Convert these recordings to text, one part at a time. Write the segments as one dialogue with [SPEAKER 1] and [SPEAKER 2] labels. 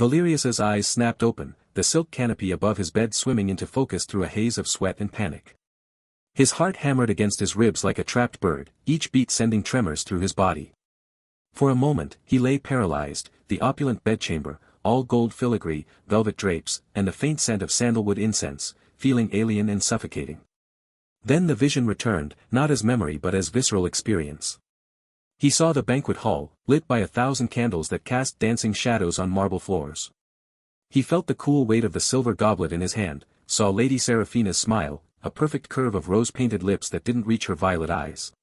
[SPEAKER 1] Valerius's eyes snapped open, the silk canopy above his bed swimming into focus through a haze of sweat and panic. His heart hammered against his ribs like a trapped bird, each beat sending tremors through his body. For a moment, he lay paralyzed, the opulent bedchamber, all gold filigree, velvet drapes, and a faint scent of sandalwood incense, feeling alien and suffocating. Then the vision returned, not as memory but as visceral experience. He saw the banquet hall, lit by 1,000 candles that cast dancing shadows on marble floors. He felt the cool weight of the silver goblet in his hand, saw Lady Seraphina's smile, a perfect curve of rose-painted lips that didn't reach her violet eyes.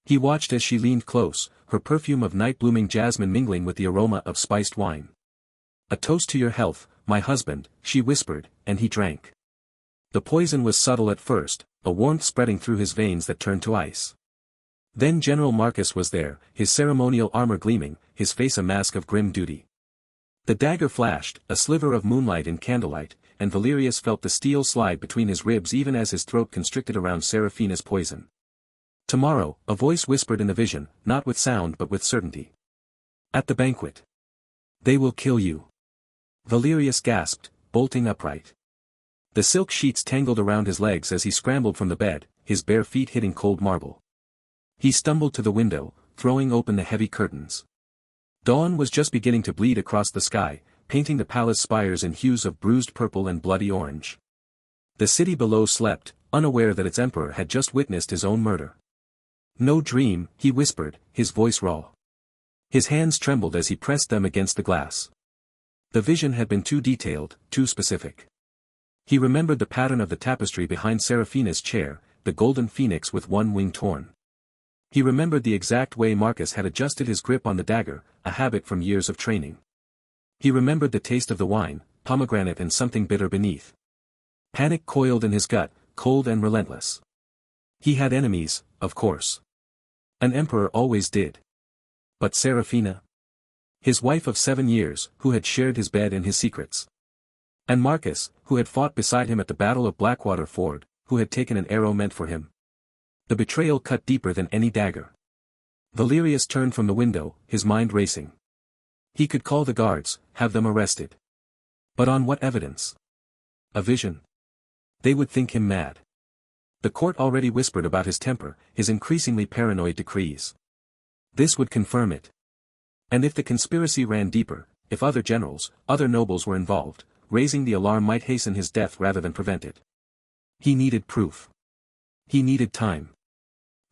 [SPEAKER 1] He watched as she leaned close, her perfume of night-blooming jasmine mingling with the aroma of spiced wine. "A toast to your health, my husband," she whispered, and he drank. The poison was subtle at first, a warmth spreading through his veins that turned to ice. Then General Marcus was there, his ceremonial armor gleaming, his face a mask of grim duty. The dagger flashed, a sliver of moonlight in candlelight, and Valerius felt the steel slide between his ribs even as his throat constricted around Seraphina's poison. "Tomorrow," a voice whispered in the vision, not with sound but with certainty. "At the banquet. They will kill you." Valerius gasped, bolting upright. The silk sheets tangled around his legs as he scrambled from the bed, his bare feet hitting cold marble. He stumbled to the window, throwing open the heavy curtains. Dawn was just beginning to bleed across the sky, painting the palace spires in hues of bruised purple and bloody orange. The city below slept, unaware that its emperor had just witnessed his own murder. "No dream," he whispered, his voice raw. His hands trembled as he pressed them against the glass. The vision had been too detailed, too specific. He remembered the pattern of the tapestry behind Seraphina's chair, the golden phoenix with one wing torn. He remembered the exact way Marcus had adjusted his grip on the dagger, a habit from years of training. He remembered the taste of the wine, pomegranate and something bitter beneath. Panic coiled in his gut, cold and relentless. He had enemies, of course. An emperor always did. But Seraphina? His wife of 7 years, who had shared his bed and his secrets. And Marcus, who had fought beside him at the Battle of Blackwater Ford, who had taken an arrow meant for him. The betrayal cut deeper than any dagger. Valerius turned from the window, his mind racing. He could call the guards, have them arrested. But on what evidence? A vision? They would think him mad. The court already whispered about his temper, his increasingly paranoid decrees. This would confirm it. And if the conspiracy ran deeper, if other generals, other nobles were involved, raising the alarm might hasten his death rather than prevent it. He needed proof. He needed time.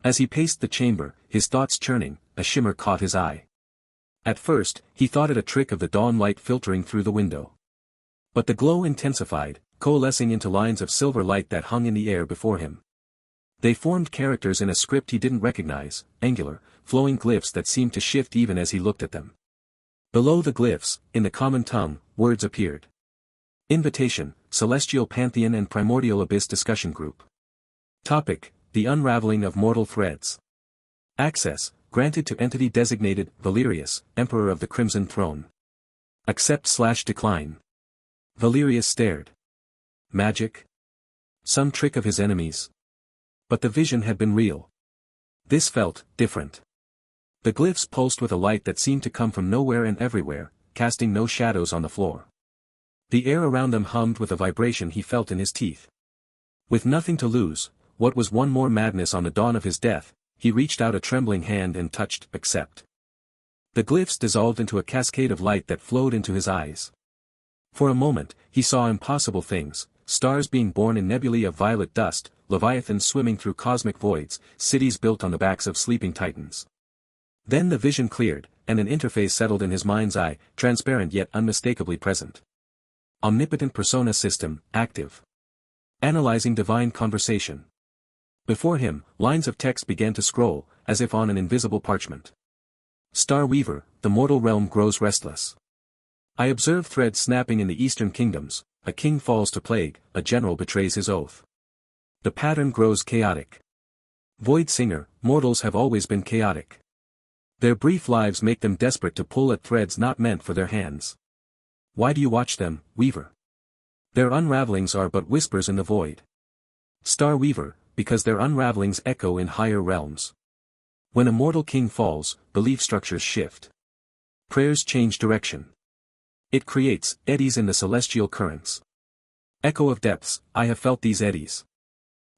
[SPEAKER 1] As he paced the chamber, his thoughts churning, a shimmer caught his eye. At first, he thought it a trick of the dawn light filtering through the window. But the glow intensified, coalescing into lines of silver light that hung in the air before him. They formed characters in a script he didn't recognize, angular, flowing glyphs that seemed to shift even as he looked at them. Below the glyphs, in the common tongue, words appeared. Invitation, Celestial Pantheon and Primordial Abyss Discussion Group. Topic, The Unraveling of Mortal Threads. Access, granted to entity designated, Valerius, Emperor of the Crimson Throne. Accept/decline. Valerius stared. Magic? Some trick of his enemies? But the vision had been real. This felt different. The glyphs pulsed with a light that seemed to come from nowhere and everywhere, casting no shadows on the floor. The air around them hummed with a vibration he felt in his teeth. With nothing to lose, what was one more madness on the dawn of his death, he reached out a trembling hand and touched accept. The glyphs dissolved into a cascade of light that flowed into his eyes. For a moment, he saw impossible things, stars being born in nebulae of violet dust, leviathans swimming through cosmic voids, cities built on the backs of sleeping titans. Then the vision cleared, and an interface settled in his mind's eye, transparent yet unmistakably present. Omnipotent Persona system, active. Analyzing divine conversation. Before him, lines of text began to scroll, as if on an invisible parchment. Star Weaver, the mortal realm grows restless. I observe threads snapping in the eastern kingdoms, a king falls to plague, a general betrays his oath. The pattern grows chaotic. Void Singer, mortals have always been chaotic. Their brief lives make them desperate to pull at threads not meant for their hands. Why do you watch them, Weaver? Their unravelings are but whispers in the void. Star Weaver, because their unravelings echo in higher realms. When a mortal king falls, belief structures shift. Prayers change direction. It creates eddies in the celestial currents. Echo of depths, I have felt these eddies.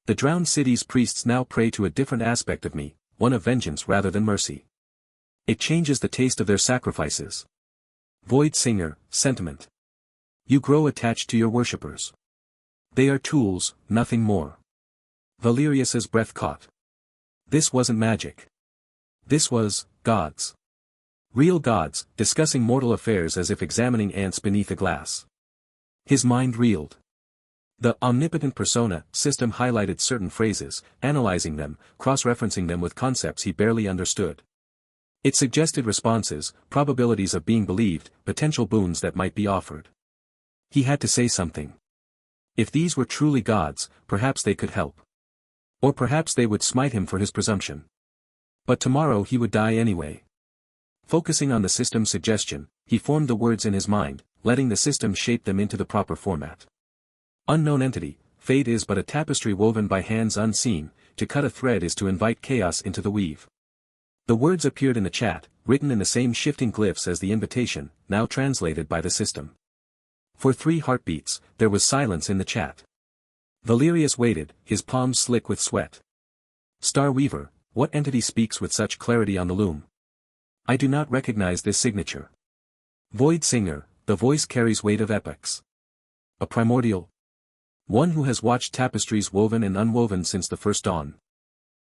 [SPEAKER 1] The drowned city's priests now pray to a different aspect of me, one of vengeance rather than mercy. It changes the taste of their sacrifices. Void Singer, sentiment. You grow attached to your worshippers. They are tools, nothing more. Valerius's breath caught. This wasn't magic. This was, gods. Real gods, discussing mortal affairs as if examining ants beneath a glass. His mind reeled. The Omnipotent Persona system highlighted certain phrases, analyzing them, cross-referencing them with concepts he barely understood. It suggested responses, probabilities of being believed, potential boons that might be offered. He had to say something. If these were truly gods, perhaps they could help. Or perhaps they would smite him for his presumption. But tomorrow he would die anyway. Focusing on the system's suggestion, he formed the words in his mind, letting the system shape them into the proper format. Unknown entity, fate is but a tapestry woven by hands unseen, to cut a thread is to invite chaos into the weave. The words appeared in the chat, written in the same shifting glyphs as the invitation, now translated by the system. For 3 heartbeats, there was silence in the chat. Valerius waited, his palms slick with sweat. Star Weaver, what entity speaks with such clarity on the loom? I do not recognize this signature. Void Singer, the voice carries weight of epochs. A primordial? One who has watched tapestries woven and unwoven since the first dawn.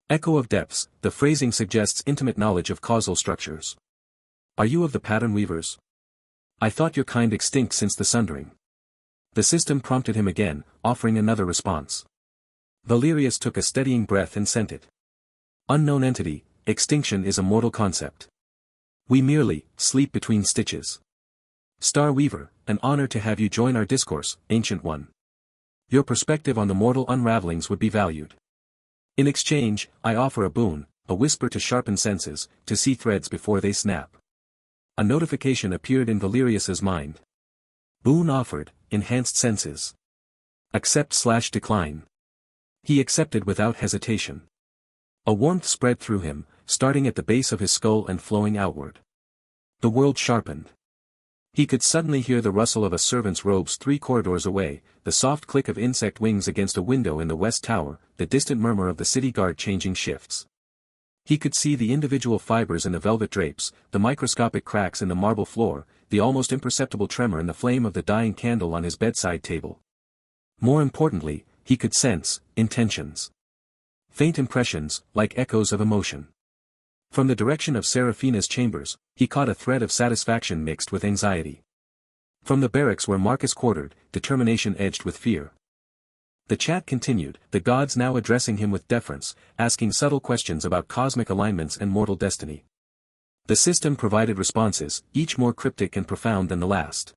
[SPEAKER 1] Echo of depths, the phrasing suggests intimate knowledge of causal structures. Are you of the pattern weavers? I thought your kind extinct since the sundering. The system prompted him again, offering another response. Valerius took a steadying breath and sent it. Unknown entity, extinction is a mortal concept. We merely sleep between stitches. Star Weaver, an honor to have you join our discourse, Ancient One. Your perspective on the mortal unravelings would be valued. In exchange, I offer a boon, a whisper to sharpen senses, to see threads before they snap. A notification appeared in Valerius's mind. Boon offered, enhanced senses. Accept/decline. He accepted without hesitation. A warmth spread through him, starting at the base of his skull and flowing outward. The world sharpened. He could suddenly hear the rustle of a servant's robes 3 corridors away, the soft click of insect wings against a window in the west tower, the distant murmur of the city guard changing shifts. He could see the individual fibers in the velvet drapes, the microscopic cracks in the marble floor, the almost imperceptible tremor in the flame of the dying candle on his bedside table. More importantly, he could sense intentions. Faint impressions, like echoes of emotion. From the direction of Seraphina's chambers, he caught a thread of satisfaction mixed with anxiety. From the barracks where Marcus quartered, determination edged with fear. The chat continued, the gods now addressing him with deference, asking subtle questions about cosmic alignments and mortal destiny. The system provided responses, each more cryptic and profound than the last.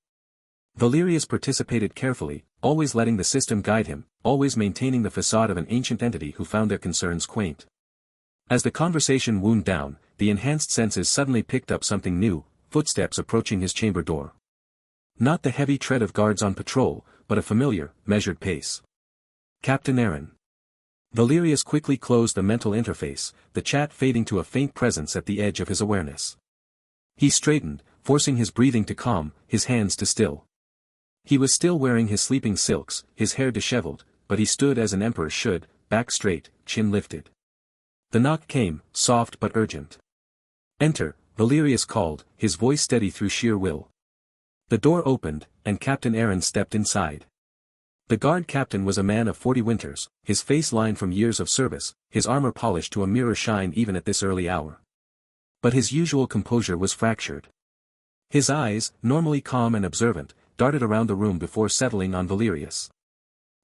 [SPEAKER 1] Valerius participated carefully, always letting the system guide him, always maintaining the facade of an ancient entity who found their concerns quaint. As the conversation wound down, the enhanced senses suddenly picked up something new, footsteps approaching his chamber door. Not the heavy tread of guards on patrol, but a familiar, measured pace. Captain Aaron. Valerius quickly closed the mental interface, the chat fading to a faint presence at the edge of his awareness. He straightened, forcing his breathing to calm, his hands to still. He was still wearing his sleeping silks, his hair disheveled, but he stood as an emperor should, back straight, chin lifted. The knock came, soft but urgent. Enter, Valerius called, his voice steady through sheer will. The door opened, and Captain Aaron stepped inside. The guard captain was a man of 40 winters, his face lined from years of service, his armor polished to a mirror shine even at this early hour. But his usual composure was fractured. His eyes, normally calm and observant, darted around the room before settling on Valerius.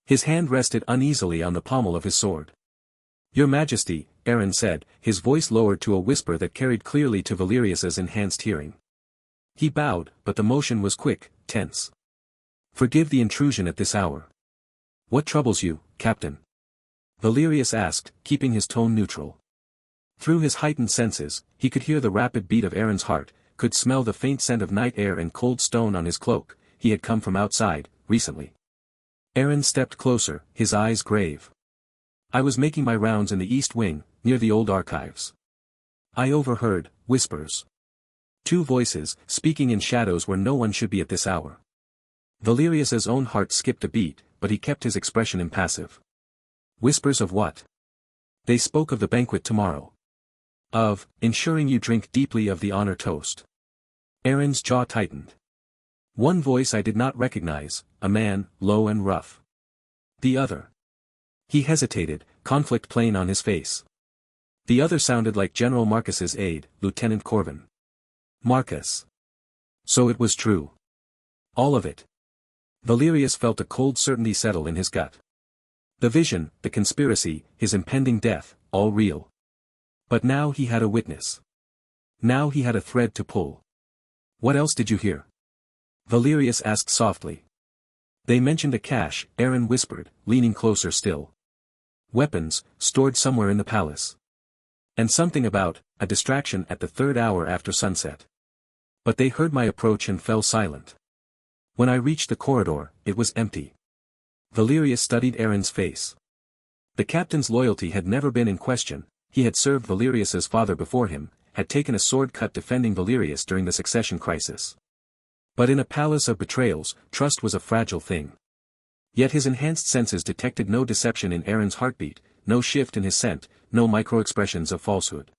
[SPEAKER 1] His hand rested uneasily on the pommel of his sword. Your Majesty, Aaron said, his voice lowered to a whisper that carried clearly to Valerius's enhanced hearing. He bowed, but the motion was quick, tense. Forgive the intrusion at this hour. What troubles you, Captain? Valerius asked, keeping his tone neutral. Through his heightened senses, he could hear the rapid beat of Aaron's heart, could smell the faint scent of night air and cold stone on his cloak. He had come from outside, recently. Aaron stepped closer, his eyes grave. I was making my rounds in the East Wing, near the old archives. I overheard whispers. Two voices, speaking in shadows where no one should be at this hour. Valerius's own heart skipped a beat, but he kept his expression impassive. Whispers of what? They spoke of the banquet tomorrow. Of, ensuring you drink deeply of the honor toast. Aaron's jaw tightened. One voice I did not recognize, a man, low and rough. The other. He hesitated, conflict plain on his face. The other sounded like General Marcus's aide, Lieutenant Corvin. Marcus. So it was true. All of it. Valerius felt a cold certainty settle in his gut. The vision, the conspiracy, his impending death, all real. But now he had a witness. Now he had a thread to pull. What else did you hear? Valerius asked softly. They mentioned a cache, Aaron whispered, leaning closer still. Weapons, stored somewhere in the palace. And something about, a distraction at the 3rd hour after sunset. But they heard my approach and fell silent. When I reached the corridor, it was empty. Valerius studied Aaron's face. The captain's loyalty had never been in question, he had served Valerius's father before him, had taken a sword cut defending Valerius during the succession crisis. But in a palace of betrayals, trust was a fragile thing. Yet his enhanced senses detected no deception in Aaron's heartbeat, no shift in his scent, no micro-expressions of falsehood.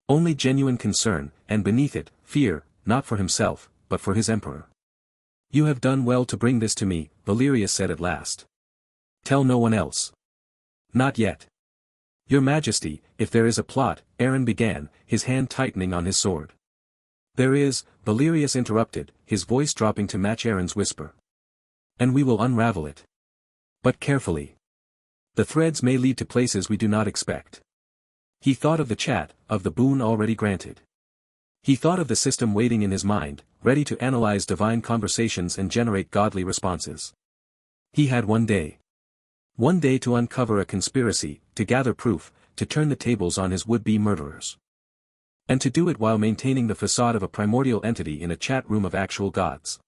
[SPEAKER 1] Only genuine concern, and beneath it, fear, not for himself, but for his emperor. You have done well to bring this to me, Valerius said at last. Tell no one else. Not yet. Your Majesty, if there is a plot, Aaron began, his hand tightening on his sword. There is, Valerius interrupted, his voice dropping to match Aaron's whisper. And we will unravel it. But carefully. The threads may lead to places we do not expect. He thought of the chat, of the boon already granted. He thought of the system waiting in his mind, ready to analyze divine conversations and generate godly responses. He had one day. One day to uncover a conspiracy, to gather proof, to turn the tables on his would-be murderers. And to do it while maintaining the facade of a primordial entity in a chat room of actual gods.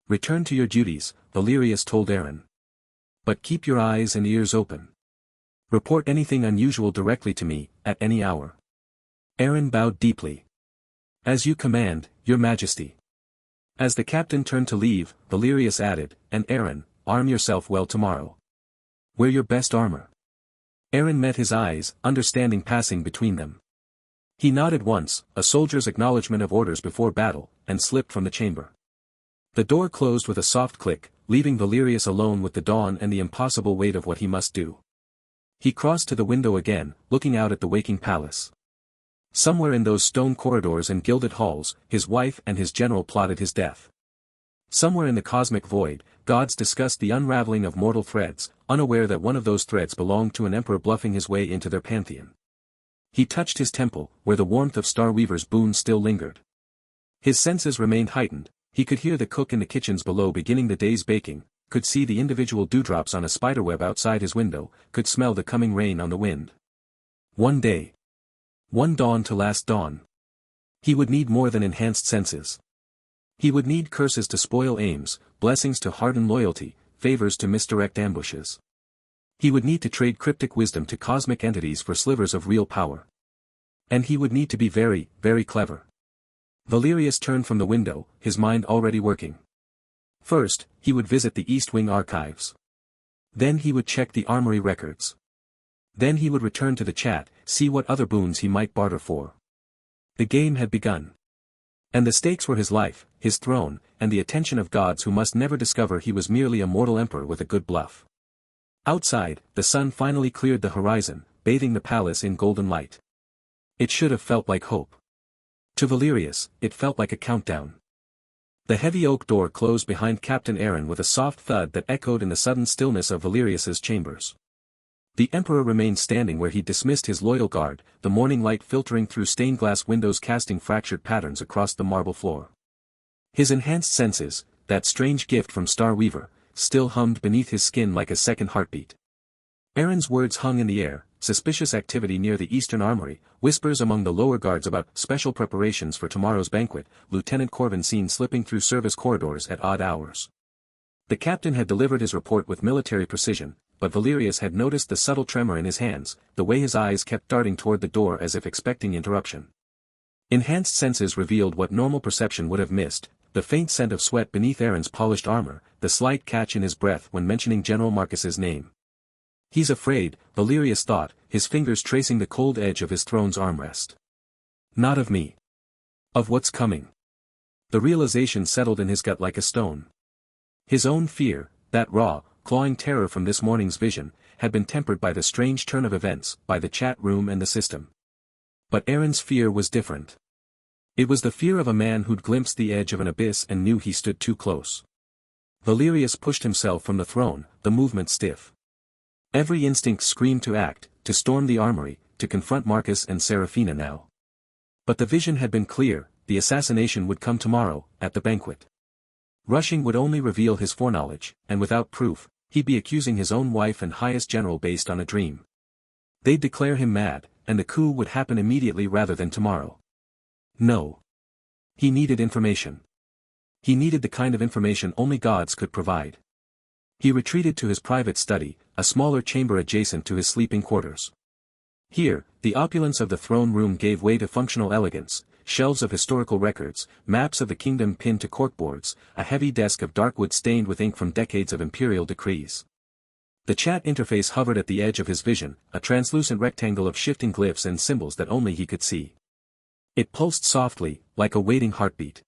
[SPEAKER 1] Return to your duties, Valerius told Aaron. But keep your eyes and ears open. Report anything unusual directly to me, at any hour. Aaron bowed deeply. As you command, Your Majesty. As the captain turned to leave, Valerius added, and Aaron, arm yourself well tomorrow. Wear your best armor. Aaron met his eyes, understanding passing between them. He nodded once, a soldier's acknowledgement of orders before battle, and slipped from the chamber. The door closed with a soft click, leaving Valerius alone with the dawn and the impossible weight of what he must do. He crossed to the window again, looking out at the waking palace. Somewhere in those stone corridors and gilded halls, his wife and his general plotted his death. Somewhere in the cosmic void, gods discussed the unraveling of mortal threads, unaware that one of those threads belonged to an emperor bluffing his way into their pantheon. He touched his temple, where the warmth of Star Weaver's boon still lingered. His senses remained heightened, he could hear the cook in the kitchens below beginning the day's baking, could see the individual dewdrops on a spiderweb outside his window, could smell the coming rain on the wind. One day. One dawn to last dawn. He would need more than enhanced senses. He would need curses to spoil aims, blessings to harden loyalty, favors to misdirect ambushes. He would need to trade cryptic wisdom to cosmic entities for slivers of real power. And he would need to be very, very clever. Valerius turned from the window, his mind already working. First, he would visit the East Wing archives. Then he would check the armory records. Then he would return to the chat, see what other boons he might barter for. The game had begun. And the stakes were his life, his throne, and the attention of gods who must never discover he was merely a mortal emperor with a good bluff. Outside, the sun finally cleared the horizon, bathing the palace in golden light. It should have felt like hope. To Valerius, it felt like a countdown. The heavy oak door closed behind Captain Aaron with a soft thud that echoed in the sudden stillness of Valerius's chambers. The Emperor remained standing where he dismissed his loyal guard, the morning light filtering through stained glass windows casting fractured patterns across the marble floor. His enhanced senses, that strange gift from Star Weaver, still hummed beneath his skin like a second heartbeat. Aaron's words hung in the air, suspicious activity near the eastern armory, whispers among the lower guards about special preparations for tomorrow's banquet, Lieutenant Corvin seen slipping through service corridors at odd hours. The captain had delivered his report with military precision, but Valerius had noticed the subtle tremor in his hands, the way his eyes kept darting toward the door as if expecting interruption. Enhanced senses revealed what normal perception would have missed: the faint scent of sweat beneath Aaron's polished armor, the slight catch in his breath when mentioning General Marcus's name. "He's afraid," Valerius thought, his fingers tracing the cold edge of his throne's armrest. "Not of me. Of what's coming." The realization settled in his gut like a stone. His own fear, that raw, clawing terror from this morning's vision, had been tempered by the strange turn of events, by the chat room and the system. But Aaron's fear was different. It was the fear of a man who'd glimpsed the edge of an abyss and knew he stood too close. Valerius pushed himself from the throne, the movement stiff. Every instinct screamed to act, to storm the armory, to confront Marcus and Seraphina now. But the vision had been clear: the assassination would come tomorrow, at the banquet. Rushing would only reveal his foreknowledge, and without proof, he'd be accusing his own wife and highest general based on a dream. They'd declare him mad, and the coup would happen immediately rather than tomorrow. No. He needed information. He needed the kind of information only gods could provide. He retreated to his private study, a smaller chamber adjacent to his sleeping quarters. Here, the opulence of the throne room gave way to functional elegance: shelves of historical records, maps of the kingdom pinned to corkboards, a heavy desk of dark wood stained with ink from decades of imperial decrees. The chat interface hovered at the edge of his vision, a translucent rectangle of shifting glyphs and symbols that only he could see. It pulsed softly, like a waiting heartbeat.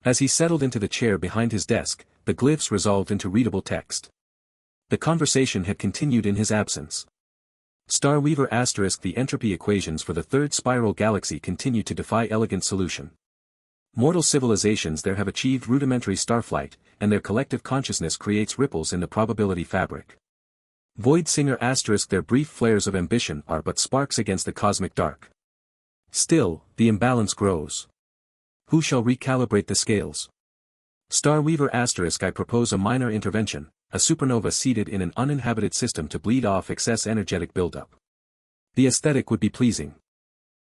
[SPEAKER 1] As he settled into the chair behind his desk, the glyphs resolved into readable text. The conversation had continued in his absence. Starweaver *, the entropy equations for the third spiral galaxy continue to defy elegant solution. Mortal civilizations there have achieved rudimentary starflight, and their collective consciousness creates ripples in the probability fabric. Void Singer *, their brief flares of ambition are but sparks against the cosmic dark. Still, the imbalance grows. Who shall recalibrate the scales? Starweaver *, I propose a minor intervention, a supernova seated in an uninhabited system to bleed off excess energetic buildup. The aesthetic would be pleasing.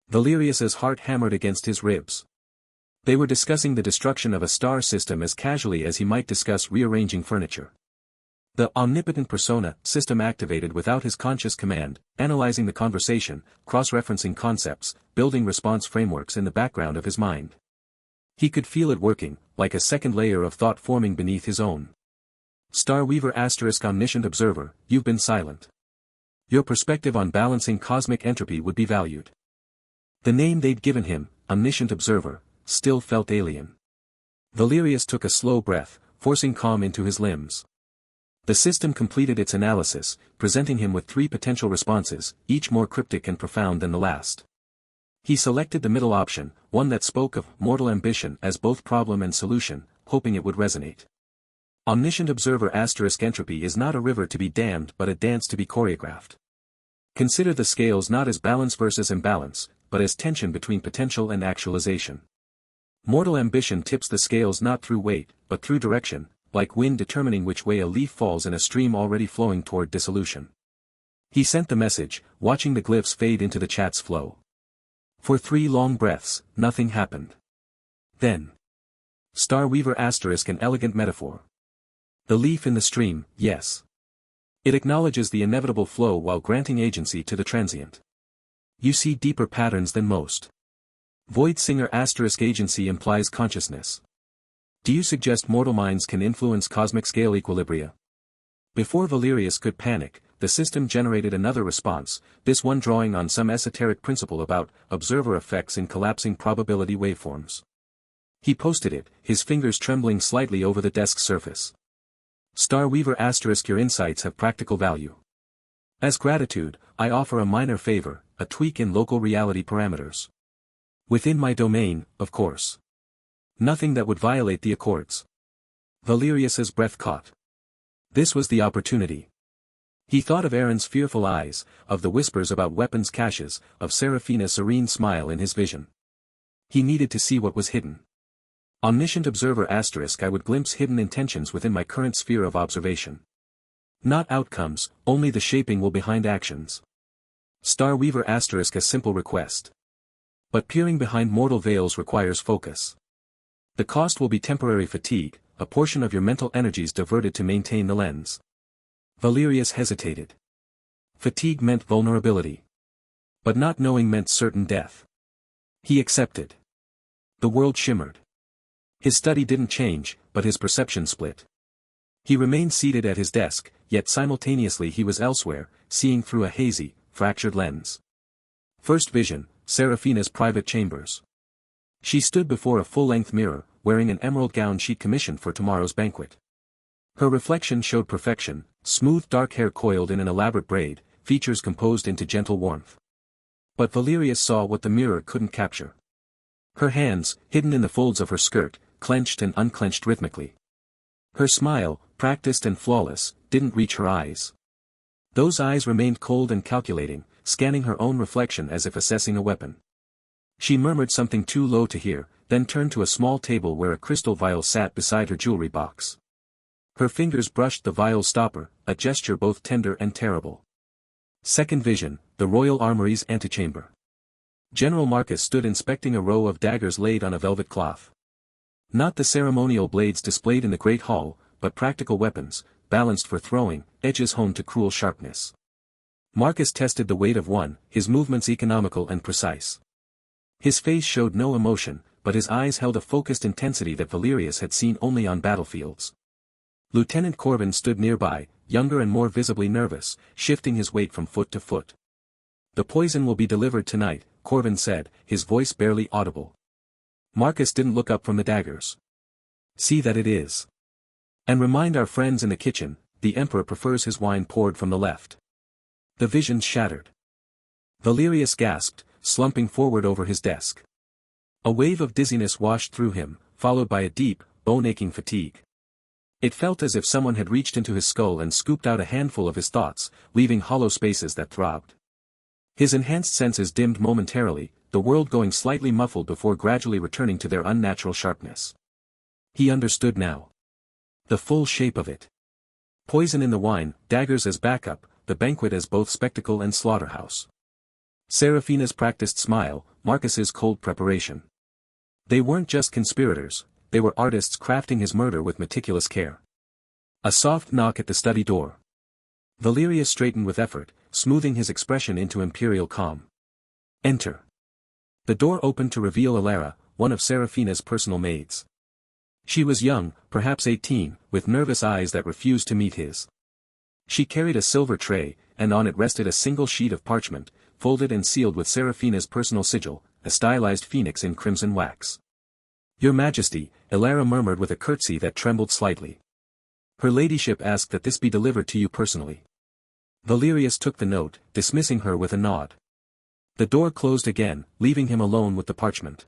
[SPEAKER 1] Valerius's heart hammered against his ribs. They were discussing the destruction of a star system as casually as he might discuss rearranging furniture. The Omnipotent Persona system activated without his conscious command, analyzing the conversation, cross-referencing concepts, building response frameworks in the background of his mind. He could feel it working, like a second layer of thought forming beneath his own. Starweaver * Omniscient Observer, you've been silent. Your perspective on balancing cosmic entropy would be valued. The name they'd given him, Omniscient Observer, still felt alien. Valerius took a slow breath, forcing calm into his limbs. The system completed its analysis, presenting him with 3 potential responses, each more cryptic and profound than the last. He selected the middle option, one that spoke of mortal ambition as both problem and solution, hoping it would resonate. Omniscient Observer * entropy is not a river to be dammed but a dance to be choreographed. Consider the scales not as balance versus imbalance, but as tension between potential and actualization. Mortal ambition tips the scales not through weight, but through direction, like wind determining which way a leaf falls in a stream already flowing toward dissolution. He sent the message, watching the glyphs fade into the chat's flow. For 3 long breaths, nothing happened. Then. Starweaver * an elegant metaphor. The leaf in the stream, yes. It acknowledges the inevitable flow while granting agency to the transient. You see deeper patterns than most. Void Singer * agency implies consciousness. Do you suggest mortal minds can influence cosmic scale equilibria? Before Valerius could panic, the system generated another response, this one drawing on some esoteric principle about observer effects in collapsing probability waveforms. He posted it, his fingers trembling slightly over the desk's surface. Starweaver * your insights have practical value. As gratitude, I offer a minor favor, a tweak in local reality parameters. Within my domain, of course. Nothing that would violate the accords. Valerius's breath caught. This was the opportunity. He thought of Aaron's fearful eyes, of the whispers about weapons caches, of Seraphina's serene smile in his vision. He needed to see what was hidden. Omniscient Observer * I would glimpse hidden intentions within my current sphere of observation. Not outcomes, only the shaping will behind actions. Starweaver * a simple request. But peering behind mortal veils requires focus. The cost will be temporary fatigue, a portion of your mental energies diverted to maintain the lens. Valerius hesitated. Fatigue meant vulnerability. But not knowing meant certain death. He accepted. The world shimmered. His study didn't change, but his perception split. He remained seated at his desk, yet simultaneously he was elsewhere, seeing through a hazy, fractured lens. First vision, Seraphina's private chambers. She stood before a full-length mirror, wearing an emerald gown she'd commissioned for tomorrow's banquet. Her reflection showed perfection, smooth dark hair coiled in an elaborate braid, features composed into gentle warmth. But Valerius saw what the mirror couldn't capture. Her hands, hidden in the folds of her skirt, clenched and unclenched rhythmically. Her smile, practiced and flawless, didn't reach her eyes. Those eyes remained cold and calculating, scanning her own reflection as if assessing a weapon. She murmured something too low to hear, then turned to a small table where a crystal vial sat beside her jewelry box. Her fingers brushed the vial's stopper, a gesture both tender and terrible. Second vision, the royal armory's antechamber. General Marcus stood inspecting a row of daggers laid on a velvet cloth. Not the ceremonial blades displayed in the great hall, but practical weapons, balanced for throwing, edges honed to cruel sharpness. Marcus tested the weight of one, his movements economical and precise. His face showed no emotion, but his eyes held a focused intensity that Valerius had seen only on battlefields. Lieutenant Corbin stood nearby, younger and more visibly nervous, shifting his weight from foot to foot. "The poison will be delivered tonight," Corbin said, his voice barely audible. Marcus didn't look up from the daggers. "See that it is. And remind our friends in the kitchen, the Emperor prefers his wine poured from the left." The visions shattered. Valerius gasped, slumping forward over his desk. A wave of dizziness washed through him, followed by a deep, bone-aching fatigue. It felt as if someone had reached into his skull and scooped out a handful of his thoughts, leaving hollow spaces that throbbed. His enhanced senses dimmed momentarily, the world going slightly muffled before gradually returning to their unnatural sharpness. He understood now. The full shape of it. Poison in the wine, daggers as backup, the banquet as both spectacle and slaughterhouse. Seraphina's practiced smile, Marcus's cold preparation. They weren't just conspirators, they were artists crafting his murder with meticulous care. A soft knock at the study door. Valerius straightened with effort, smoothing his expression into imperial calm. "Enter." The door opened to reveal Alara, one of Seraphina's personal maids. She was young, perhaps 18, with nervous eyes that refused to meet his. She carried a silver tray, and on it rested a single sheet of parchment, folded and sealed with Seraphina's personal sigil, a stylized phoenix in crimson wax. "Your Majesty," Alara murmured with a curtsy that trembled slightly. "Her ladyship asked that this be delivered to you personally." Valerius took the note, dismissing her with a nod. The door closed again, leaving him alone with the parchment.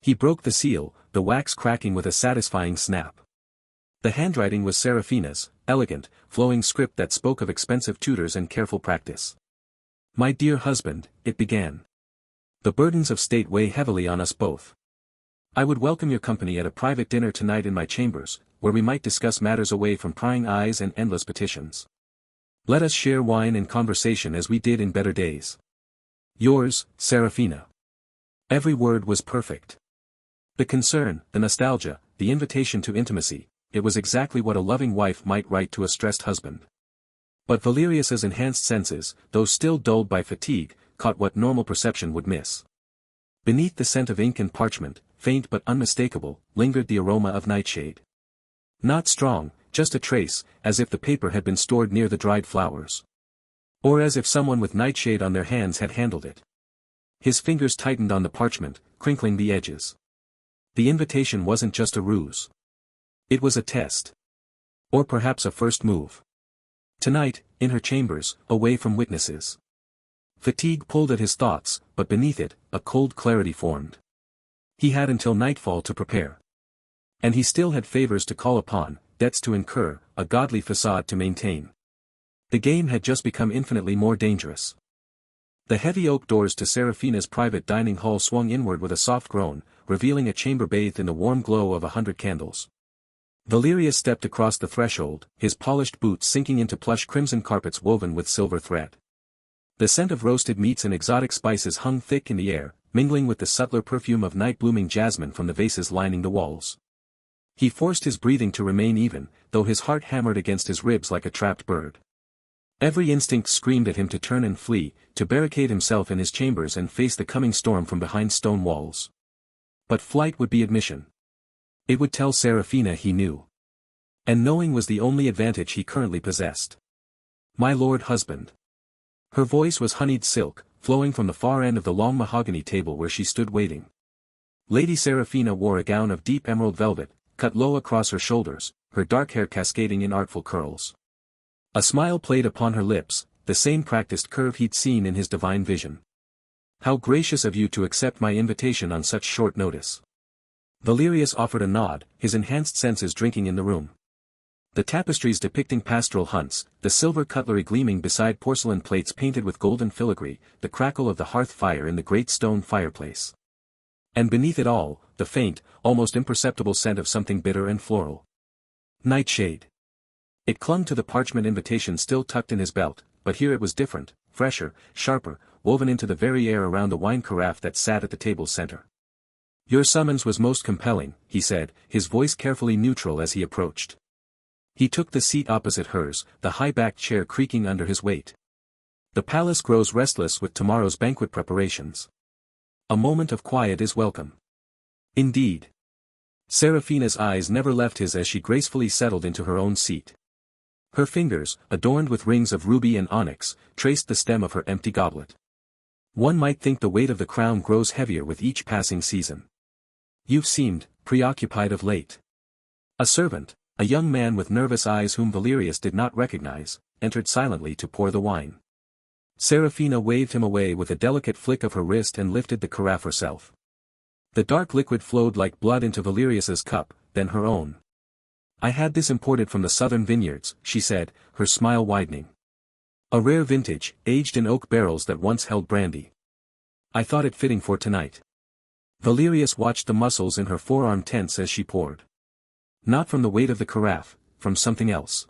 [SPEAKER 1] He broke the seal, the wax cracking with a satisfying snap. The handwriting was Seraphina's, elegant, flowing script that spoke of expensive tutors and careful practice. "My dear husband," it began. "The burdens of state weigh heavily on us both. I would welcome your company at a private dinner tonight in my chambers, where we might discuss matters away from prying eyes and endless petitions. Let us share wine and conversation as we did in better days. Yours, Seraphina." Every word was perfect. The concern, the nostalgia, the invitation to intimacy, it was exactly what a loving wife might write to a stressed husband. But Valerius's enhanced senses, though still dulled by fatigue, caught what normal perception would miss. Beneath the scent of ink and parchment, faint but unmistakable, lingered the aroma of nightshade. Not strong, just a trace, as if the paper had been stored near the dried flowers. Or as if someone with nightshade on their hands had handled it. His fingers tightened on the parchment, crinkling the edges. The invitation wasn't just a ruse. It was a test. Or perhaps a first move. Tonight, in her chambers, away from witnesses. Fatigue pulled at his thoughts, but beneath it, a cold clarity formed. He had until nightfall to prepare. And he still had favors to call upon, debts to incur, a godly facade to maintain. The game had just become infinitely more dangerous. The heavy oak doors to Seraphina's private dining hall swung inward with a soft groan, revealing a chamber bathed in the warm glow of 100 candles. Valerius stepped across the threshold, his polished boots sinking into plush crimson carpets woven with silver thread. The scent of roasted meats and exotic spices hung thick in the air, mingling with the subtler perfume of night-blooming jasmine from the vases lining the walls. He forced his breathing to remain even, though his heart hammered against his ribs like a trapped bird. Every instinct screamed at him to turn and flee, to barricade himself in his chambers and face the coming storm from behind stone walls. But flight would be admission. It would tell Seraphina he knew. And knowing was the only advantage he currently possessed. My lord husband. Her voice was honeyed silk, flowing from the far end of the long mahogany table where she stood waiting. Lady Seraphina wore a gown of deep emerald velvet, cut low across her shoulders, her dark hair cascading in artful curls. A smile played upon her lips, the same practiced curve he'd seen in his divine vision. How gracious of you to accept my invitation on such short notice. Valerius offered a nod, his enhanced senses drinking in the room. The tapestries depicting pastoral hunts, the silver cutlery gleaming beside porcelain plates painted with golden filigree, the crackle of the hearth fire in the great stone fireplace. And beneath it all, the faint, almost imperceptible scent of something bitter and floral. Nightshade. It clung to the parchment invitation still tucked in his belt, but here it was different, fresher, sharper, woven into the very air around the wine carafe that sat at the table's center. Your summons was most compelling, he said, his voice carefully neutral as he approached. He took the seat opposite hers, the high-backed chair creaking under his weight. The palace grows restless with tomorrow's banquet preparations. A moment of quiet is welcome. Indeed. Seraphina's eyes never left his as she gracefully settled into her own seat. Her fingers, adorned with rings of ruby and onyx, traced the stem of her empty goblet. One might think the weight of the crown grows heavier with each passing season. You've seemed preoccupied of late. A servant, a young man with nervous eyes whom Valerius did not recognize, entered silently to pour the wine. Seraphina waved him away with a delicate flick of her wrist and lifted the carafe herself. The dark liquid flowed like blood into Valerius's cup, then her own. I had this imported from the southern vineyards, she said, her smile widening. A rare vintage, aged in oak barrels that once held brandy. I thought it fitting for tonight. Valerius watched the muscles in her forearm tense as she poured. Not from the weight of the carafe, from something else.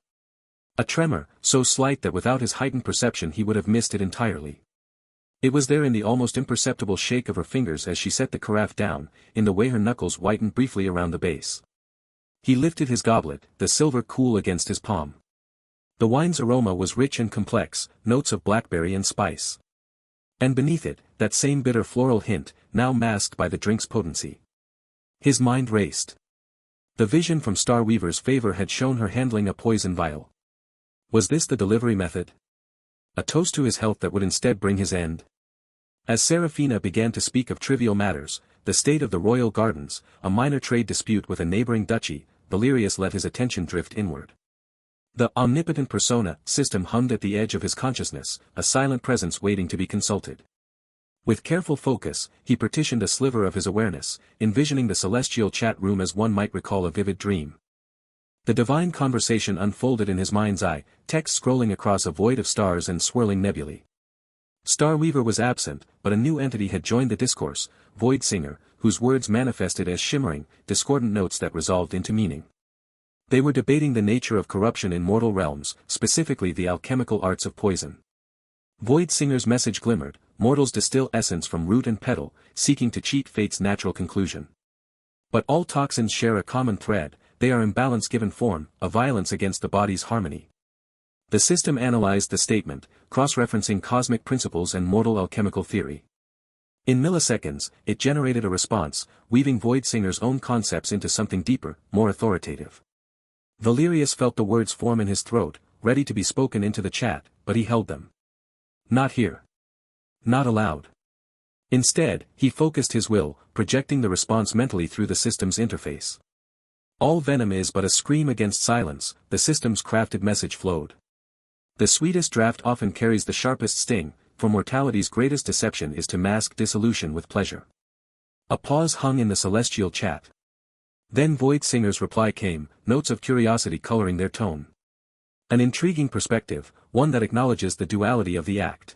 [SPEAKER 1] A tremor, so slight that without his heightened perception he would have missed it entirely. It was there in the almost imperceptible shake of her fingers as she set the carafe down, in the way her knuckles whitened briefly around the base. He lifted his goblet, the silver cool against his palm. The wine's aroma was rich and complex, notes of blackberry and spice. And beneath it, that same bitter floral hint, now masked by the drink's potency. His mind raced. The vision from Starweaver's favor had shown her handling a poison vial. Was this the delivery method? A toast to his health that would instead bring his end? As Seraphina began to speak of trivial matters, the state of the royal gardens, a minor trade dispute with a neighboring duchy, Valerius let his attention drift inward. The Omnipotent Persona system hummed at the edge of his consciousness, a silent presence waiting to be consulted. With careful focus, he partitioned a sliver of his awareness, envisioning the celestial chat room as one might recall a vivid dream. The divine conversation unfolded in his mind's eye, text scrolling across a void of stars and swirling nebulae. Starweaver was absent, but a new entity had joined the discourse, Void Singer, whose words manifested as shimmering, discordant notes that resolved into meaning. They were debating the nature of corruption in mortal realms, specifically the alchemical arts of poison. Void Singer's message glimmered, mortals distill essence from root and petal, seeking to cheat fate's natural conclusion. But all toxins share a common thread, they are imbalance given form, a violence against the body's harmony. The system analyzed the statement, cross-referencing cosmic principles and mortal alchemical theory. In milliseconds, it generated a response, weaving Void Singer's own concepts into something deeper, more authoritative. Valerius felt the words form in his throat, ready to be spoken into the chat, but he held them. Not here. Not aloud. Instead, he focused his will, projecting the response mentally through the system's interface. All venom is but a scream against silence, the system's crafted message flowed. The sweetest draught often carries the sharpest sting, for mortality's greatest deception is to mask dissolution with pleasure. A pause hung in the celestial chat. Then Void Singer's reply came, notes of curiosity coloring their tone. An intriguing perspective, one that acknowledges the duality of the act.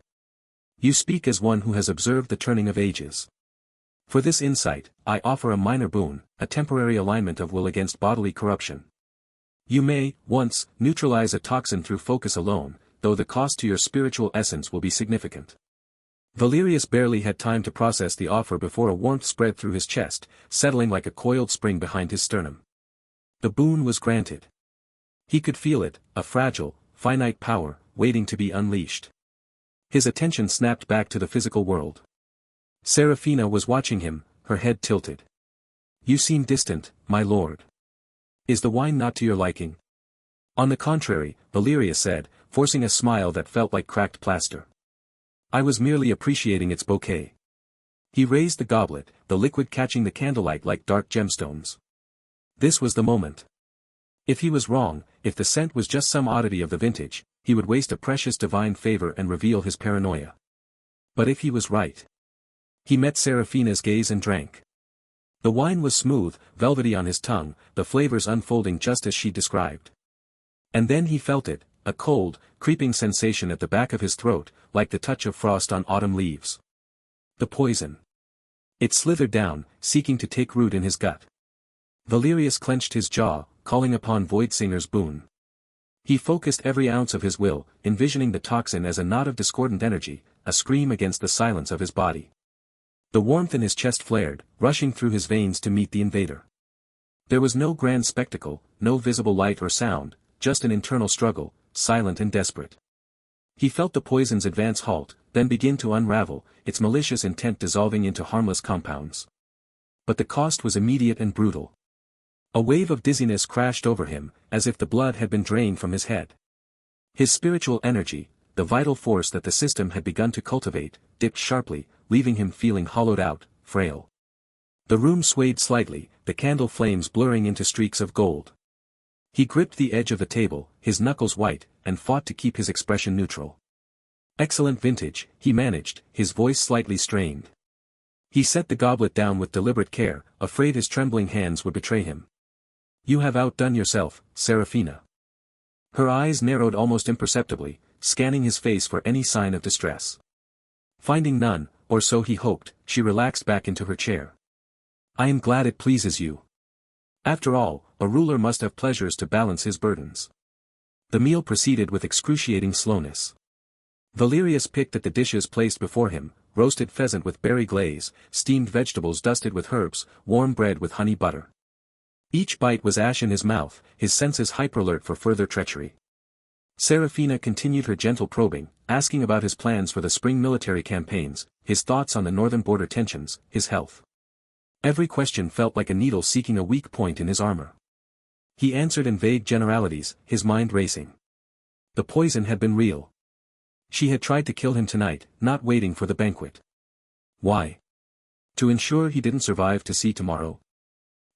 [SPEAKER 1] You speak as one who has observed the turning of ages. For this insight, I offer a minor boon, a temporary alignment of will against bodily corruption. You may, once, neutralize a toxin through focus alone, though the cost to your spiritual essence will be significant. Valerius barely had time to process the offer before a warmth spread through his chest, settling like a coiled spring behind his sternum. The boon was granted. He could feel it, a fragile, finite power, waiting to be unleashed. His attention snapped back to the physical world. Seraphina was watching him, her head tilted. You seem distant, my lord. Is the wine not to your liking? On the contrary, Valerius said, forcing a smile that felt like cracked plaster. I was merely appreciating its bouquet. He raised the goblet, the liquid catching the candlelight like dark gemstones. This was the moment. If he was wrong, if the scent was just some oddity of the vintage, he would waste a precious divine favor and reveal his paranoia. But if he was right. He met Serafina's gaze and drank. The wine was smooth, velvety on his tongue, the flavors unfolding just as she described. And then he felt it, a cold, creeping sensation at the back of his throat, like the touch of frost on autumn leaves. The poison. It slithered down, seeking to take root in his gut. Valerius clenched his jaw, calling upon Voidsinger's boon. He focused every ounce of his will, envisioning the toxin as a knot of discordant energy, a scream against the silence of his body. The warmth in his chest flared, rushing through his veins to meet the invader. There was no grand spectacle, no visible light or sound, just an internal struggle, silent and desperate. He felt the poison's advance halt, then begin to unravel, its malicious intent dissolving into harmless compounds. But the cost was immediate and brutal. A wave of dizziness crashed over him, as if the blood had been drained from his head. His spiritual energy, the vital force that the system had begun to cultivate, dipped sharply, leaving him feeling hollowed out, frail. The room swayed slightly, the candle flames blurring into streaks of gold. He gripped the edge of the table, his knuckles white, and fought to keep his expression neutral. Excellent vintage, he managed, his voice slightly strained. He set the goblet down with deliberate care, afraid his trembling hands would betray him. You have outdone yourself, Serafina. Her eyes narrowed almost imperceptibly, scanning his face for any sign of distress. Finding none, or so he hoped, she relaxed back into her chair. I am glad it pleases you. After all, a ruler must have pleasures to balance his burdens. The meal proceeded with excruciating slowness. Valerius picked at the dishes placed before him, roasted pheasant with berry glaze, steamed vegetables dusted with herbs, warm bread with honey butter. Each bite was ash in his mouth, his senses hyperalert for further treachery. Serafina continued her gentle probing, asking about his plans for the spring military campaigns, his thoughts on the northern border tensions, his health. Every question felt like a needle seeking a weak point in his armor. He answered in vague generalities, his mind racing. The poison had been real. She had tried to kill him tonight, not waiting for the banquet. Why? To ensure he didn't survive to see tomorrow?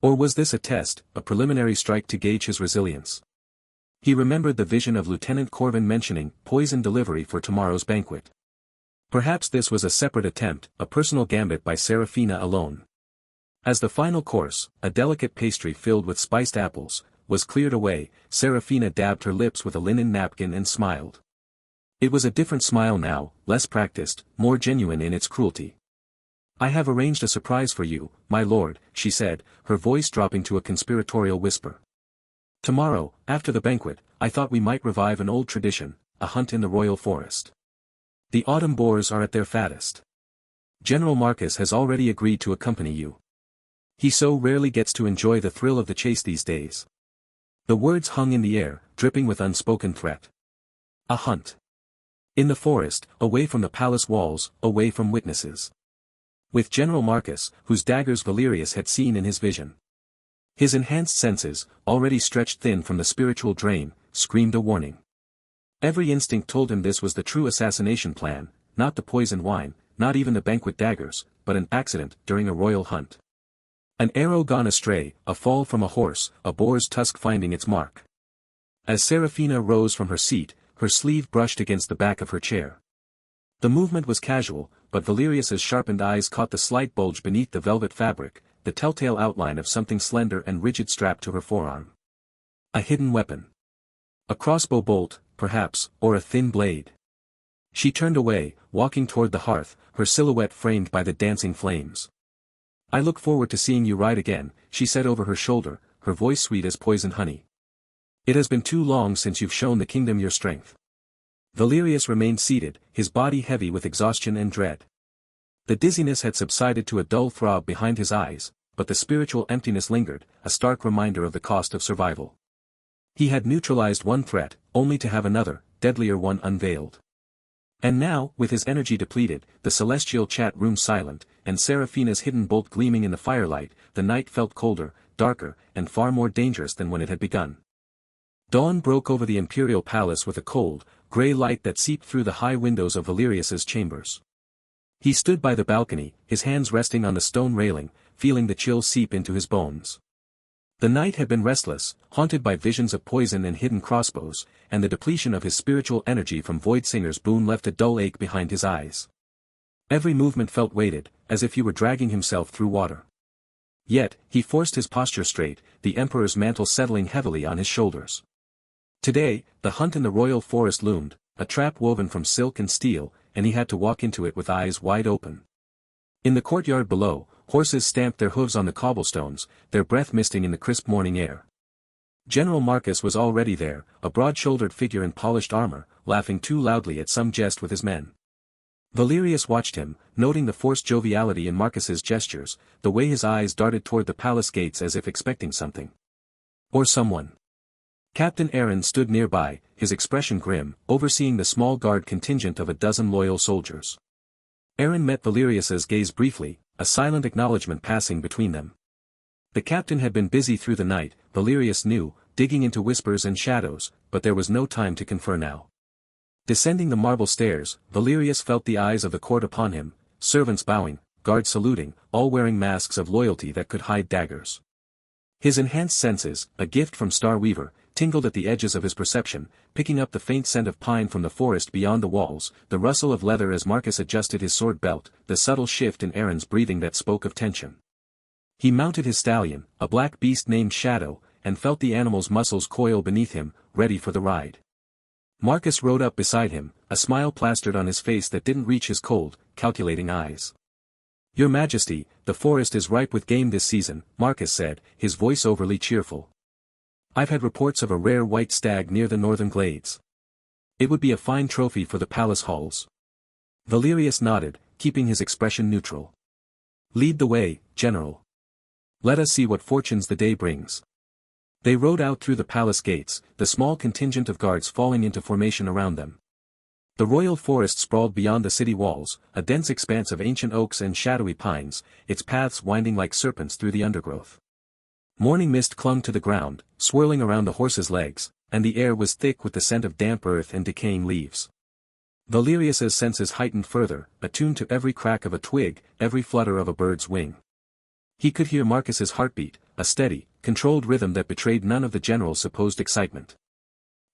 [SPEAKER 1] Or was this a test, a preliminary strike to gauge his resilience? He remembered the vision of Lieutenant Corvin mentioning poison delivery for tomorrow's banquet. Perhaps this was a separate attempt, a personal gambit by Serafina alone. As the final course, a delicate pastry filled with spiced apples, was cleared away, Serafina dabbed her lips with a linen napkin and smiled. It was a different smile now, less practiced, more genuine in its cruelty. I have arranged a surprise for you, my lord, she said, her voice dropping to a conspiratorial whisper. Tomorrow, after the banquet, I thought we might revive an old tradition, a hunt in the royal forest. The autumn boars are at their fattest. General Marcus has already agreed to accompany you. He so rarely gets to enjoy the thrill of the chase these days. The words hung in the air, dripping with unspoken threat. A hunt. In the forest, away from the palace walls, away from witnesses. With General Marcus, whose daggers Valerius had seen in his vision. His enhanced senses, already stretched thin from the spiritual drain, screamed a warning. Every instinct told him this was the true assassination plan, not the poisoned wine, not even the banquet daggers, but an accident during a royal hunt. An arrow gone astray, a fall from a horse, a boar's tusk finding its mark. As Serafina rose from her seat, her sleeve brushed against the back of her chair. The movement was casual, but Valerius's sharpened eyes caught the slight bulge beneath the velvet fabric, the telltale outline of something slender and rigid strapped to her forearm. A hidden weapon. A crossbow bolt, perhaps, or a thin blade. She turned away, walking toward the hearth, her silhouette framed by the dancing flames. I look forward to seeing you ride again, she said over her shoulder, her voice sweet as poisoned honey. It has been too long since you've shown the kingdom your strength. Valerius remained seated, his body heavy with exhaustion and dread. The dizziness had subsided to a dull throb behind his eyes, but the spiritual emptiness lingered, a stark reminder of the cost of survival. He had neutralized one threat, only to have another, deadlier one unveiled. And now, with his energy depleted, the celestial chat room silent, and Seraphina's hidden bolt gleaming in the firelight, the night felt colder, darker, and far more dangerous than when it had begun. Dawn broke over the imperial palace with a cold, grey light that seeped through the high windows of Valerius's chambers. He stood by the balcony, his hands resting on the stone railing, feeling the chill seep into his bones. The night had been restless, haunted by visions of poison and hidden crossbows, and the depletion of his spiritual energy from Voidsinger's boon left a dull ache behind his eyes. Every movement felt weighted, as if he were dragging himself through water. Yet, he forced his posture straight, the Emperor's mantle settling heavily on his shoulders. Today, the hunt in the royal forest loomed, a trap woven from silk and steel, and he had to walk into it with eyes wide open. In the courtyard below, horses stamped their hooves on the cobblestones, their breath misting in the crisp morning air. General Marcus was already there, a broad-shouldered figure in polished armor, laughing too loudly at some jest with his men. Valerius watched him, noting the forced joviality in Marcus's gestures, the way his eyes darted toward the palace gates as if expecting something. Or someone. Captain Aaron stood nearby, his expression grim, overseeing the small guard contingent of a dozen loyal soldiers. Aaron met Valerius's gaze briefly, a silent acknowledgement passing between them. The captain had been busy through the night, Valerius knew, digging into whispers and shadows, but there was no time to confer now. Descending the marble stairs, Valerius felt the eyes of the court upon him, servants bowing, guards saluting, all wearing masks of loyalty that could hide daggers. His enhanced senses, a gift from Star Weaver, tingled at the edges of his perception, picking up the faint scent of pine from the forest beyond the walls, the rustle of leather as Marcus adjusted his sword belt, the subtle shift in Aaron's breathing that spoke of tension. He mounted his stallion, a black beast named Shadow, and felt the animal's muscles coil beneath him, ready for the ride. Marcus rode up beside him, a smile plastered on his face that didn't reach his cold, calculating eyes. "Your Majesty, the forest is ripe with game this season," Marcus said, his voice overly cheerful. "I've had reports of a rare white stag near the northern glades. It would be a fine trophy for the palace halls." Valerius nodded, keeping his expression neutral. "Lead the way, General. Let us see what fortunes the day brings." They rode out through the palace gates, the small contingent of guards falling into formation around them. The royal forest sprawled beyond the city walls, a dense expanse of ancient oaks and shadowy pines, its paths winding like serpents through the undergrowth. Morning mist clung to the ground, swirling around the horses' legs, and the air was thick with the scent of damp earth and decaying leaves. Valerius's senses heightened further, attuned to every crack of a twig, every flutter of a bird's wing. He could hear Marcus's heartbeat, a steady, controlled rhythm that betrayed none of the general's supposed excitement.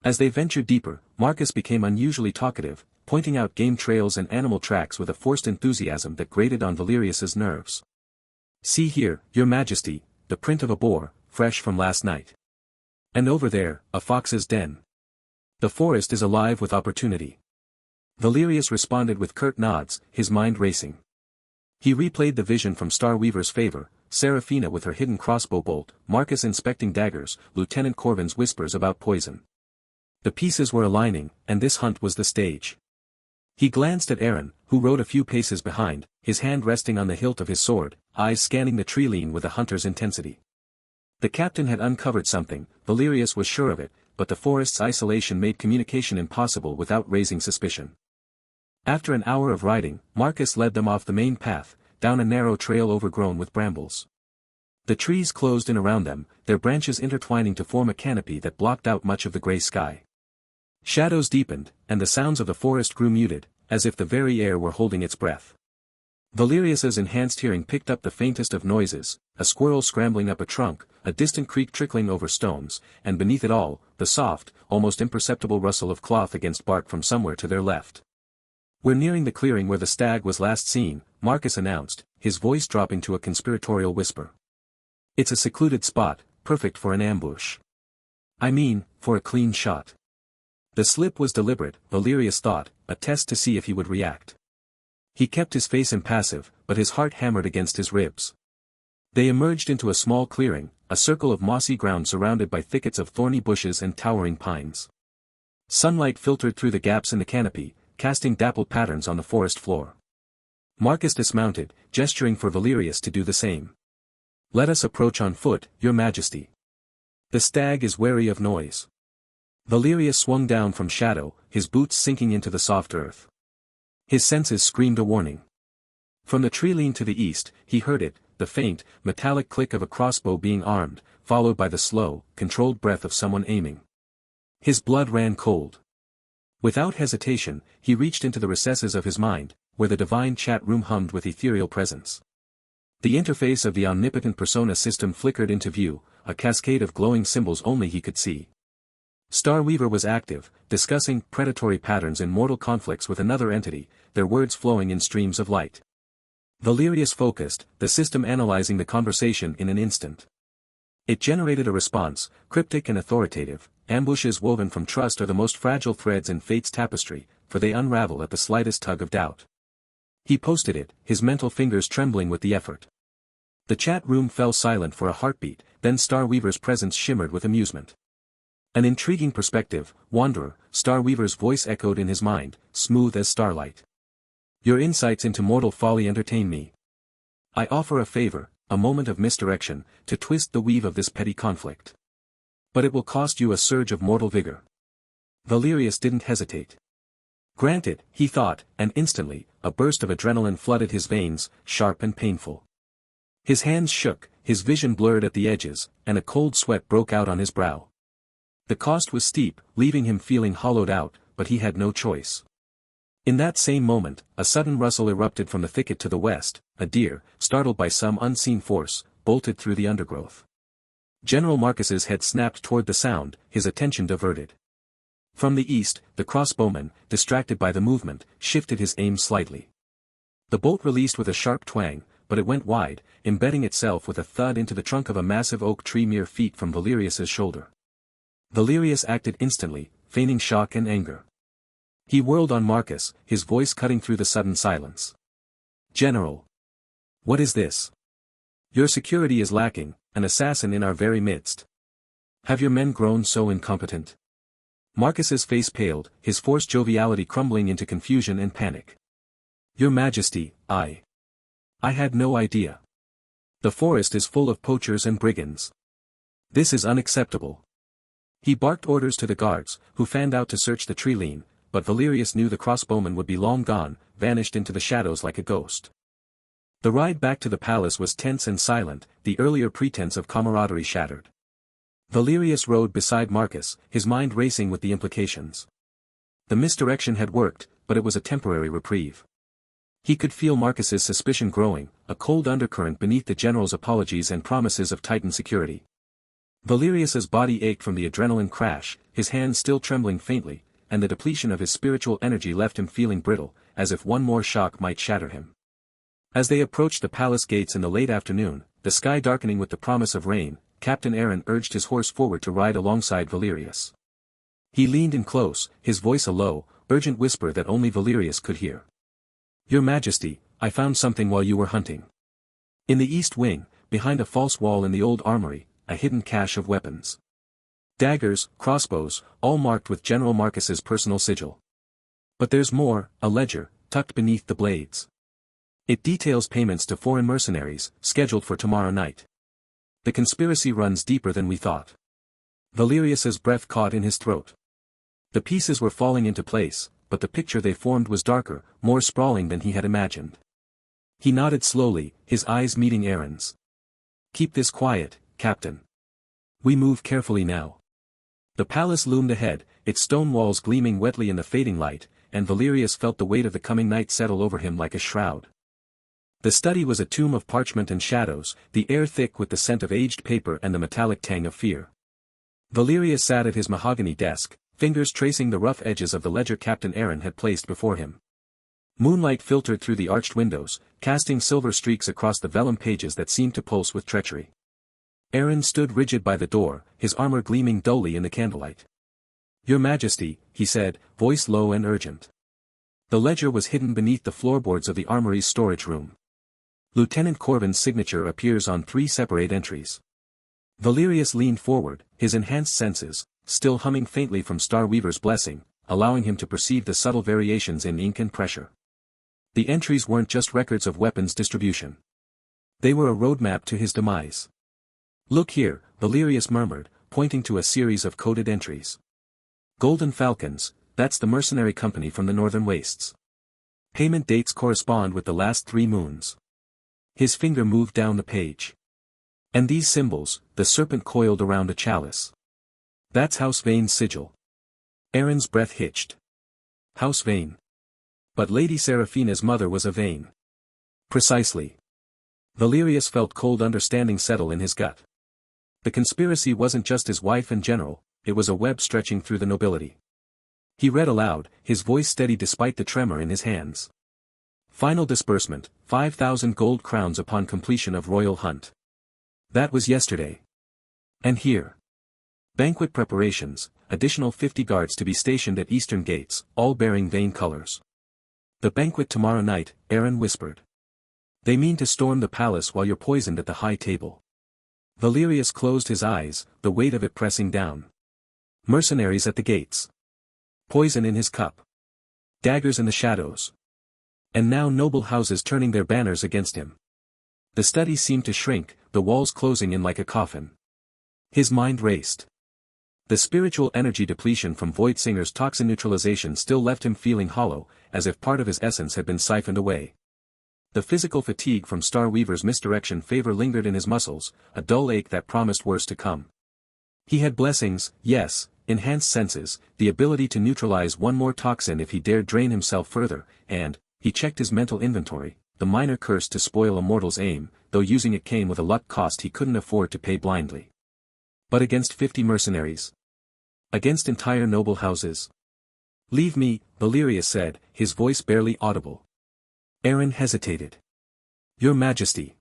[SPEAKER 1] As they ventured deeper, Marcus became unusually talkative, pointing out game trails and animal tracks with a forced enthusiasm that grated on Valerius's nerves. "See here, Your Majesty, the print of a boar, fresh from last night. And over there, a fox's den. The forest is alive with opportunity." Valerius responded with curt nods, his mind racing. He replayed the vision from Star Weaver's favor, Seraphina with her hidden crossbow bolt, Marcus inspecting daggers, Lieutenant Corvin's whispers about poison. The pieces were aligning, and this hunt was the stage. He glanced at Aaron, who rode a few paces behind, his hand resting on the hilt of his sword, eyes scanning the tree-line with a hunter's intensity. The captain had uncovered something, Valerius was sure of it, but the forest's isolation made communication impossible without raising suspicion. After an hour of riding, Marcus led them off the main path, down a narrow trail overgrown with brambles. The trees closed in around them, their branches intertwining to form a canopy that blocked out much of the gray sky. Shadows deepened, and the sounds of the forest grew muted, as if the very air were holding its breath. Valerius's enhanced hearing picked up the faintest of noises, a squirrel scrambling up a trunk, a distant creak trickling over stones, and beneath it all, the soft, almost imperceptible rustle of cloth against bark from somewhere to their left. "We're nearing the clearing where the stag was last seen," Marcus announced, his voice dropping to a conspiratorial whisper. "It's a secluded spot, perfect for an ambush. I mean, for a clean shot." The slip was deliberate, Valerius thought, a test to see if he would react. He kept his face impassive, but his heart hammered against his ribs. They emerged into a small clearing, a circle of mossy ground surrounded by thickets of thorny bushes and towering pines. Sunlight filtered through the gaps in the canopy, casting dappled patterns on the forest floor. Marcus dismounted, gesturing for Valerius to do the same. "Let us approach on foot, Your Majesty. The stag is wary of noise." Valerius swung down from Shadow, his boots sinking into the soft earth. His senses screamed a warning. From the tree lean to the east, he heard it, the faint, metallic click of a crossbow being armed, followed by the slow, controlled breath of someone aiming. His blood ran cold. Without hesitation, he reached into the recesses of his mind, where the divine chat room hummed with ethereal presence. The interface of the Omnipotent Persona system flickered into view, a cascade of glowing symbols only he could see. Starweaver was active, discussing predatory patterns in mortal conflicts with another entity, their words flowing in streams of light. Valerius focused, the system analyzing the conversation in an instant. It generated a response, cryptic and authoritative. Ambushes woven from trust are the most fragile threads in fate's tapestry, for they unravel at the slightest tug of doubt. He posted it, his mental fingers trembling with the effort. The chat room fell silent for a heartbeat, then Starweaver's presence shimmered with amusement. An intriguing perspective, Wanderer, Starweaver's voice echoed in his mind, smooth as starlight. Your insights into mortal folly entertain me. I offer a favor, a moment of misdirection, to twist the weave of this petty conflict. But it will cost you a surge of mortal vigor. Valerius didn't hesitate. Granted, he thought, and instantly, a burst of adrenaline flooded his veins, sharp and painful. His hands shook, his vision blurred at the edges, and a cold sweat broke out on his brow. The cost was steep, leaving him feeling hollowed out, but he had no choice. In that same moment, a sudden rustle erupted from the thicket to the west. A deer, startled by some unseen force, bolted through the undergrowth. General Marcus's head snapped toward the sound, his attention diverted. From the east, the crossbowman, distracted by the movement, shifted his aim slightly. The bolt released with a sharp twang, but it went wide, embedding itself with a thud into the trunk of a massive oak tree mere feet from Valerius's shoulder. Valerius acted instantly, feigning shock and anger. He whirled on Marcus, his voice cutting through the sudden silence. General. What is this? Your security is lacking, an assassin in our very midst. Have your men grown so incompetent? Marcus's face paled, his forced joviality crumbling into confusion and panic. Your Majesty, I had no idea. The forest is full of poachers and brigands. This is unacceptable. He barked orders to the guards, who fanned out to search the tree lean, but Valerius knew the crossbowman would be long gone, vanished into the shadows like a ghost. The ride back to the palace was tense and silent, the earlier pretense of camaraderie shattered. Valerius rode beside Marcus, his mind racing with the implications. The misdirection had worked, but it was a temporary reprieve. He could feel Marcus's suspicion growing, a cold undercurrent beneath the general's apologies and promises of tightened security. Valerius's body ached from the adrenaline crash, his hands still trembling faintly, and the depletion of his spiritual energy left him feeling brittle, as if one more shock might shatter him. As they approached the palace gates in the late afternoon, the sky darkening with the promise of rain, Captain Aaron urged his horse forward to ride alongside Valerius. He leaned in close, his voice a low, urgent whisper that only Valerius could hear. Your Majesty, I found something while you were hunting. In the east wing, behind a false wall in the old armory, a hidden cache of weapons. Daggers, crossbows, all marked with General Marcus's personal sigil. But there's more, a ledger, tucked beneath the blades. It details payments to foreign mercenaries, scheduled for tomorrow night. The conspiracy runs deeper than we thought. Valerius's breath caught in his throat. The pieces were falling into place, but the picture they formed was darker, more sprawling than he had imagined. He nodded slowly, his eyes meeting Aaron's. Keep this quiet, Captain. We move carefully now. The palace loomed ahead, its stone walls gleaming wetly in the fading light, and Valerius felt the weight of the coming night settle over him like a shroud. The study was a tomb of parchment and shadows, the air thick with the scent of aged paper and the metallic tang of fear. Valerius sat at his mahogany desk, fingers tracing the rough edges of the ledger Captain Aaron had placed before him. Moonlight filtered through the arched windows, casting silver streaks across the vellum pages that seemed to pulse with treachery. Aaron stood rigid by the door, his armor gleaming dully in the candlelight. Your Majesty, he said, voice low and urgent. The ledger was hidden beneath the floorboards of the armory's storage room. Lieutenant Corvin's signature appears on 3 separate entries. Valerius leaned forward, his enhanced senses, still humming faintly from Starweaver's blessing, allowing him to perceive the subtle variations in ink and pressure. The entries weren't just records of weapons distribution. They were a roadmap to his demise. Look here, Valerius murmured, pointing to a series of coded entries. Golden Falcons, that's the mercenary company from the northern wastes. Payment dates correspond with the last 3 moons. His finger moved down the page. And these symbols, the serpent coiled around a chalice. That's House Vane's sigil. Aaron's breath hitched. House Vane. But Lady Seraphina's mother was a Vane. Precisely. Valerius felt cold understanding settle in his gut. The conspiracy wasn't just his wife and general, it was a web stretching through the nobility. He read aloud, his voice steady despite the tremor in his hands. Final disbursement, 5,000 gold crowns upon completion of royal hunt. That was yesterday. And here. Banquet preparations, additional 50 guards to be stationed at eastern gates, all bearing Vane colors. The banquet tomorrow night, Aaron whispered. They mean to storm the palace while you're poisoned at the high table. Valerius closed his eyes, the weight of it pressing down. Mercenaries at the gates. Poison in his cup. Daggers in the shadows. And now noble houses turning their banners against him. The study seemed to shrink, the walls closing in like a coffin. His mind raced. The spiritual energy depletion from Voidsinger's toxin neutralization still left him feeling hollow, as if part of his essence had been siphoned away. The physical fatigue from Starweaver's misdirection favor lingered in his muscles, a dull ache that promised worse to come. He had blessings, yes, enhanced senses, the ability to neutralize one more toxin if he dared drain himself further, and, he checked his mental inventory, the minor curse to spoil a mortal's aim, though using it came with a luck cost he couldn't afford to pay blindly. But against 50 mercenaries? Against entire noble houses? Leave me, Valerius said, his voice barely audible. Aaron hesitated. Your Majesty.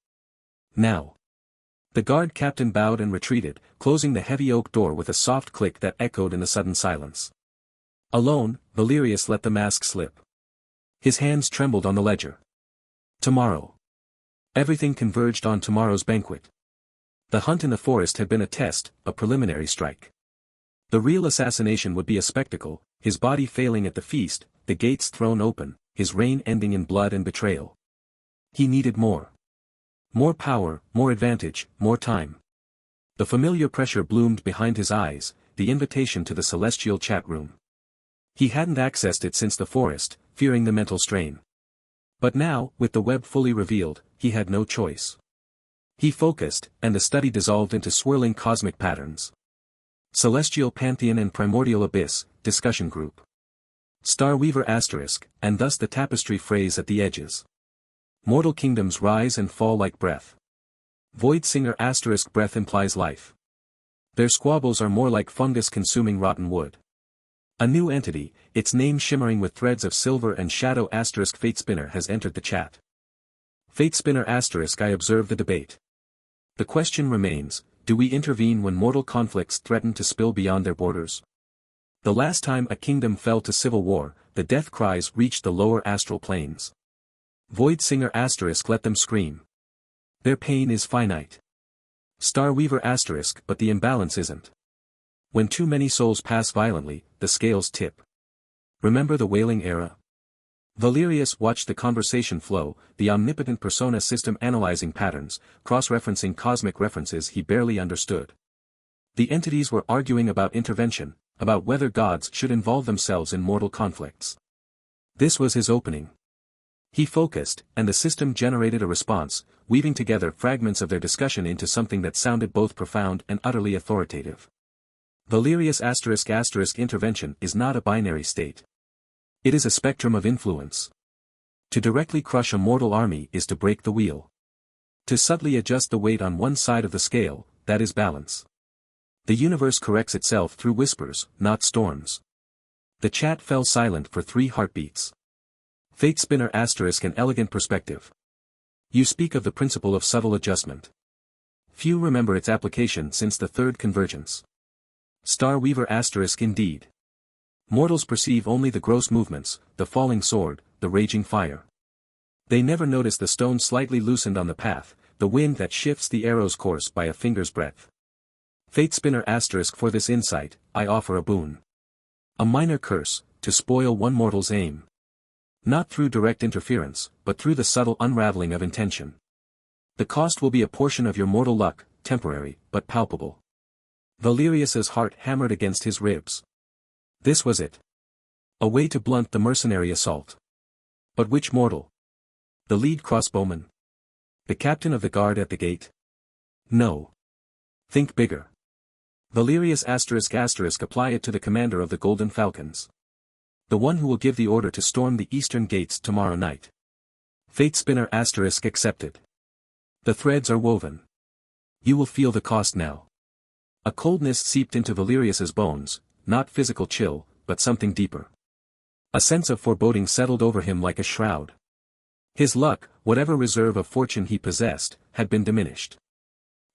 [SPEAKER 1] Now. The guard captain bowed and retreated, closing the heavy oak door with a soft click that echoed in the sudden silence. Alone, Valerius let the mask slip. His hands trembled on the ledger. Tomorrow. Everything converged on tomorrow's banquet. The hunt in the forest had been a test, a preliminary strike. The real assassination would be a spectacle, his body failing at the feast, the gates thrown open, his reign ending in blood and betrayal. He needed more. More power, more advantage, more time. The familiar pressure bloomed behind his eyes, the invitation to the celestial chat room. He hadn't accessed it since the forest, fearing the mental strain. But now, with the web fully revealed, he had no choice. He focused, and the study dissolved into swirling cosmic patterns. Celestial Pantheon and Primordial Abyss, discussion group. Starweaver asterisk, and thus the tapestry phrase at the edges. Mortal kingdoms rise and fall like breath. Voidsinger asterisk breath implies life. Their squabbles are more like fungus consuming rotten wood. A new entity, its name shimmering with threads of silver and shadow asterisk Fatespinner has entered the chat. Fatespinner asterisk I observe the debate. The question remains, do we intervene when mortal conflicts threaten to spill beyond their borders? The last time a kingdom fell to civil war, the death cries reached the lower astral planes. Voidsinger asterisk let them scream. Their pain is finite. Starweaver asterisk but the imbalance isn't. When too many souls pass violently, the scales tip. Remember the wailing era? Valerius watched the conversation flow, the Omnipotent Persona system analyzing patterns, cross-referencing cosmic references he barely understood. The entities were arguing about intervention, about whether gods should involve themselves in mortal conflicts. This was his opening. He focused, and the system generated a response, weaving together fragments of their discussion into something that sounded both profound and utterly authoritative. Valerius asterisk intervention is not a binary state. It is a spectrum of influence. To directly crush a mortal army is to break the wheel. To subtly adjust the weight on one side of the scale, that is balance. The universe corrects itself through whispers, not storms. The chat fell silent for 3 heartbeats. Fatespinner asterisk an elegant perspective. You speak of the principle of subtle adjustment. Few remember its application since the third convergence. Starweaver asterisk indeed. Mortals perceive only the gross movements, the falling sword, the raging fire. They never notice the stone slightly loosened on the path, the wind that shifts the arrow's course by a finger's breadth. Fatespinner asterisk for this insight, I offer a boon. A minor curse, to spoil one mortal's aim. Not through direct interference, but through the subtle unraveling of intention. The cost will be a portion of your mortal luck, temporary, but palpable. Valerius's heart hammered against his ribs. This was it. A way to blunt the mercenary assault. But which mortal? The lead crossbowman? The captain of the guard at the gate? No. Think bigger. Valerius ***, apply it to the commander of the Golden Falcons. The one who will give the order to storm the eastern gates tomorrow night. Fate spinner *** accepted. The threads are woven. You will feel the cost now. A coldness seeped into Valerius's bones, not physical chill, but something deeper. A sense of foreboding settled over him like a shroud. His luck, whatever reserve of fortune he possessed, had been diminished.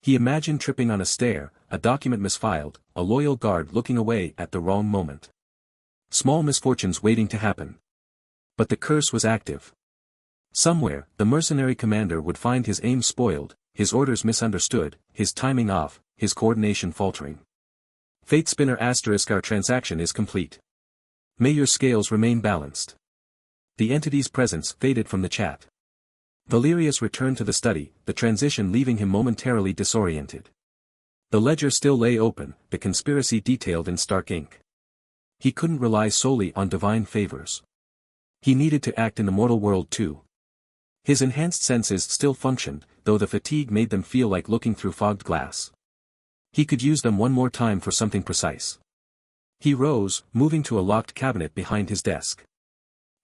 [SPEAKER 1] He imagined tripping on a stair, a document misfiled, a loyal guard looking away at the wrong moment. Small misfortunes waiting to happen. But the curse was active. Somewhere, the mercenary commander would find his aim spoiled, his orders misunderstood, his timing off, his coordination faltering. Fate spinner *** our transaction is complete. May your scales remain balanced. The entity's presence faded from the chat. Valerius returned to the study, the transition leaving him momentarily disoriented. The ledger still lay open, the conspiracy detailed in stark ink. He couldn't rely solely on divine favors. He needed to act in the mortal world too. His enhanced senses still functioned, though the fatigue made them feel like looking through fogged glass. He could use them one more time for something precise. He rose, moving to a locked cabinet behind his desk.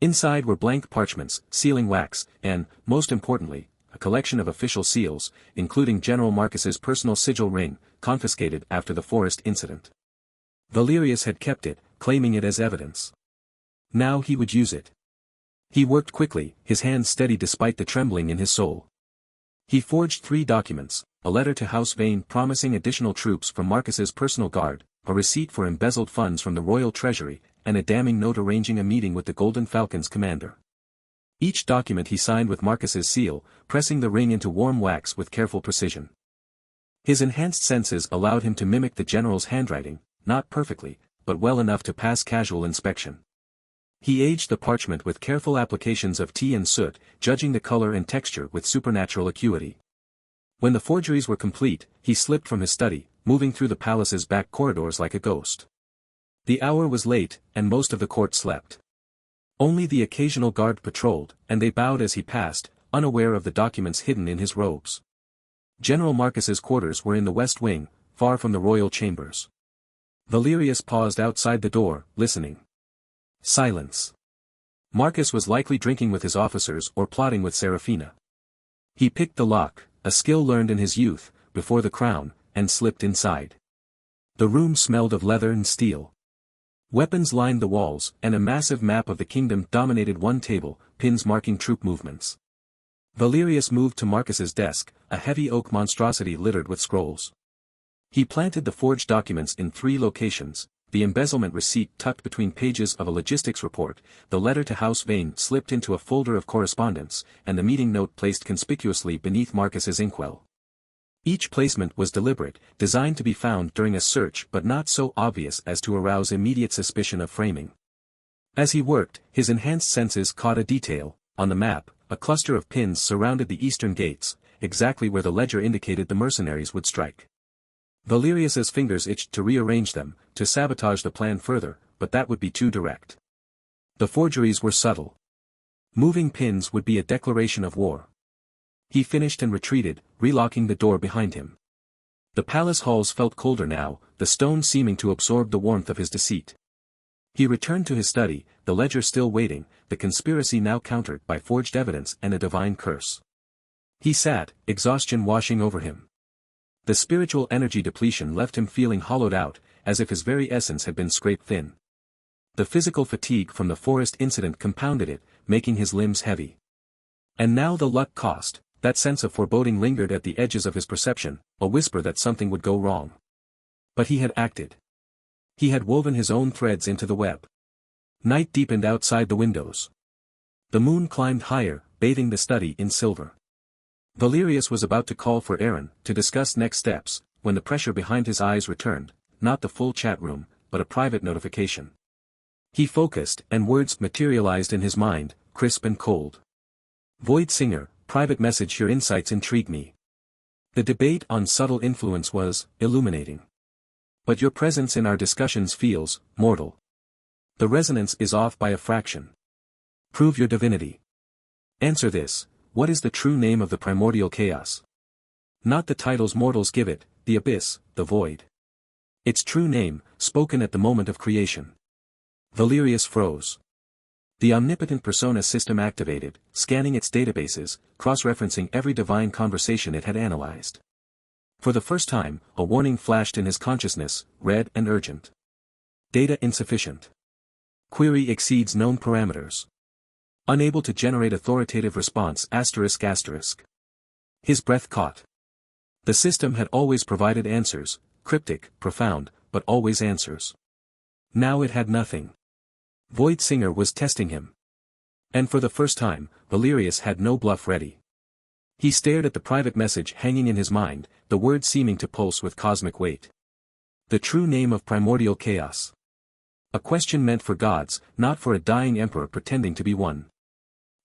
[SPEAKER 1] Inside were blank parchments, sealing wax, and, most importantly, a collection of official seals, including General Marcus's personal sigil ring, confiscated after the forest incident. Valerius had kept it, claiming it as evidence. Now he would use it. He worked quickly, his hands steady despite the trembling in his soul. He forged 3 documents, a letter to House Vane promising additional troops from Marcus's personal guard, a receipt for embezzled funds from the royal treasury, and a damning note arranging a meeting with the Golden Falcons commander. Each document he signed with Marcus's seal, pressing the ring into warm wax with careful precision. His enhanced senses allowed him to mimic the general's handwriting, not perfectly, but well enough to pass casual inspection. He aged the parchment with careful applications of tea and soot, judging the color and texture with supernatural acuity. When the forgeries were complete, he slipped from his study, moving through the palace's back corridors like a ghost. The hour was late, and most of the court slept. Only the occasional guard patrolled, and they bowed as he passed, unaware of the documents hidden in his robes. General Marcus's quarters were in the west wing, far from the royal chambers. Valerius paused outside the door, listening. Silence. Marcus was likely drinking with his officers or plotting with Seraphina. He picked the lock, a skill learned in his youth, before the crown, and slipped inside. The room smelled of leather and steel. Weapons lined the walls, and a massive map of the kingdom dominated one table, pins marking troop movements. Valerius moved to Marcus's desk, a heavy oak monstrosity littered with scrolls. He planted the forged documents in 3 locations, the embezzlement receipt tucked between pages of a logistics report, the letter to House Vane slipped into a folder of correspondence, and the meeting note placed conspicuously beneath Marcus's inkwell. Each placement was deliberate, designed to be found during a search but not so obvious as to arouse immediate suspicion of framing. As he worked, his enhanced senses caught a detail. On the map, a cluster of pins surrounded the eastern gates, exactly where the ledger indicated the mercenaries would strike. Valerius's fingers itched to rearrange them, to sabotage the plan further, but that would be too direct. The forgeries were subtle. Moving pins would be a declaration of war. He finished and retreated, relocking the door behind him. The palace halls felt colder now, the stone seeming to absorb the warmth of his deceit. He returned to his study, the ledger still waiting, the conspiracy now countered by forged evidence and a divine curse. He sat, exhaustion washing over him. The spiritual energy depletion left him feeling hollowed out, as if his very essence had been scraped thin. The physical fatigue from the forest incident compounded it, making his limbs heavy. And now the luck cost. That sense of foreboding lingered at the edges of his perception, a whisper that something would go wrong. But he had acted. He had woven his own threads into the web. Night deepened outside the windows. The moon climbed higher, bathing the study in silver. Valerius was about to call for Aaron, to discuss next steps, when the pressure behind his eyes returned, not the full chat room, but a private notification. He focused, and words materialized in his mind, crisp and cold. Void Singer, private message. Your insights intrigue me. The debate on subtle influence was illuminating. But your presence in our discussions feels mortal. The resonance is off by a fraction. Prove your divinity. Answer this, what is the true name of the primordial chaos? Not the titles mortals give it, the abyss, the void. Its true name, spoken at the moment of creation. Valerius froze. The Omnipotent Persona system activated, scanning its databases, cross-referencing every divine conversation it had analyzed. For the first time, a warning flashed in his consciousness, red and urgent. Data insufficient. Query exceeds known parameters. Unable to generate authoritative response ***. His breath caught. The system had always provided answers, cryptic, profound, but always answers. Now it had nothing. Void Singer was testing him. And for the first time, Valerius had no bluff ready. He stared at the private message hanging in his mind, the word seeming to pulse with cosmic weight. The true name of primordial chaos. A question meant for gods, not for a dying emperor pretending to be one.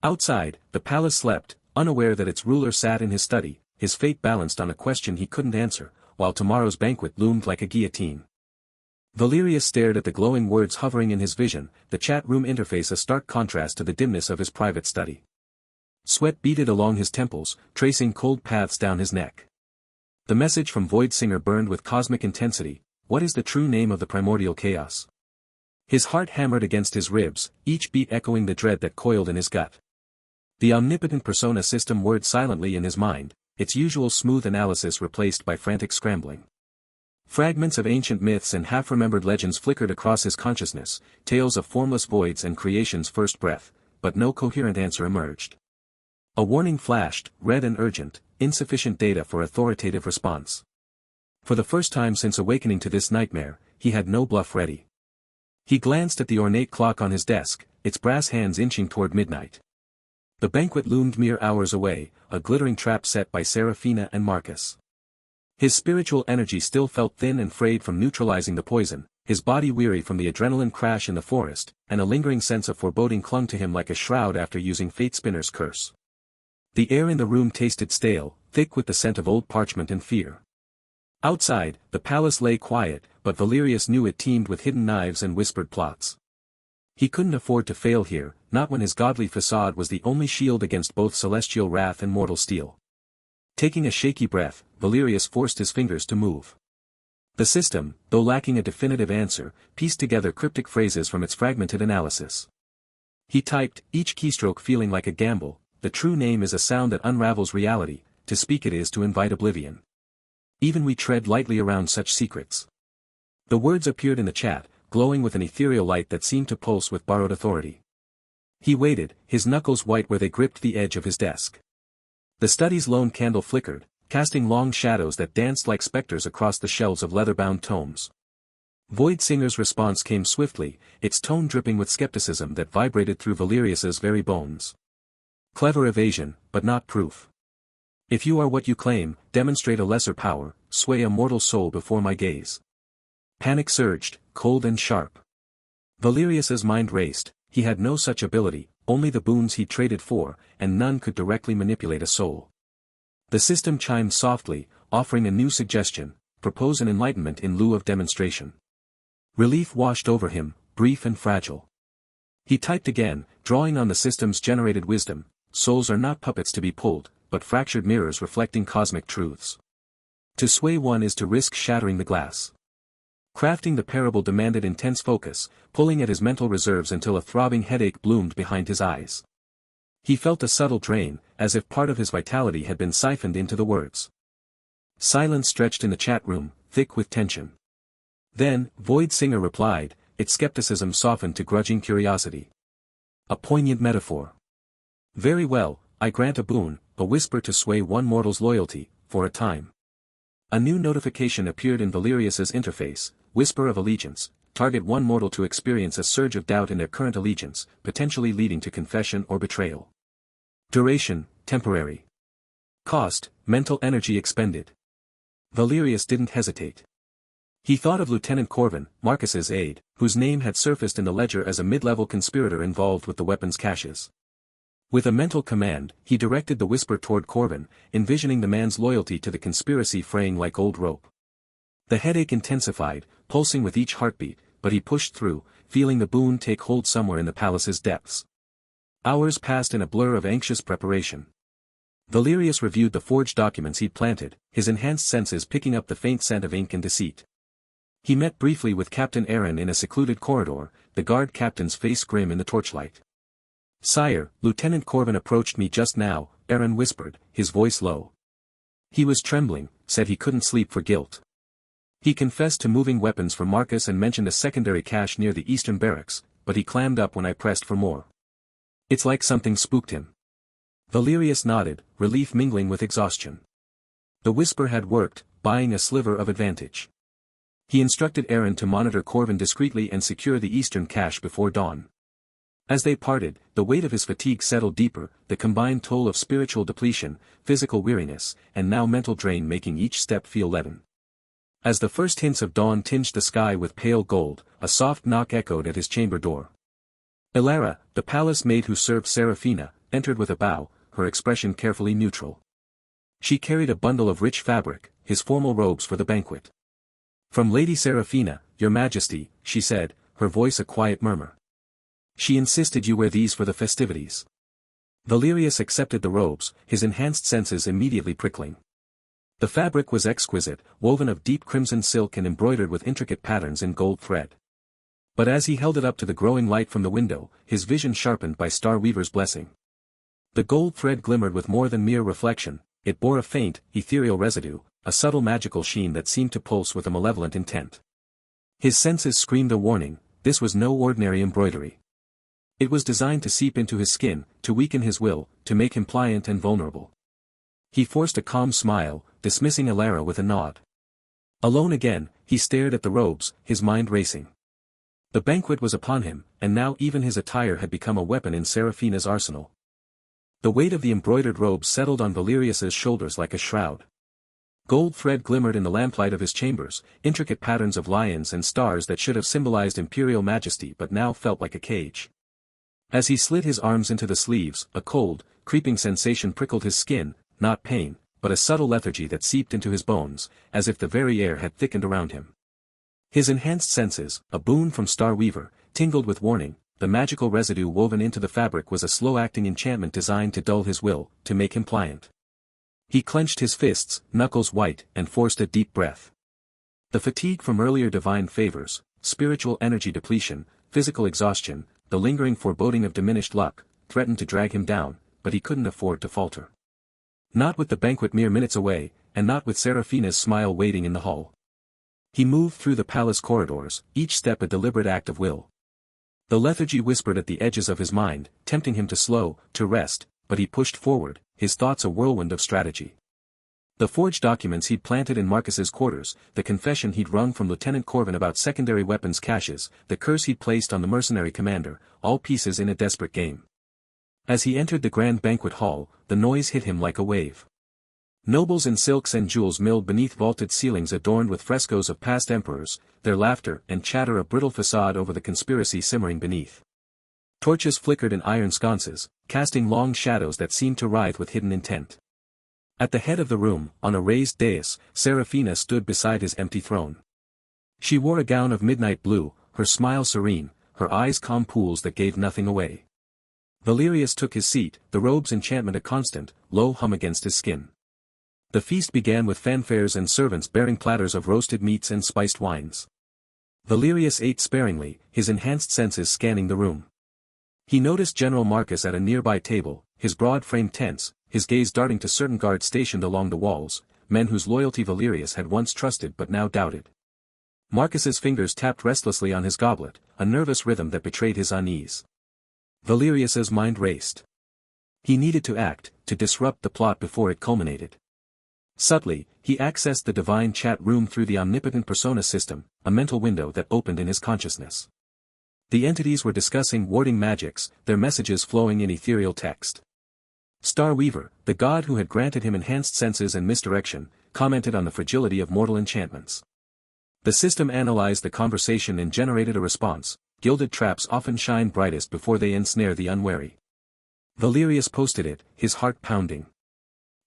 [SPEAKER 1] Outside, the palace slept, unaware that its ruler sat in his study, his fate balanced on a question he couldn't answer, while tomorrow's banquet loomed like a guillotine. Valerius stared at the glowing words hovering in his vision, the chat room interface a stark contrast to the dimness of his private study. Sweat beaded along his temples, tracing cold paths down his neck. The message from Void Singer burned with cosmic intensity, what is the true name of the primordial chaos? His heart hammered against his ribs, each beat echoing the dread that coiled in his gut. The Omnipotent Persona system whirred silently in his mind, its usual smooth analysis replaced by frantic scrambling. Fragments of ancient myths and half-remembered legends flickered across his consciousness, tales of formless voids and creation's first breath, but no coherent answer emerged. A warning flashed, red and urgent, insufficient data for authoritative response. For the first time since awakening to this nightmare, he had no bluff ready. He glanced at the ornate clock on his desk, its brass hands inching toward midnight. The banquet loomed mere hours away, a glittering trap set by Seraphina and Marcus. His spiritual energy still felt thin and frayed from neutralizing the poison, his body weary from the adrenaline crash in the forest, and a lingering sense of foreboding clung to him like a shroud after using Fate Spinner's curse. The air in the room tasted stale, thick with the scent of old parchment and fear. Outside, the palace lay quiet, but Valerius knew it teemed with hidden knives and whispered plots. He couldn't afford to fail here, not when his godly facade was the only shield against both celestial wrath and mortal steel. Taking a shaky breath, Valerius forced his fingers to move. The system, though lacking a definitive answer, pieced together cryptic phrases from its fragmented analysis. He typed, each keystroke feeling like a gamble, the true name is a sound that unravels reality, to speak it is to invite oblivion. Even we tread lightly around such secrets. The words appeared in the chat, glowing with an ethereal light that seemed to pulse with borrowed authority. He waited, his knuckles white where they gripped the edge of his desk. The study's lone candle flickered, casting long shadows that danced like specters across the shelves of leather-bound tomes. Void Singer's response came swiftly, its tone dripping with skepticism that vibrated through Valerius's very bones. Clever evasion, but not proof. If you are what you claim, demonstrate a lesser power, sway a mortal soul before my gaze. Panic surged, cold and sharp. Valerius's mind raced, he had no such ability, only the boons he traded for, and none could directly manipulate a soul. The system chimed softly, offering a new suggestion, propose an enlightenment in lieu of demonstration. Relief washed over him, brief and fragile. He typed again, drawing on the system's generated wisdom, souls are not puppets to be pulled, but fractured mirrors reflecting cosmic truths. To sway one is to risk shattering the glass. Crafting the parable demanded intense focus, pulling at his mental reserves until a throbbing headache bloomed behind his eyes. He felt a subtle drain, as if part of his vitality had been siphoned into the words. Silence stretched in the chat room, thick with tension. Then, Void Singer replied, its skepticism softened to grudging curiosity. A poignant metaphor. Very well, I grant a boon, a whisper to sway one mortal's loyalty, for a time. A new notification appeared in Valerius's interface, whisper of allegiance, target one mortal to experience a surge of doubt in their current allegiance, potentially leading to confession or betrayal. Duration, temporary. Cost, mental energy expended. Valerius didn't hesitate. He thought of Lieutenant Corvin, Marcus's aide, whose name had surfaced in the ledger as a mid-level conspirator involved with the weapons caches. With a mental command, he directed the whisper toward Corvin, envisioning the man's loyalty to the conspiracy fraying like old rope. The headache intensified, pulsing with each heartbeat, but he pushed through, feeling the boon take hold somewhere in the palace's depths. Hours passed in a blur of anxious preparation. Valerius reviewed the forged documents he'd planted, his enhanced senses picking up the faint scent of ink and deceit. He met briefly with Captain Aaron in a secluded corridor, the guard captain's face grim in the torchlight. "Sire, Lieutenant Corvin approached me just now," Aaron whispered, his voice low. He was trembling, said he couldn't sleep for guilt. He confessed to moving weapons for Marcus and mentioned a secondary cache near the eastern barracks, but he clammed up when I pressed for more. It's like something spooked him. Valerius nodded, relief mingling with exhaustion. The whisper had worked, buying a sliver of advantage. He instructed Aaron to monitor Corvin discreetly and secure the eastern cache before dawn. As they parted, the weight of his fatigue settled deeper, the combined toll of spiritual depletion, physical weariness, and now mental drain making each step feel leaden. As the first hints of dawn tinged the sky with pale gold, a soft knock echoed at his chamber door. Elara, the palace maid who served Seraphina, entered with a bow, her expression carefully neutral. She carried a bundle of rich fabric, his formal robes for the banquet. "From Lady Seraphina, Your Majesty," she said, her voice a quiet murmur. "She insisted you wear these for the festivities." Valerius accepted the robes, his enhanced senses immediately prickling. The fabric was exquisite, woven of deep crimson silk and embroidered with intricate patterns in gold thread. But as he held it up to the growing light from the window, his vision sharpened by Star Weaver's blessing. The gold thread glimmered with more than mere reflection, it bore a faint, ethereal residue, a subtle magical sheen that seemed to pulse with a malevolent intent. His senses screamed a warning, this was no ordinary embroidery. It was designed to seep into his skin, to weaken his will, to make him pliant and vulnerable. He forced a calm smile, dismissing Elara with a nod. Alone again, he stared at the robes, his mind racing. The banquet was upon him, and now even his attire had become a weapon in Seraphina's arsenal. The weight of the embroidered robes settled on Valerius's shoulders like a shroud. Gold thread glimmered in the lamplight of his chambers, intricate patterns of lions and stars that should have symbolized imperial majesty but now felt like a cage. As he slid his arms into the sleeves, a cold, creeping sensation prickled his skin, not pain, but a subtle lethargy that seeped into his bones, as if the very air had thickened around him. His enhanced senses, a boon from Star Weaver, tingled with warning. The magical residue woven into the fabric was a slow-acting enchantment designed to dull his will, to make him pliant. He clenched his fists, knuckles white, and forced a deep breath. The fatigue from earlier divine favors, spiritual energy depletion, physical exhaustion, the lingering foreboding of diminished luck, threatened to drag him down, but he couldn't afford to falter. Not with the banquet mere minutes away, and not with Seraphina's smile waiting in the hall. He moved through the palace corridors, each step a deliberate act of will. The lethargy whispered at the edges of his mind, tempting him to slow, to rest, but he pushed forward, his thoughts a whirlwind of strategy. The forged documents he'd planted in Marcus's quarters, the confession he'd wrung from Lieutenant Corvin about secondary weapons caches, the curse he'd placed on the mercenary commander, all pieces in a desperate game. As he entered the grand banquet hall, the noise hit him like a wave. Nobles in silks and jewels milled beneath vaulted ceilings adorned with frescoes of past emperors, their laughter and chatter a brittle facade over the conspiracy simmering beneath. Torches flickered in iron sconces, casting long shadows that seemed to writhe with hidden intent. At the head of the room, on a raised dais, Seraphina stood beside his empty throne. She wore a gown of midnight blue, her smile serene, her eyes calm pools that gave nothing away. Valerius took his seat, the robe's enchantment a constant, low hum against his skin. The feast began with fanfares and servants bearing platters of roasted meats and spiced wines. Valerius ate sparingly, his enhanced senses scanning the room. He noticed General Marcus at a nearby table, his broad frame tense, his gaze darting to certain guards stationed along the walls, men whose loyalty Valerius had once trusted but now doubted. Marcus's fingers tapped restlessly on his goblet, a nervous rhythm that betrayed his unease. Valerius's mind raced. He needed to act, to disrupt the plot before it culminated. Subtly, he accessed the divine chat room through the Omnipotent Persona system, a mental window that opened in his consciousness. The entities were discussing warding magics, their messages flowing in ethereal text. Star Weaver, the god who had granted him enhanced senses and misdirection, commented on the fragility of mortal enchantments. The system analyzed the conversation and generated a response. Gilded traps often shine brightest before they ensnare the unwary. Valerius posted it, his heart pounding.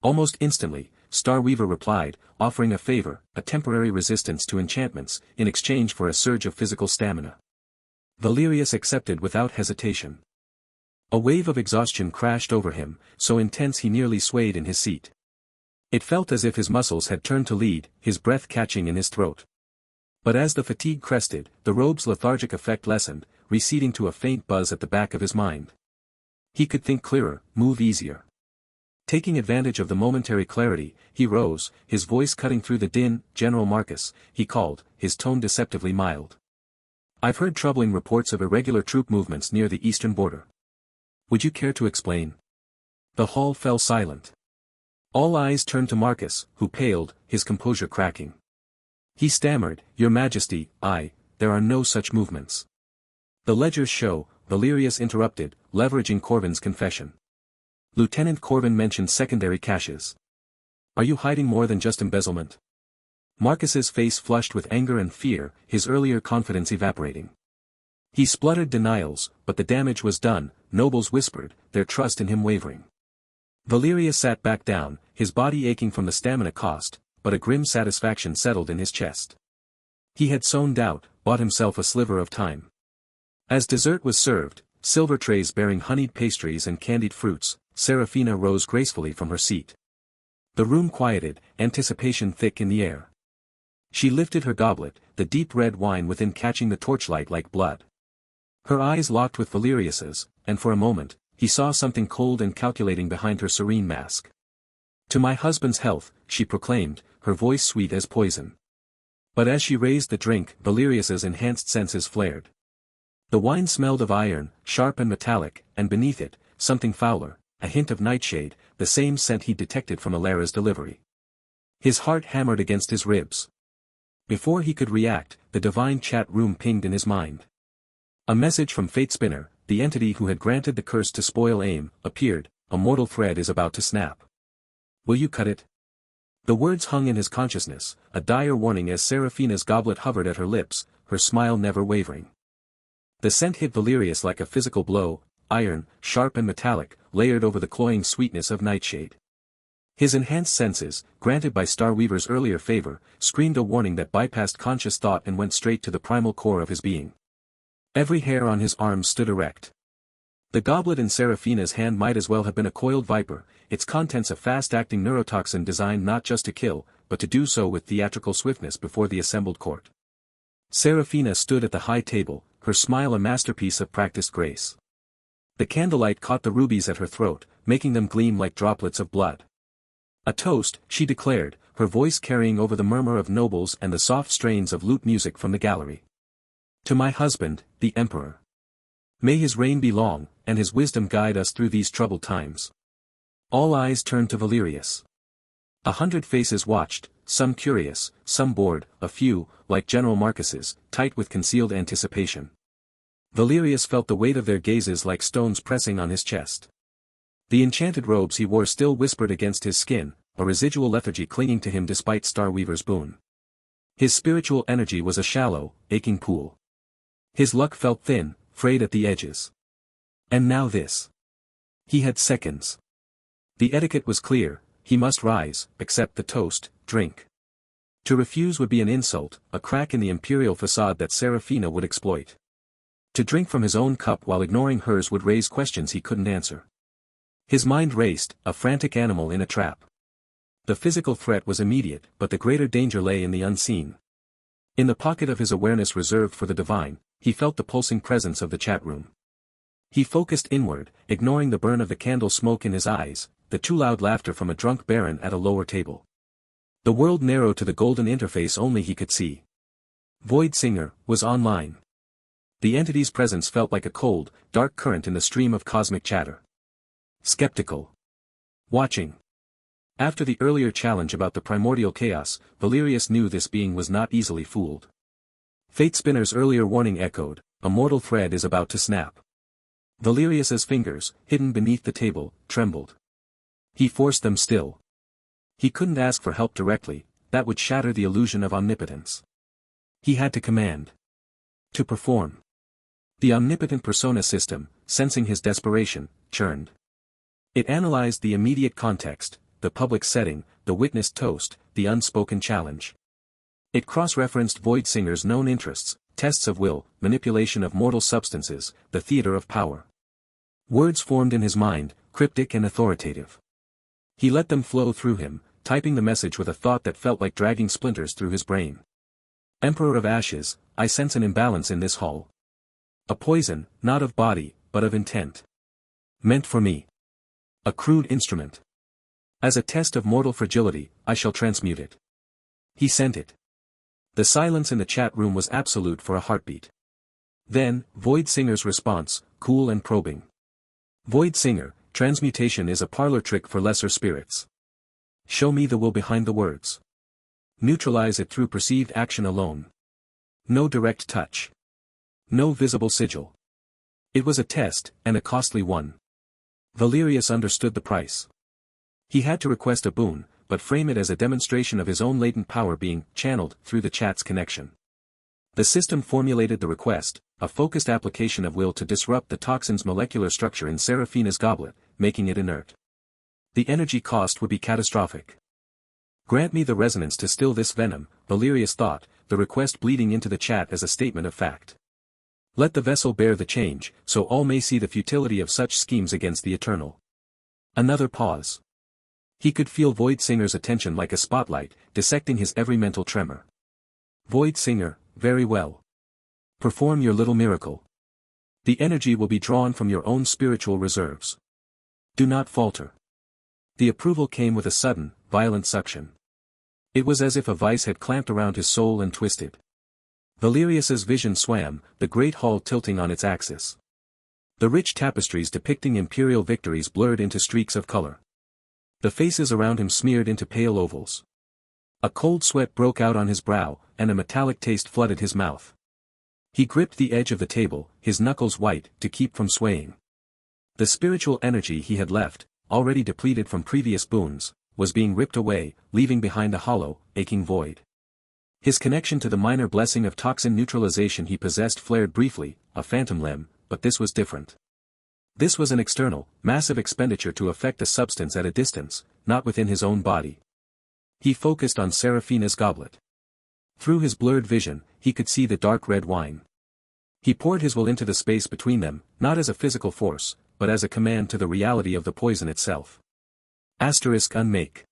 [SPEAKER 1] Almost instantly, Star Weaver replied, offering a favor, a temporary resistance to enchantments, in exchange for a surge of physical stamina. Valerius accepted without hesitation. A wave of exhaustion crashed over him, so intense he nearly swayed in his seat. It felt as if his muscles had turned to lead, his breath catching in his throat. But as the fatigue crested, the robe's lethargic effect lessened, receding to a faint buzz at the back of his mind. He could think clearer, move easier. Taking advantage of the momentary clarity, he rose, his voice cutting through the din. "General Marcus," he called, his tone deceptively mild. "I've heard troubling reports of irregular troop movements near the eastern border. Would you care to explain?" The hall fell silent. All eyes turned to Marcus, who paled, his composure cracking. He stammered, "Your Majesty, there are no such movements." "The ledgers show," Valerius interrupted, leveraging Corvin's confession. "Lieutenant Corvin mentioned secondary caches. Are you hiding more than just embezzlement?" Marcus's face flushed with anger and fear, his earlier confidence evaporating. He spluttered denials, but the damage was done, nobles whispered, their trust in him wavering. Valerius sat back down, his body aching from the stamina cost, but a grim satisfaction settled in his chest. He had sown doubt, bought himself a sliver of time. As dessert was served, silver trays bearing honeyed pastries and candied fruits, Seraphina rose gracefully from her seat. The room quieted, anticipation thick in the air. She lifted her goblet, the deep red wine within catching the torchlight like blood. Her eyes locked with Valerius's, and for a moment, he saw something cold and calculating behind her serene mask. "To my husband's health," she proclaimed, her voice sweet as poison. But as she raised the drink, Valerius's enhanced senses flared. The wine smelled of iron, sharp and metallic, and beneath it, something fouler, a hint of nightshade, the same scent he detected from Alara's delivery. His heart hammered against his ribs. Before he could react, the divine chat room pinged in his mind. A message from Fate Spinner, the entity who had granted the curse to spoil aim, appeared. "A mortal thread is about to snap. Will you cut it?" The words hung in his consciousness, a dire warning as Seraphina's goblet hovered at her lips, her smile never wavering. The scent hit Valerius like a physical blow, iron, sharp and metallic, layered over the cloying sweetness of nightshade. His enhanced senses, granted by Starweaver's earlier favor, screamed a warning that bypassed conscious thought and went straight to the primal core of his being. Every hair on his arms stood erect. The goblet in Seraphina's hand might as well have been a coiled viper, its contents a fast-acting neurotoxin designed not just to kill, but to do so with theatrical swiftness before the assembled court. Seraphina stood at the high table, her smile a masterpiece of practiced grace. The candlelight caught the rubies at her throat, making them gleam like droplets of blood. "A toast," she declared, her voice carrying over the murmur of nobles and the soft strains of lute music from the gallery. "To my husband, the Emperor. May his reign be long, and his wisdom guide us through these troubled times." All eyes turned to Valerius. 100 faces watched, some curious, some bored, a few, like General Marcus's, tight with concealed anticipation. Valerius felt the weight of their gazes like stones pressing on his chest. The enchanted robes he wore still whispered against his skin, a residual lethargy clinging to him despite Starweaver's boon. His spiritual energy was a shallow, aching pool. His luck felt thin, frayed at the edges. And now this. He had seconds. The etiquette was clear, he must rise, accept the toast, drink. To refuse would be an insult, a crack in the imperial facade that Seraphina would exploit. To drink from his own cup while ignoring hers would raise questions he couldn't answer. His mind raced, a frantic animal in a trap. The physical threat was immediate, but the greater danger lay in the unseen. In the pocket of his awareness reserved for the divine, he felt the pulsing presence of the chat room. He focused inward, ignoring the burn of the candle smoke in his eyes, the too loud laughter from a drunk baron at a lower table. The world narrowed to the golden interface only he could see. Void Singer was online. The entity's presence felt like a cold, dark current in the stream of cosmic chatter. Skeptical. Watching. After the earlier challenge about the primordial chaos, Valerius knew this being was not easily fooled. Fate Spinner's earlier warning echoed, a mortal thread is about to snap. Valerius's fingers, hidden beneath the table, trembled. He forced them still. He couldn't ask for help directly, that would shatter the illusion of omnipotence. He had to command. To perform. The Omnipotent Persona system, sensing his desperation, churned. It analyzed the immediate context, the public setting, the witnessed toast, the unspoken challenge. It cross-referenced Void Singer's known interests, tests of will, manipulation of mortal substances, the theater of power. Words formed in his mind, cryptic and authoritative. He let them flow through him, typing the message with a thought that felt like dragging splinters through his brain. Emperor of Ashes, I sense an imbalance in this hall. A poison, not of body, but of intent. Meant for me. A crude instrument. As a test of mortal fragility, I shall transmute it. He sent it. The silence in the chat room was absolute for a heartbeat. Then, Void Singer's response, cool and probing. Void Singer, transmutation is a parlor trick for lesser spirits. Show me the will behind the words. Neutralize it through perceived action alone. No direct touch. No visible sigil. It was a test, and a costly one. Valerius understood the price. He had to request a boon, but frame it as a demonstration of his own latent power being channeled through the chat's connection. The system formulated the request, a focused application of will to disrupt the toxin's molecular structure in Seraphina's goblet, making it inert. The energy cost would be catastrophic. Grant me the resonance to still this venom, Valerius thought, the request bleeding into the chat as a statement of fact. Let the vessel bear the change, so all may see the futility of such schemes against the eternal. Another pause. He could feel Void Singer's attention like a spotlight, dissecting his every mental tremor. Void Singer, very well. Perform your little miracle. The energy will be drawn from your own spiritual reserves. Do not falter. The approval came with a sudden, violent suction. It was as if a vice had clamped around his soul and twisted. Valerius's vision swam, the great hall tilting on its axis. The rich tapestries depicting imperial victories blurred into streaks of color. The faces around him smeared into pale ovals. A cold sweat broke out on his brow, and a metallic taste flooded his mouth. He gripped the edge of the table, his knuckles white, to keep from swaying. The spiritual energy he had left, already depleted from previous boons, was being ripped away, leaving behind a hollow, aching void. His connection to the minor blessing of toxin neutralization he possessed flared briefly, a phantom limb, but this was different. This was an external, massive expenditure to affect a substance at a distance, not within his own body. He focused on Seraphina's goblet. Through his blurred vision, he could see the dark red wine. He poured his will into the space between them, not as a physical force, but as a command to the reality of the poison itself. Unmake.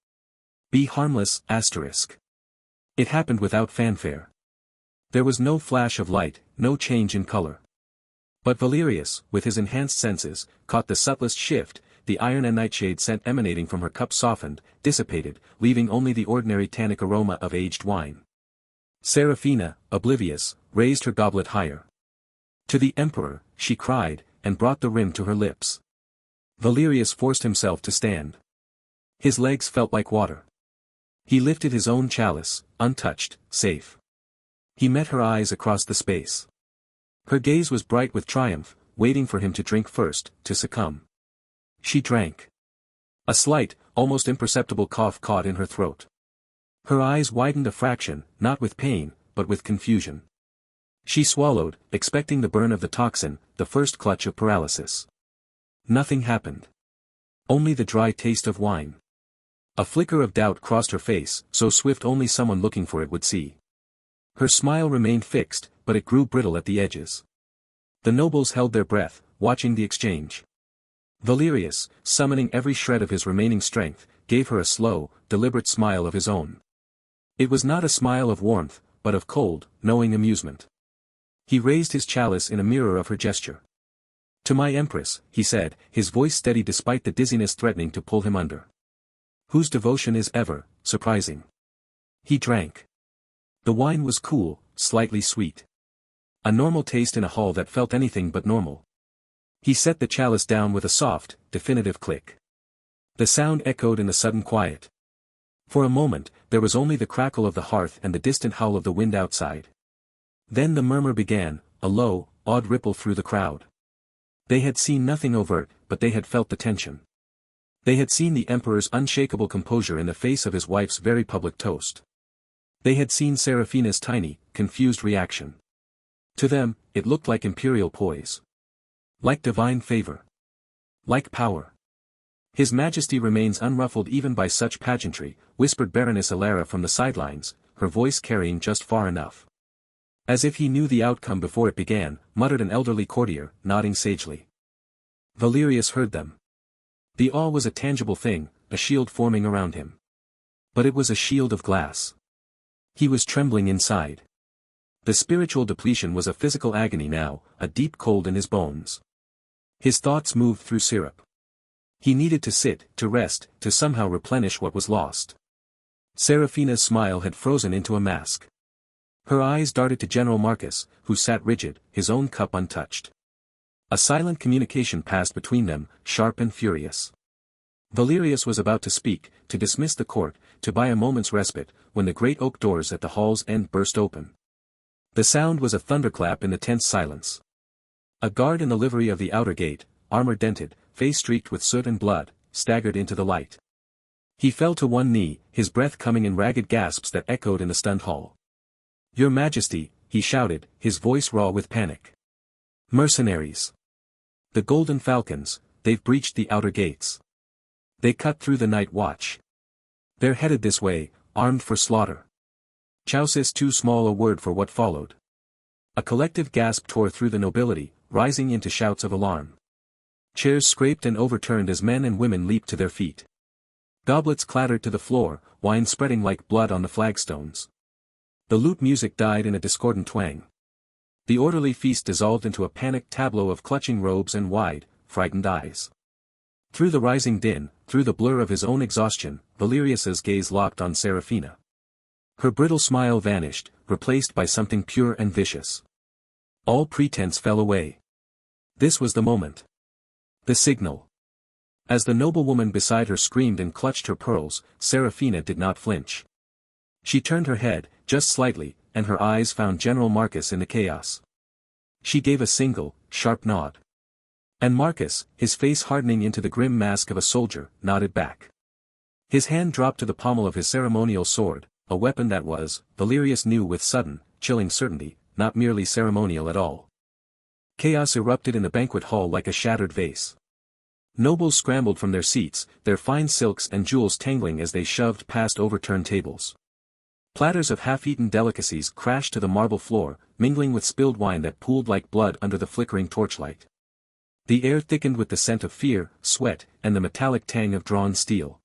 [SPEAKER 1] Be harmless, It happened without fanfare. There was no flash of light, no change in color. But Valerius, with his enhanced senses, caught the subtlest shift, the iron and nightshade scent emanating from her cup softened, dissipated, leaving only the ordinary tannic aroma of aged wine. Seraphina, oblivious, raised her goblet higher. To the Emperor, she cried, and brought the rim to her lips. Valerius forced himself to stand. His legs felt like water. He lifted his own chalice, untouched, safe. He met her eyes across the space. Her gaze was bright with triumph, waiting for him to drink first, to succumb. She drank. A slight, almost imperceptible cough caught in her throat. Her eyes widened a fraction, not with pain, but with confusion. She swallowed, expecting the burn of the toxin, the first clutch of paralysis. Nothing happened. Only the dry taste of wine. A flicker of doubt crossed her face, so swift only someone looking for it would see. Her smile remained fixed, but it grew brittle at the edges. The nobles held their breath, watching the exchange. Valerius, summoning every shred of his remaining strength, gave her a slow, deliberate smile of his own. It was not a smile of warmth, but of cold, knowing amusement. He raised his chalice in a mirror of her gesture. To my empress, he said, his voice steady despite the dizziness threatening to pull him under. Whose devotion is ever, surprising. He drank. The wine was cool, slightly sweet. A normal taste in a hall that felt anything but normal. He set the chalice down with a soft, definitive click. The sound echoed in the sudden quiet. For a moment, there was only the crackle of the hearth and the distant howl of the wind outside. Then the murmur began, a low, odd ripple through the crowd. They had seen nothing overt, but they had felt the tension. They had seen the Emperor's unshakable composure in the face of his wife's very public toast. They had seen Seraphina's tiny, confused reaction. To them, it looked like imperial poise. Like divine favor. Like power. His Majesty remains unruffled even by such pageantry, whispered Baroness Alara from the sidelines, her voice carrying just far enough. As if he knew the outcome before it began, muttered an elderly courtier, nodding sagely. Valerius heard them. The awe was a tangible thing, a shield forming around him. But it was a shield of glass. He was trembling inside. The spiritual depletion was a physical agony now, a deep cold in his bones. His thoughts moved through syrup. He needed to sit, to rest, to somehow replenish what was lost. Seraphina's smile had frozen into a mask. Her eyes darted to General Marcus, who sat rigid, his own cup untouched. A silent communication passed between them, sharp and furious. Valerius was about to speak, to dismiss the court, to buy a moment's respite, when the great oak doors at the hall's end burst open. The sound was a thunderclap in the tense silence. A guard in the livery of the outer gate, armor dented, face streaked with soot and blood, staggered into the light. He fell to one knee, his breath coming in ragged gasps that echoed in the stunned hall. "Your Majesty," he shouted, his voice raw with panic. "Mercenaries! The Golden Falcons, they've breached the outer gates. They cut through the night watch. They're headed this way, armed for slaughter." Chaucis too small a word for what followed. A collective gasp tore through the nobility, rising into shouts of alarm. Chairs scraped and overturned as men and women leaped to their feet. Goblets clattered to the floor, wine spreading like blood on the flagstones. The lute music died in a discordant twang. The orderly feast dissolved into a panicked tableau of clutching robes and wide, frightened eyes. Through the rising din, through the blur of his own exhaustion, Valerius's gaze locked on Seraphina. Her brittle smile vanished, replaced by something pure and vicious. All pretense fell away. This was the moment. The signal. As the noblewoman beside her screamed and clutched her pearls, Seraphina did not flinch. She turned her head, just slightly, and her eyes found General Marcus in the chaos. She gave a single, sharp nod. And Marcus, his face hardening into the grim mask of a soldier, nodded back. His hand dropped to the pommel of his ceremonial sword, a weapon that was, Valerius knew with sudden, chilling certainty, not merely ceremonial at all. Chaos erupted in the banquet hall like a shattered vase. Nobles scrambled from their seats, their fine silks and jewels tangling as they shoved past overturned tables. Platters of half-eaten delicacies crashed to the marble floor, mingling with spilled wine that pooled like blood under the flickering torchlight. The air thickened with the scent of fear, sweat, and the metallic tang of drawn steel.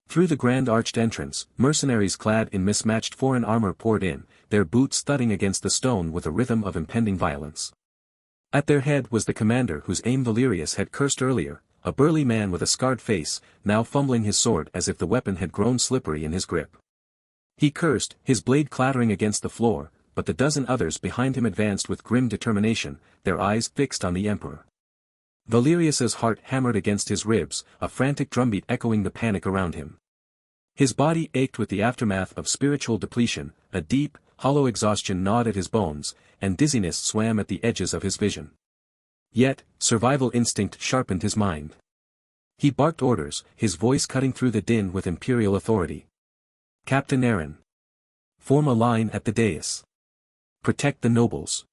[SPEAKER 1] Through the grand arched entrance, mercenaries clad in mismatched foreign armor poured in, their boots thudding against the stone with a rhythm of impending violence. At their head was the commander whose aim Valerius had cursed earlier, a burly man with a scarred face, now fumbling his sword as if the weapon had grown slippery in his grip. He cursed, his blade clattering against the floor, but the dozen others behind him advanced with grim determination, their eyes fixed on the emperor. Valerius's heart hammered against his ribs, a frantic drumbeat echoing the panic around him. His body ached with the aftermath of spiritual depletion, a deep, hollow exhaustion gnawed at his bones, and dizziness swam at the edges of his vision. Yet, survival instinct sharpened his mind. He barked orders, his voice cutting through the din with imperial authority. "Captain Aaron. Form a line at the dais. Protect the nobles."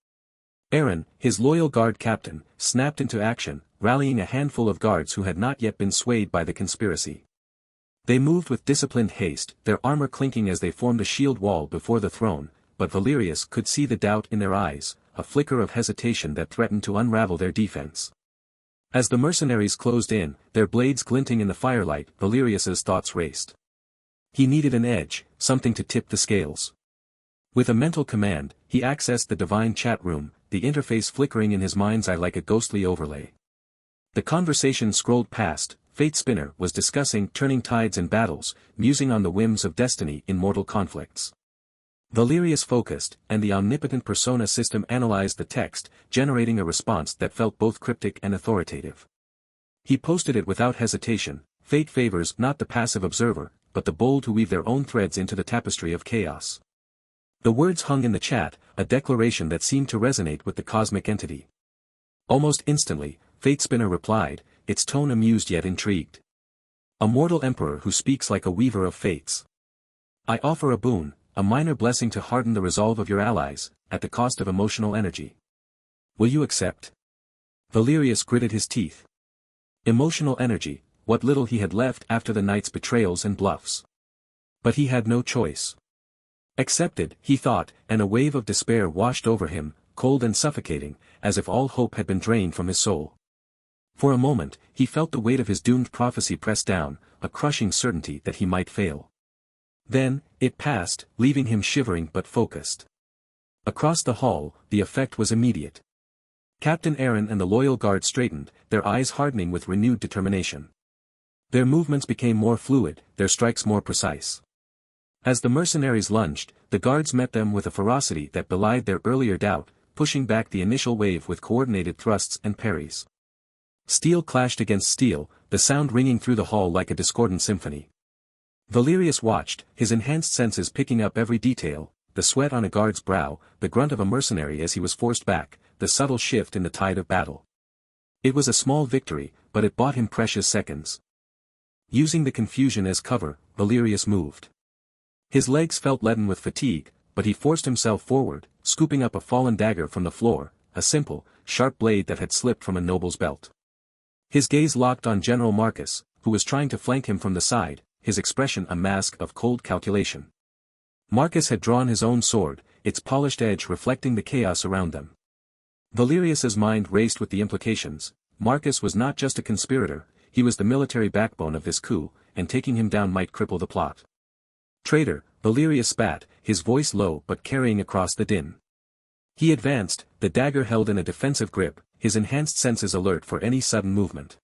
[SPEAKER 1] Aaron, his loyal guard captain, snapped into action, rallying a handful of guards who had not yet been swayed by the conspiracy. They moved with disciplined haste, their armor clinking as they formed a shield wall before the throne, but Valerius could see the doubt in their eyes, a flicker of hesitation that threatened to unravel their defense. As the mercenaries closed in, their blades glinting in the firelight, Valerius's thoughts raced. He needed an edge, something to tip the scales. With a mental command, he accessed the divine chat room, the interface flickering in his mind's eye like a ghostly overlay. The conversation scrolled past. Fate Spinner was discussing turning tides in battles, musing on the whims of destiny in mortal conflicts. Valerius focused, and the Omnipotent Persona system analyzed the text, generating a response that felt both cryptic and authoritative. He posted it without hesitation. Fate favors not the passive observer, but the bold who weave their own threads into the tapestry of chaos. The words hung in the chat, a declaration that seemed to resonate with the cosmic entity. Almost instantly, Fate Spinner replied, its tone amused yet intrigued. "A mortal emperor who speaks like a weaver of fates. I offer a boon, a minor blessing to harden the resolve of your allies, at the cost of emotional energy. Will you accept?" Valerius gritted his teeth. Emotional energy, what little he had left after the night's betrayals and bluffs. But he had no choice. Accepted, he thought, and a wave of despair washed over him, cold and suffocating, as if all hope had been drained from his soul. For a moment, he felt the weight of his doomed prophecy press down, a crushing certainty that he might fail. Then, it passed, leaving him shivering but focused. Across the hall, the effect was immediate. Captain Aaron and the loyal guard straightened, their eyes hardening with renewed determination. Their movements became more fluid, their strikes more precise. As the mercenaries lunged, the guards met them with a ferocity that belied their earlier doubt, pushing back the initial wave with coordinated thrusts and parries. Steel clashed against steel, the sound ringing through the hall like a discordant symphony. Valerius watched, his enhanced senses picking up every detail, the sweat on a guard's brow, the grunt of a mercenary as he was forced back, the subtle shift in the tide of battle. It was a small victory, but it bought him precious seconds. Using the confusion as cover, Valerius moved. His legs felt leaden with fatigue, but he forced himself forward, scooping up a fallen dagger from the floor, a simple, sharp blade that had slipped from a noble's belt. His gaze locked on General Marcus, who was trying to flank him from the side, his expression a mask of cold calculation. Marcus had drawn his own sword, its polished edge reflecting the chaos around them. Valerius's mind raced with the implications. Marcus was not just a conspirator, he was the military backbone of this coup, and taking him down might cripple the plot. Traitor, Valerius spat, his voice low but carrying across the din. He advanced, the dagger held in a defensive grip, his enhanced senses alert for any sudden movement.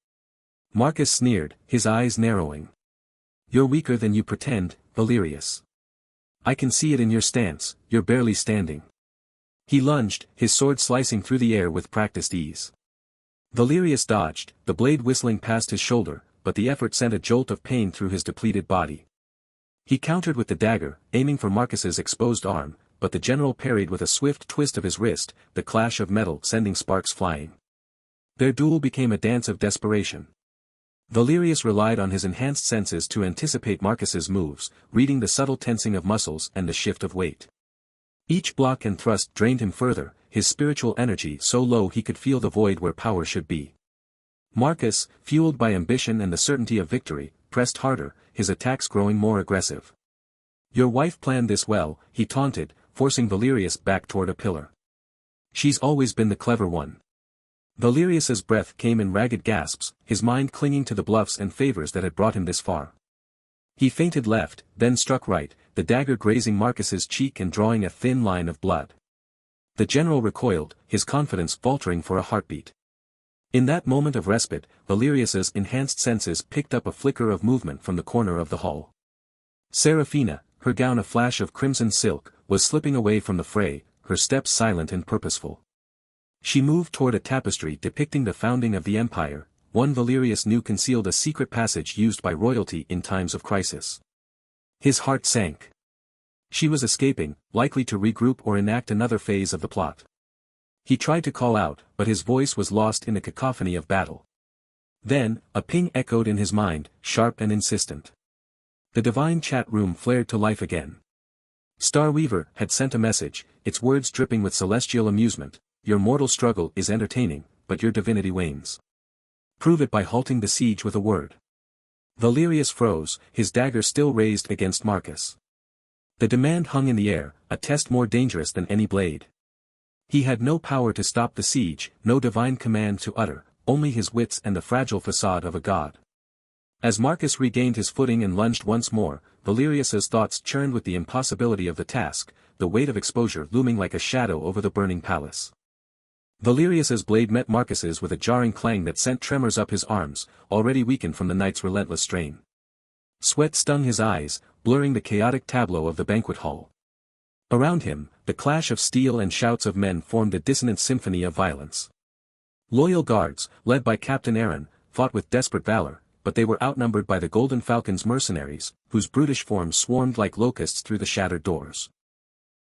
[SPEAKER 1] Marcus sneered, his eyes narrowing. You're weaker than you pretend, Valerius. I can see it in your stance, you're barely standing. He lunged, his sword slicing through the air with practiced ease. Valerius dodged, the blade whistling past his shoulder, but the effort sent a jolt of pain through his depleted body. He countered with the dagger, aiming for Marcus's exposed arm, but the general parried with a swift twist of his wrist, the clash of metal sending sparks flying. Their duel became a dance of desperation. Valerius relied on his enhanced senses to anticipate Marcus's moves, reading the subtle tensing of muscles and the shift of weight. Each block and thrust drained him further, his spiritual energy so low he could feel the void where power should be. Marcus, fueled by ambition and the certainty of victory, pressed harder, his attacks growing more aggressive. Your wife planned this well, he taunted, forcing Valerius back toward a pillar. She's always been the clever one. Valerius's breath came in ragged gasps, his mind clinging to the bluffs and favors that had brought him this far. He feinted left, then struck right, the dagger grazing Marcus's cheek and drawing a thin line of blood. The general recoiled, his confidence faltering for a heartbeat. In that moment of respite, Valerius's enhanced senses picked up a flicker of movement from the corner of the hall. Seraphina, her gown a flash of crimson silk, was slipping away from the fray, her steps silent and purposeful. She moved toward a tapestry depicting the founding of the empire, one Valerius knew concealed a secret passage used by royalty in times of crisis. His heart sank. She was escaping, likely to regroup or enact another phase of the plot. He tried to call out, but his voice was lost in the cacophony of battle. Then, a ping echoed in his mind, sharp and insistent. The divine chat room flared to life again. Starweaver had sent a message, its words dripping with celestial amusement. Your mortal struggle is entertaining, but your divinity wanes. Prove it by halting the siege with a word. Valerius froze, his dagger still raised against Marcus. The demand hung in the air, a test more dangerous than any blade. He had no power to stop the siege, no divine command to utter, only his wits and the fragile facade of a god. As Marcus regained his footing and lunged once more, Valerius's thoughts churned with the impossibility of the task, the weight of exposure looming like a shadow over the burning palace. Valerius's blade met Marcus's with a jarring clang that sent tremors up his arms, already weakened from the night's relentless strain. Sweat stung his eyes, blurring the chaotic tableau of the banquet hall. Around him, the clash of steel and shouts of men formed a dissonant symphony of violence. Loyal guards, led by Captain Aaron, fought with desperate valor, but they were outnumbered by the Golden Falcon's mercenaries, whose brutish forms swarmed like locusts through the shattered doors.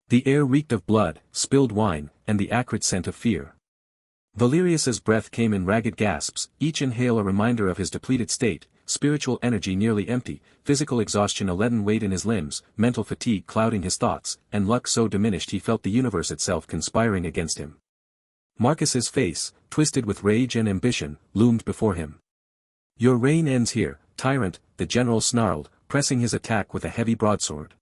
[SPEAKER 1] The air reeked of blood, spilled wine, and the acrid scent of fear. Valerius's breath came in ragged gasps, each inhale a reminder of his depleted state, spiritual energy nearly empty, physical exhaustion a leaden weight in his limbs, mental fatigue clouding his thoughts, and luck so diminished he felt the universe itself conspiring against him. Marcus's face, twisted with rage and ambition, loomed before him. Your reign ends here, tyrant, the general snarled, pressing his attack with a heavy broadsword.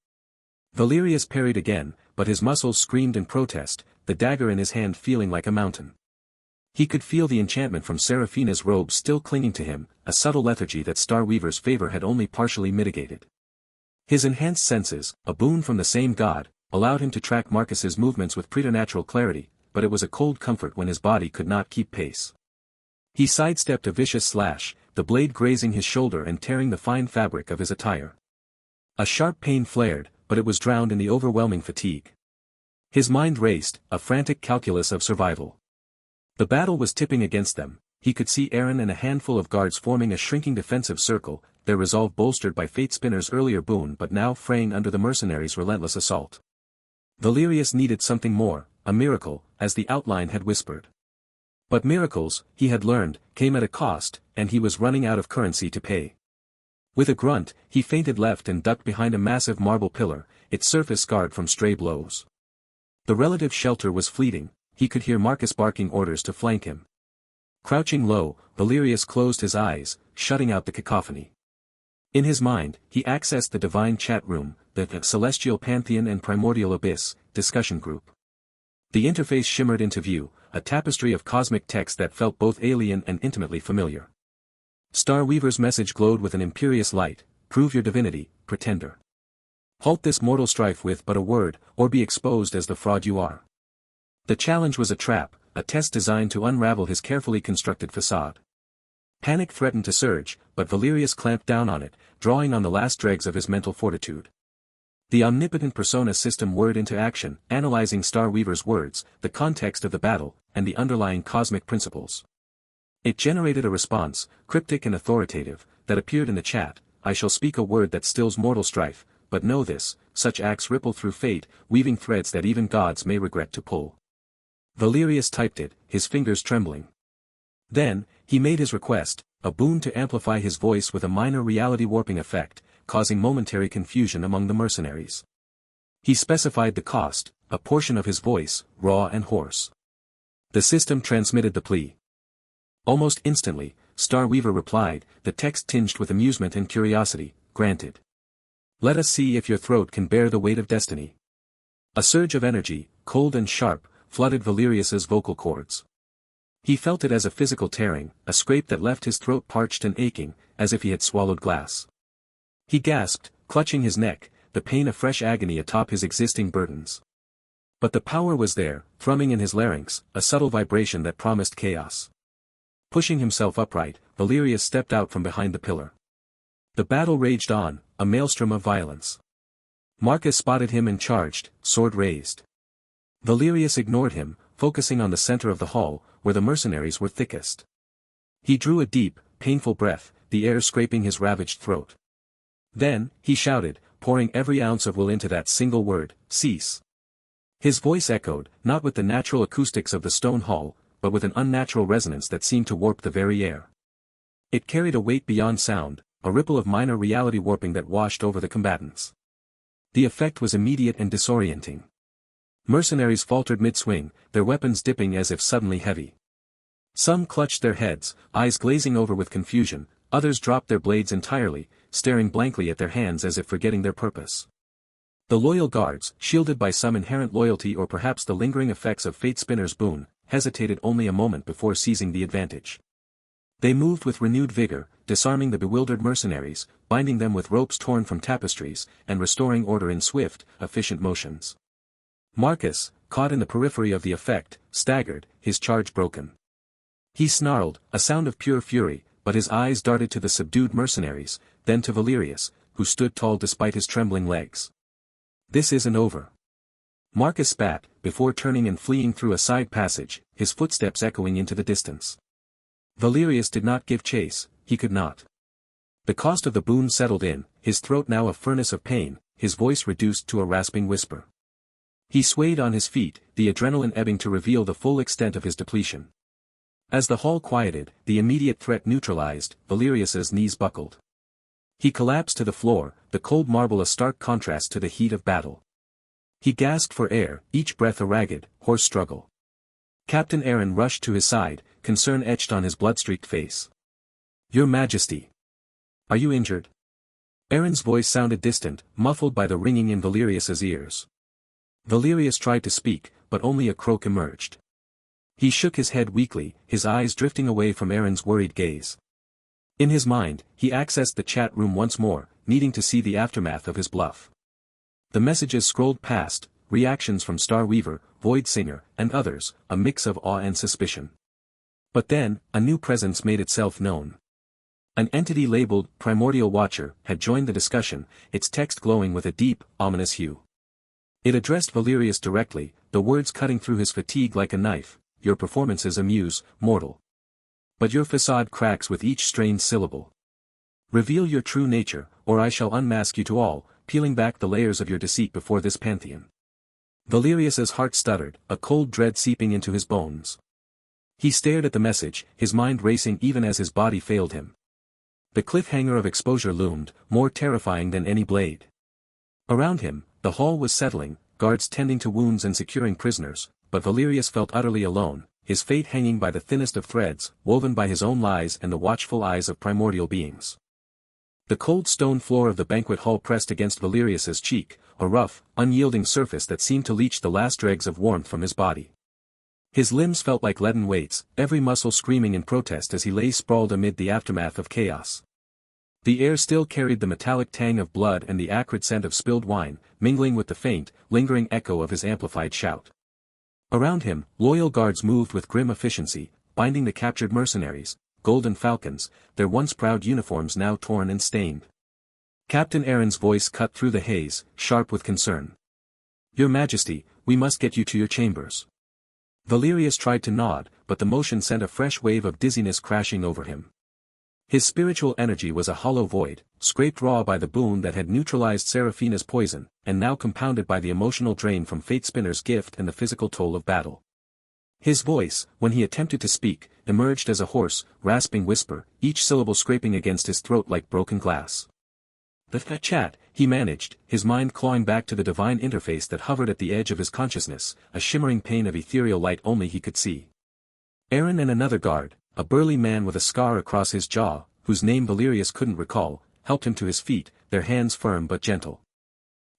[SPEAKER 1] Valerius parried again, but his muscles screamed in protest, the dagger in his hand feeling like a mountain. He could feel the enchantment from Seraphina's robes still clinging to him, a subtle lethargy that Starweaver's favor had only partially mitigated. His enhanced senses, a boon from the same god, allowed him to track Marcus's movements with preternatural clarity, but it was a cold comfort when his body could not keep pace. He sidestepped a vicious slash, the blade grazing his shoulder and tearing the fine fabric of his attire. A sharp pain flared, but it was drowned in the overwhelming fatigue. His mind raced, a frantic calculus of survival. The battle was tipping against them. He could see Aaron and a handful of guards forming a shrinking defensive circle, their resolve bolstered by Fate Spinner's earlier boon but now fraying under the mercenaries' relentless assault. Valerius needed something more, a miracle, as the outline had whispered. But miracles, he had learned, came at a cost, and he was running out of currency to pay. With a grunt, he feinted left and ducked behind a massive marble pillar, its surface scarred from stray blows. The relative shelter was fleeting, he could hear Marcus barking orders to flank him. Crouching low, Valerius closed his eyes, shutting out the cacophony. In his mind, he accessed the divine chat room, the celestial Pantheon and Primordial Abyss discussion group. The interface shimmered into view, a tapestry of cosmic text that felt both alien and intimately familiar. Starweaver's message glowed with an imperious light: prove your divinity, pretender. Halt this mortal strife with but a word, or be exposed as the fraud you are. The challenge was a trap, a test designed to unravel his carefully constructed facade. Panic threatened to surge, but Valerius clamped down on it, drawing on the last dregs of his mental fortitude. The Omnipotent Persona system whirred into action, analyzing Starweaver's words, the context of the battle, and the underlying cosmic principles. It generated a response, cryptic and authoritative, that appeared in the chat: I shall speak a word that stills mortal strife, but know this, such acts ripple through fate, weaving threads that even gods may regret to pull. Valerius typed it, his fingers trembling. Then, he made his request, a boon to amplify his voice with a minor reality warping effect, causing momentary confusion among the mercenaries. He specified the cost, a portion of his voice, raw and hoarse. The system transmitted the plea. Almost instantly, Starweaver replied, the text tinged with amusement and curiosity: granted. Let us see if your throat can bear the weight of destiny. A surge of energy, cold and sharp, flooded Valerius's vocal cords. He felt it as a physical tearing, a scrape that left his throat parched and aching, as if he had swallowed glass. He gasped, clutching his neck, the pain a fresh agony atop his existing burdens. But the power was there, thrumming in his larynx, a subtle vibration that promised chaos. Pushing himself upright, Valerius stepped out from behind the pillar. The battle raged on, a maelstrom of violence. Marcus spotted him and charged, sword raised. Valerius ignored him, focusing on the center of the hall, where the mercenaries were thickest. He drew a deep, painful breath, the air scraping his ravaged throat. Then, he shouted, pouring every ounce of will into that single word: cease. His voice echoed, not with the natural acoustics of the stone hall, but with an unnatural resonance that seemed to warp the very air. It carried a weight beyond sound, a ripple of minor reality warping that washed over the combatants. The effect was immediate and disorienting. Mercenaries faltered mid-swing, their weapons dipping as if suddenly heavy. Some clutched their heads, eyes glazing over with confusion, others dropped their blades entirely, staring blankly at their hands as if forgetting their purpose. The loyal guards, shielded by some inherent loyalty or perhaps the lingering effects of Fate Spinner's boon, hesitated only a moment before seizing the advantage. They moved with renewed vigor, disarming the bewildered mercenaries, binding them with ropes torn from tapestries, and restoring order in swift, efficient motions. Marcus, caught in the periphery of the effect, staggered, his charge broken. He snarled, a sound of pure fury, but his eyes darted to the subdued mercenaries, then to Valerius, who stood tall despite his trembling legs. This isn't over. Marcus spat, before turning and fleeing through a side passage, his footsteps echoing into the distance. Valerius did not give chase, he could not. The cost of the boon settled in, his throat now a furnace of pain, his voice reduced to a rasping whisper. He swayed on his feet, the adrenaline ebbing to reveal the full extent of his depletion. As the hall quieted, the immediate threat neutralized, Valerius's knees buckled. He collapsed to the floor, the cold marble a stark contrast to the heat of battle. He gasped for air, each breath a ragged, hoarse struggle. Captain Aaron rushed to his side, concern etched on his blood-streaked face. Your Majesty. Are you injured? Aaron's voice sounded distant, muffled by the ringing in Valerius's ears. Valerius tried to speak, but only a croak emerged. He shook his head weakly, his eyes drifting away from Aaron's worried gaze. In his mind, he accessed the chat room once more, needing to see the aftermath of his bluff. The messages scrolled past, reactions from Starweaver, Voidsinger, and others, a mix of awe and suspicion. But then, a new presence made itself known. An entity labeled Primordial Watcher had joined the discussion, its text glowing with a deep, ominous hue. It addressed Valerius directly, the words cutting through his fatigue like a knife. Your performances amuse, mortal. But your facade cracks with each strained syllable. Reveal your true nature, or I shall unmask you to all, peeling back the layers of your deceit before this Pantheon. Valerius's heart stuttered, a cold dread seeping into his bones. He stared at the message, his mind racing even as his body failed him. The cliffhanger of exposure loomed, more terrifying than any blade. Around him, the hall was settling, guards tending to wounds and securing prisoners, but Valerius felt utterly alone, his fate hanging by the thinnest of threads, woven by his own lies and the watchful eyes of primordial beings. The cold stone floor of the banquet hall pressed against Valerius's cheek, a rough, unyielding surface that seemed to leach the last dregs of warmth from his body. His limbs felt like leaden weights, every muscle screaming in protest as he lay sprawled amid the aftermath of chaos. The air still carried the metallic tang of blood and the acrid scent of spilled wine, mingling with the faint, lingering echo of his amplified shout. Around him, loyal guards moved with grim efficiency, binding the captured mercenaries, golden falcons, their once proud uniforms now torn and stained. Captain Aaron's voice cut through the haze, sharp with concern. Your Majesty, we must get you to your chambers. Valerius tried to nod, but the motion sent a fresh wave of dizziness crashing over him. His spiritual energy was a hollow void, scraped raw by the boon that had neutralized Seraphina's poison, and now compounded by the emotional drain from Fatespinner's gift and the physical toll of battle. His voice, when he attempted to speak, emerged as a hoarse, rasping whisper, each syllable scraping against his throat like broken glass. The chat, he managed, his mind clawing back to the divine interface that hovered at the edge of his consciousness, a shimmering pane of ethereal light only he could see. Aaron and another guard, a burly man with a scar across his jaw, whose name Valerius couldn't recall, helped him to his feet, their hands firm but gentle.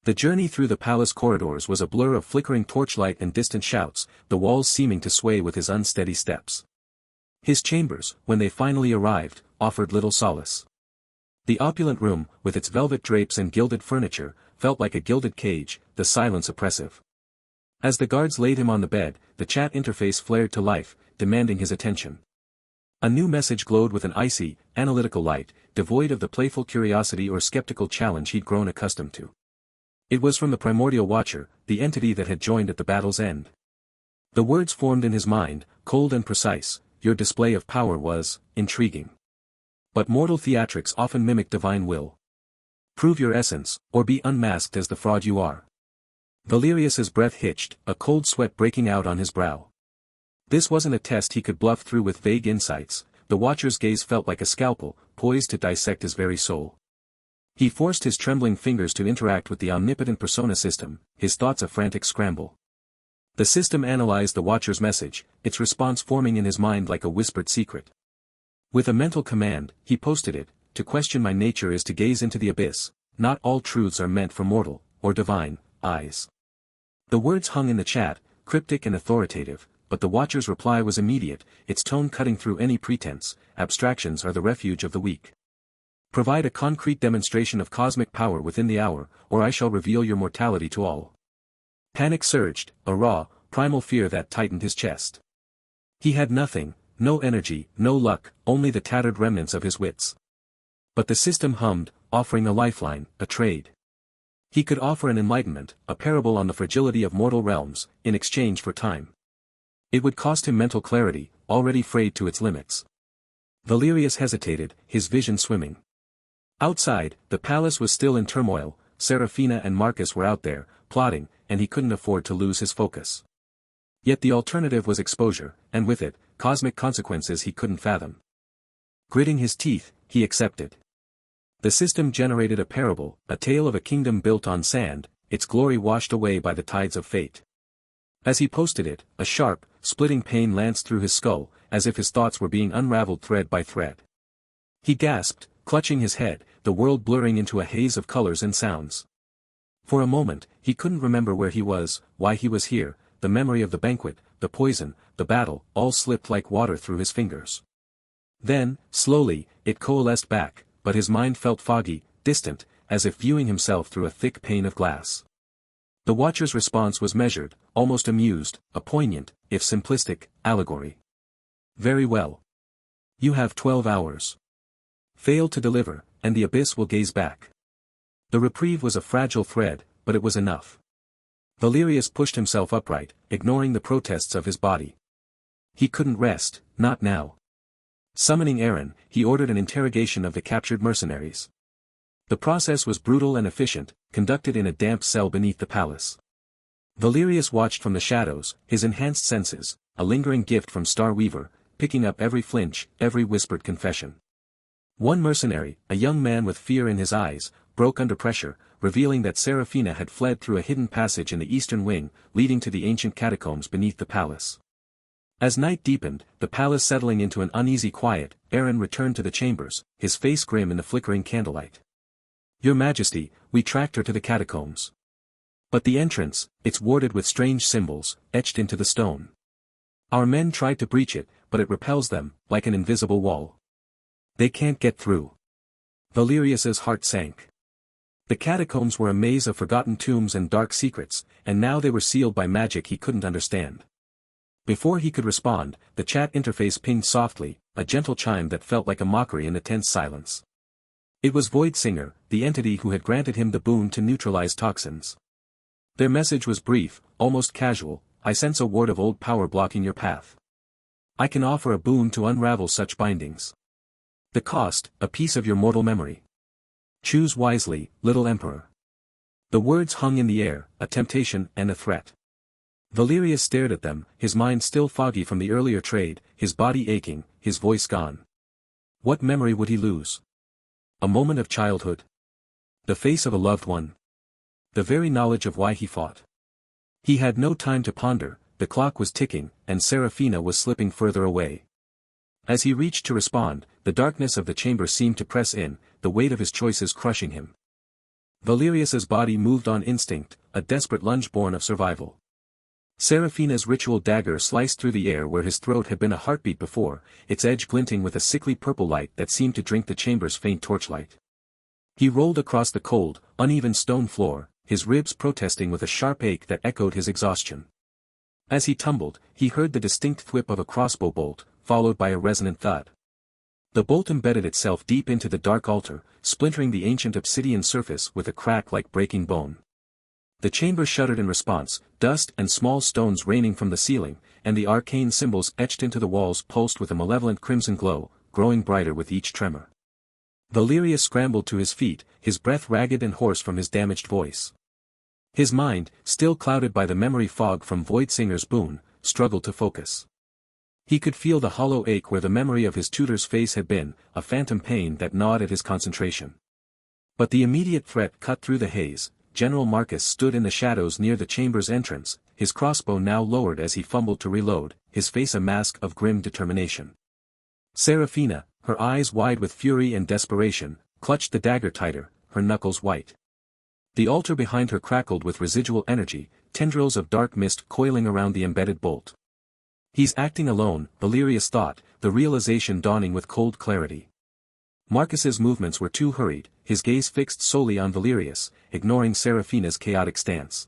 [SPEAKER 1] The journey through the palace corridors was a blur of flickering torchlight and distant shouts, the walls seeming to sway with his unsteady steps. His chambers, when they finally arrived, offered little solace. The opulent room, with its velvet drapes and gilded furniture, felt like a gilded cage, the silence oppressive. As the guards laid him on the bed, the chat interface flared to life, demanding his attention. A new message glowed with an icy, analytical light, devoid of the playful curiosity or skeptical challenge he'd grown accustomed to. It was from the Primordial Watcher, the entity that had joined at the battle's end. The words formed in his mind, cold and precise, your display of power was intriguing. But mortal theatrics often mimic divine will. Prove your essence, or be unmasked as the fraud you are. Valerius's breath hitched, a cold sweat breaking out on his brow. This wasn't a test he could bluff through with vague insights, the Watcher's gaze felt like a scalpel, poised to dissect his very soul. He forced his trembling fingers to interact with the Omnipotent Persona system, his thoughts a frantic scramble. The system analyzed the Watcher's message, its response forming in his mind like a whispered secret. With a mental command, he posted it, to question my nature is to gaze into the abyss, not all truths are meant for mortal, or divine, eyes. The words hung in the chat, cryptic and authoritative, but the Watcher's reply was immediate, its tone cutting through any pretense, abstractions are the refuge of the weak. Provide a concrete demonstration of cosmic power within the hour, or I shall reveal your mortality to all. Panic surged, a raw, primal fear that tightened his chest. He had nothing, no energy, no luck, only the tattered remnants of his wits. But the system hummed, offering a lifeline, a trade. He could offer an enlightenment, a parable on the fragility of mortal realms, in exchange for time. It would cost him mental clarity, already frayed to its limits. Valerius hesitated, his vision swimming. Outside, the palace was still in turmoil, Seraphina and Marcus were out there, plotting, and he couldn't afford to lose his focus. Yet the alternative was exposure, and with it, cosmic consequences he couldn't fathom. Gritting his teeth, he accepted. The system generated a parable, a tale of a kingdom built on sand, its glory washed away by the tides of fate. As he posted it, a sharp, splitting pain lanced through his skull, as if his thoughts were being unraveled thread by thread. He gasped, clutching his head, the world blurring into a haze of colors and sounds. For a moment, he couldn't remember where he was, why he was here, the memory of the banquet, the poison, the battle, all slipped like water through his fingers. Then, slowly, it coalesced back, but his mind felt foggy, distant, as if viewing himself through a thick pane of glass. The Watcher's response was measured, almost amused, a poignant, if simplistic, allegory. Very well. You have 12 hours. Fail to deliver, and the abyss will gaze back. The reprieve was a fragile thread, but it was enough. Valerius pushed himself upright, ignoring the protests of his body. He couldn't rest, not now. Summoning Aaron, he ordered an interrogation of the captured mercenaries. The process was brutal and efficient, conducted in a damp cell beneath the palace. Valerius watched from the shadows, his enhanced senses, a lingering gift from Star Weaver, picking up every flinch, every whispered confession. One mercenary, a young man with fear in his eyes, broke under pressure, revealing that Seraphina had fled through a hidden passage in the eastern wing, leading to the ancient catacombs beneath the palace. As night deepened, the palace settling into an uneasy quiet, Aaron returned to the chambers, his face grim in the flickering candlelight. Your Majesty, we tracked her to the catacombs. But the entrance, it's warded with strange symbols, etched into the stone. Our men tried to breach it, but it repels them, like an invisible wall. They can't get through. Valerius's heart sank. The catacombs were a maze of forgotten tombs and dark secrets, and now they were sealed by magic he couldn't understand. Before he could respond, the chat interface pinged softly, a gentle chime that felt like a mockery in the tense silence. It was Void Singer, the entity who had granted him the boon to neutralize toxins. Their message was brief, almost casual. I sense a ward of old power blocking your path. I can offer a boon to unravel such bindings. The cost, a piece of your mortal memory. Choose wisely, little Emperor. The words hung in the air, a temptation and a threat. Valerius stared at them, his mind still foggy from the earlier trade, his body aching, his voice gone. What memory would he lose? A moment of childhood? The face of a loved one? The very knowledge of why he fought? He had no time to ponder, the clock was ticking, and Seraphina was slipping further away. As he reached to respond, the darkness of the chamber seemed to press in, the weight of his choices crushing him. Valerius's body moved on instinct, a desperate lunge born of survival. Seraphina's ritual dagger sliced through the air where his throat had been a heartbeat before, its edge glinting with a sickly purple light that seemed to drink the chamber's faint torchlight. He rolled across the cold, uneven stone floor, his ribs protesting with a sharp ache that echoed his exhaustion. As he tumbled, he heard the distinct thwip of a crossbow bolt, followed by a resonant thud. The bolt embedded itself deep into the dark altar, splintering the ancient obsidian surface with a crack like breaking bone. The chamber shuddered in response, dust and small stones raining from the ceiling, and the arcane symbols etched into the walls pulsed with a malevolent crimson glow, growing brighter with each tremor. Valerius scrambled to his feet, his breath ragged and hoarse from his damaged voice. His mind, still clouded by the memory fog from Void Singer's boon, struggled to focus. He could feel the hollow ache where the memory of his tutor's face had been, a phantom pain that gnawed at his concentration. But the immediate threat cut through the haze. General Marcus stood in the shadows near the chamber's entrance, his crossbow now lowered as he fumbled to reload, his face a mask of grim determination. Seraphina, her eyes wide with fury and desperation, clutched the dagger tighter, her knuckles white. The altar behind her crackled with residual energy, tendrils of dark mist coiling around the embedded bolt. He's acting alone, Valerius thought, the realization dawning with cold clarity. Marcus's movements were too hurried, his gaze fixed solely on Valerius, ignoring Seraphina's chaotic stance.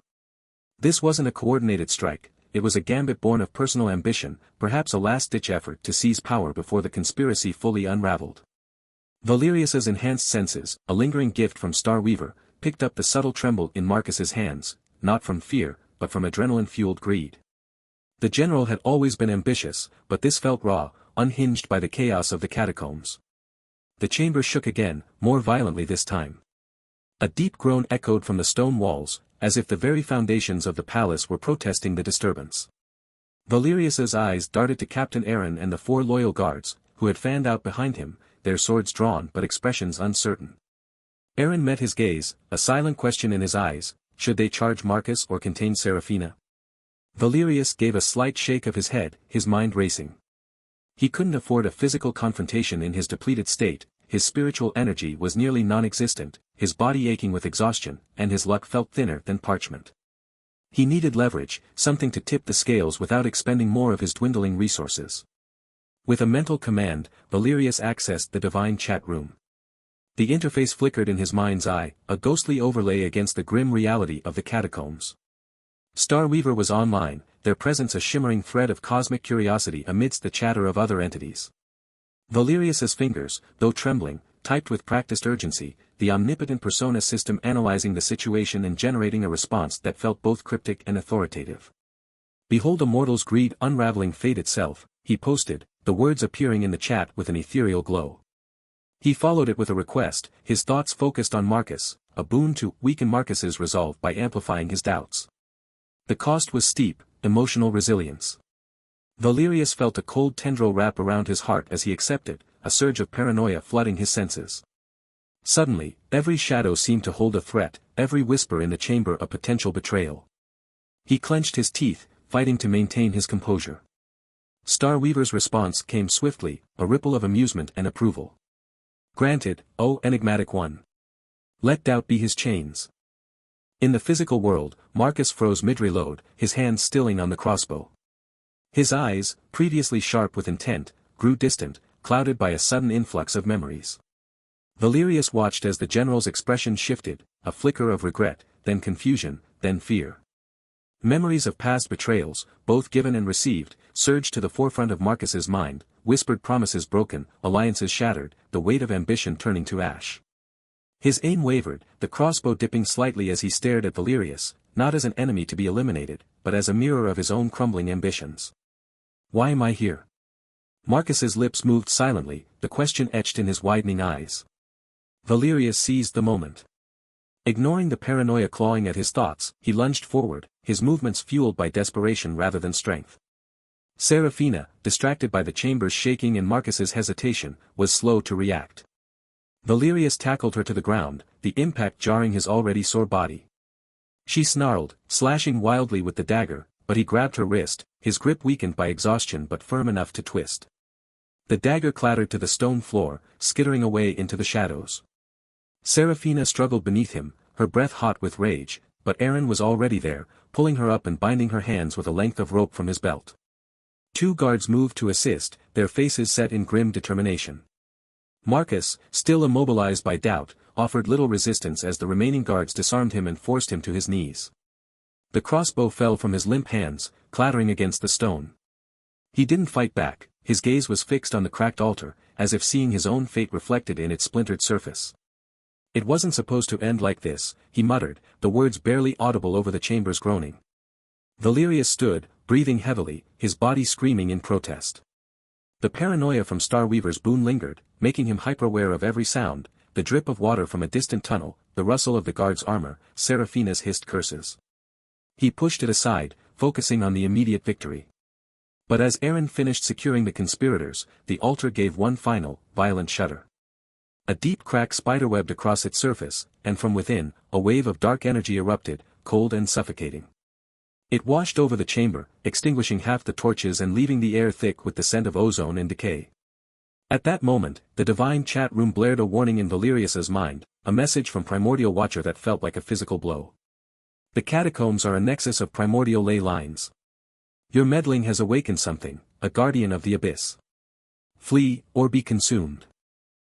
[SPEAKER 1] This wasn't a coordinated strike, it was a gambit born of personal ambition, perhaps a last-ditch effort to seize power before the conspiracy fully unraveled. Valerius's enhanced senses, a lingering gift from Star Weaver, picked up the subtle tremble in Marcus's hands, not from fear, but from adrenaline-fueled greed. The general had always been ambitious, but this felt raw, unhinged by the chaos of the catacombs. The chamber shook again, more violently this time. A deep groan echoed from the stone walls, as if the very foundations of the palace were protesting the disturbance. Valerius's eyes darted to Captain Aaron and the 4 loyal guards, who had fanned out behind him, their swords drawn but expressions uncertain. Aaron met his gaze, a silent question in his eyes, should they charge Marcus or contain Seraphina? Valerius gave a slight shake of his head, his mind racing. He couldn't afford a physical confrontation in his depleted state, his spiritual energy was nearly non-existent, his body aching with exhaustion, and his luck felt thinner than parchment. He needed leverage, something to tip the scales without expending more of his dwindling resources. With a mental command, Valerius accessed the divine chat room. The interface flickered in his mind's eye, a ghostly overlay against the grim reality of the catacombs. Starweaver was online, their presence a shimmering thread of cosmic curiosity amidst the chatter of other entities. Valerius's fingers, though trembling, typed with practiced urgency, the Omnipotent Persona system analyzing the situation and generating a response that felt both cryptic and authoritative. "Behold a mortal's greed unraveling fate itself," he posted, the words appearing in the chat with an ethereal glow. He followed it with a request, his thoughts focused on Marcus, a boon to weaken Marcus's resolve by amplifying his doubts. The cost was steep, emotional resilience. Valerius felt a cold tendril wrap around his heart as he accepted, a surge of paranoia flooding his senses. Suddenly, every shadow seemed to hold a threat, every whisper in the chamber a potential betrayal. He clenched his teeth, fighting to maintain his composure. Starweaver's response came swiftly, a ripple of amusement and approval. "Granted, O enigmatic one. Let doubt be his chains." In the physical world, Marcus froze mid-reload, his hands stilling on the crossbow. His eyes, previously sharp with intent, grew distant, clouded by a sudden influx of memories. Valerius watched as the general's expression shifted, a flicker of regret, then confusion, then fear. Memories of past betrayals, both given and received, surged to the forefront of Marcus's mind, whispered promises broken, alliances shattered, the weight of ambition turning to ash. His aim wavered, the crossbow dipping slightly as he stared at Valerius, not as an enemy to be eliminated, but as a mirror of his own crumbling ambitions. "Why am I here?" Marcus's lips moved silently, the question etched in his widening eyes. Valerius seized the moment. Ignoring the paranoia clawing at his thoughts, he lunged forward, his movements fueled by desperation rather than strength. Seraphina, distracted by the chamber's shaking and Marcus's hesitation, was slow to react. Valerius tackled her to the ground, the impact jarring his already sore body. She snarled, slashing wildly with the dagger, but he grabbed her wrist, his grip weakened by exhaustion but firm enough to twist. The dagger clattered to the stone floor, skittering away into the shadows. Seraphina struggled beneath him, her breath hot with rage, but Aaron was already there, pulling her up and binding her hands with a length of rope from his belt. Two guards moved to assist, their faces set in grim determination. Marcus, still immobilized by doubt, offered little resistance as the remaining guards disarmed him and forced him to his knees. The crossbow fell from his limp hands, clattering against the stone. He didn't fight back, his gaze was fixed on the cracked altar, as if seeing his own fate reflected in its splintered surface. "It wasn't supposed to end like this," he muttered, the words barely audible over the chamber's groaning. Valerius stood, breathing heavily, his body screaming in protest. The paranoia from Starweaver's boon lingered, making him hyper-aware of every sound, the drip of water from a distant tunnel, the rustle of the guard's armor, Seraphina's hissed curses. He pushed it aside, focusing on the immediate victory. But as Aaron finished securing the conspirators, the altar gave one final, violent shudder. A deep crack spiderwebbed across its surface, and from within, a wave of dark energy erupted, cold and suffocating. It washed over the chamber, extinguishing half the torches and leaving the air thick with the scent of ozone and decay. At that moment, the divine chat room blared a warning in Valerius's mind, a message from Primordial Watcher that felt like a physical blow. "The catacombs are a nexus of primordial ley lines. Your meddling has awakened something, a guardian of the abyss. Flee, or be consumed."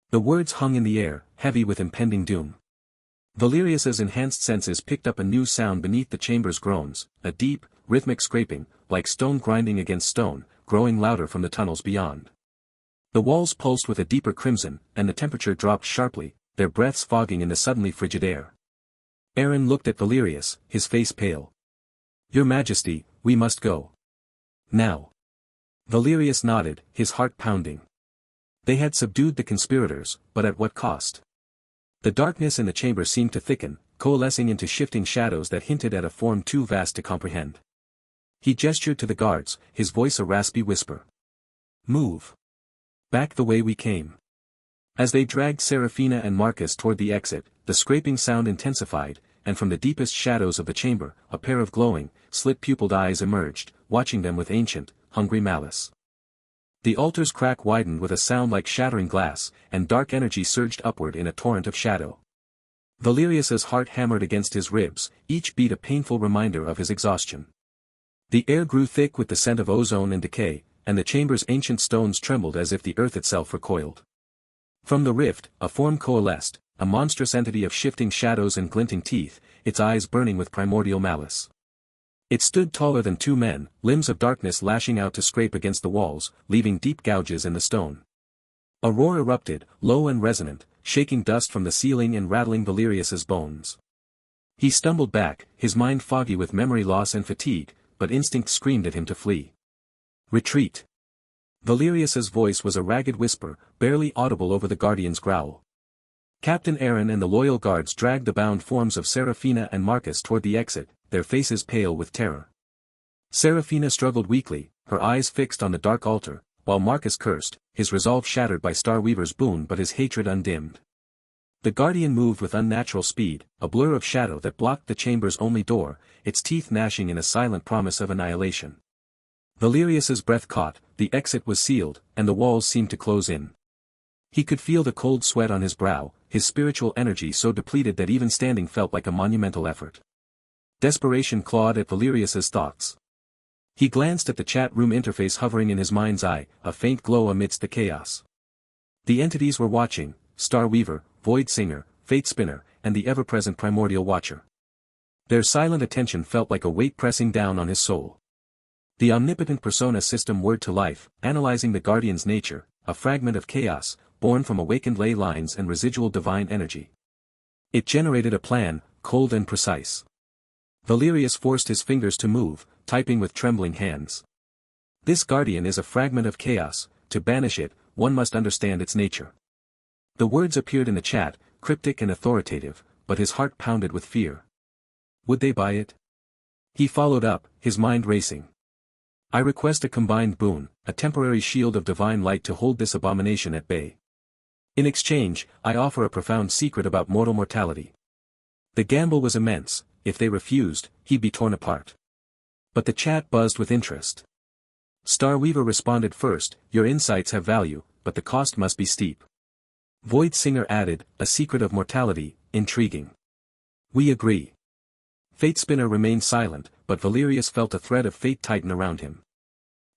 [SPEAKER 1] The words hung in the air, heavy with impending doom. Valerius's enhanced senses picked up a new sound beneath the chamber's groans, a deep, rhythmic scraping, like stone grinding against stone, growing louder from the tunnels beyond. The walls pulsed with a deeper crimson, and the temperature dropped sharply, their breaths fogging in the suddenly frigid air. Aaron looked at Valerius, his face pale. "Your Majesty, we must go. Now." Valerius nodded, his heart pounding. They had subdued the conspirators, but at what cost? The darkness in the chamber seemed to thicken, coalescing into shifting shadows that hinted at a form too vast to comprehend. He gestured to the guards, his voice a raspy whisper. "Move. Back the way we came." As they dragged Seraphina and Marcus toward the exit, the scraping sound intensified, and from the deepest shadows of the chamber, a pair of glowing, slit-pupiled eyes emerged, watching them with ancient, hungry malice. The altar's crack widened with a sound like shattering glass, and dark energy surged upward in a torrent of shadow. Valerius's heart hammered against his ribs, each beat a painful reminder of his exhaustion. The air grew thick with the scent of ozone and decay, and the chamber's ancient stones trembled as if the earth itself recoiled. From the rift, a form coalesced, a monstrous entity of shifting shadows and glinting teeth, its eyes burning with primordial malice. It stood taller than two men, limbs of darkness lashing out to scrape against the walls, leaving deep gouges in the stone. A roar erupted, low and resonant, shaking dust from the ceiling and rattling Valerius's bones. He stumbled back, his mind foggy with memory loss and fatigue, but instinct screamed at him to flee. Retreat! Valerius's voice was a ragged whisper, barely audible over the Guardian's growl. Captain Aaron and the loyal guards dragged the bound forms of Seraphina and Marcus toward the exit, their faces pale with terror. Seraphina struggled weakly, her eyes fixed on the dark altar, while Marcus cursed, his resolve shattered by Starweaver's boon but his hatred undimmed. The Guardian moved with unnatural speed, a blur of shadow that blocked the chamber's only door, its teeth gnashing in a silent promise of annihilation. Valerius's breath caught, the exit was sealed, and the walls seemed to close in. He could feel the cold sweat on his brow, his spiritual energy so depleted that even standing felt like a monumental effort. Desperation clawed at Valerius's thoughts. He glanced at the chat room interface hovering in his mind's eye, a faint glow amidst the chaos. The entities were watching: Starweaver, Void Singer, Fate Spinner, and the ever-present Primordial Watcher. Their silent attention felt like a weight pressing down on his soul. The Omnipotent Persona system whirred to life, analyzing the Guardian's nature, a fragment of chaos, born from awakened ley lines and residual divine energy. It generated a plan, cold and precise. Valerius forced his fingers to move, typing with trembling hands. This Guardian is a fragment of chaos, to banish it, one must understand its nature. The words appeared in the chat, cryptic and authoritative, but his heart pounded with fear. Would they buy it? He followed up, his mind racing. I request a combined boon, a temporary shield of divine light to hold this abomination at bay. In exchange, I offer a profound secret about mortal mortality. The gamble was immense. If they refused, he'd be torn apart. But the chat buzzed with interest. Starweaver responded first: your insights have value, but the cost must be steep. Void Singer added: a secret of mortality, intriguing. We agree. Fate Spinner remained silent, but Valerius felt a thread of fate tighten around him.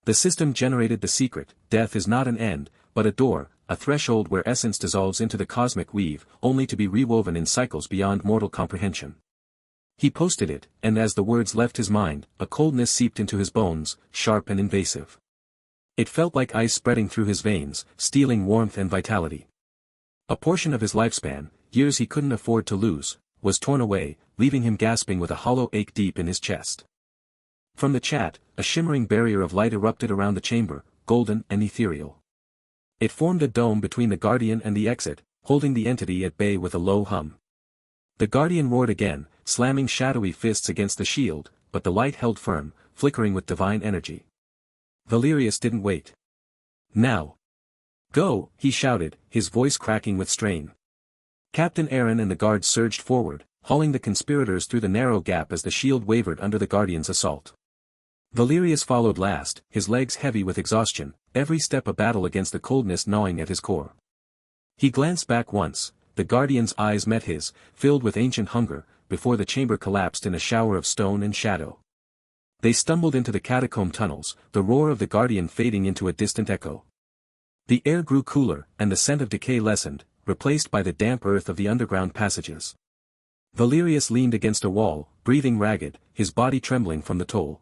[SPEAKER 1] The system generated the secret: death is not an end, but a door, a threshold where essence dissolves into the cosmic weave, only to be rewoven in cycles beyond mortal comprehension. He posted it, and as the words left his mind, a coldness seeped into his bones, sharp and invasive. It felt like ice spreading through his veins, stealing warmth and vitality. A portion of his lifespan, years he couldn't afford to lose, was torn away, leaving him gasping with a hollow ache deep in his chest. From the chat, a shimmering barrier of light erupted around the chamber, golden and ethereal. It formed a dome between the Guardian and the exit, holding the entity at bay with a low hum. The Guardian roared again, slamming shadowy fists against the shield, but the light held firm, flickering with divine energy. Valerius didn't wait. Now! Go! He shouted, his voice cracking with strain. Captain Aaron and the guards surged forward, hauling the conspirators through the narrow gap as the shield wavered under the Guardian's assault. Valerius followed last, his legs heavy with exhaustion, every step a battle against the coldness gnawing at his core. He glanced back once, the Guardian's eyes met his, filled with ancient hunger, before the chamber collapsed in a shower of stone and shadow. They stumbled into the catacomb tunnels, the roar of the Guardian fading into a distant echo. The air grew cooler, and the scent of decay lessened, replaced by the damp earth of the underground passages. Valerius leaned against a wall, breathing ragged, his body trembling from the toll.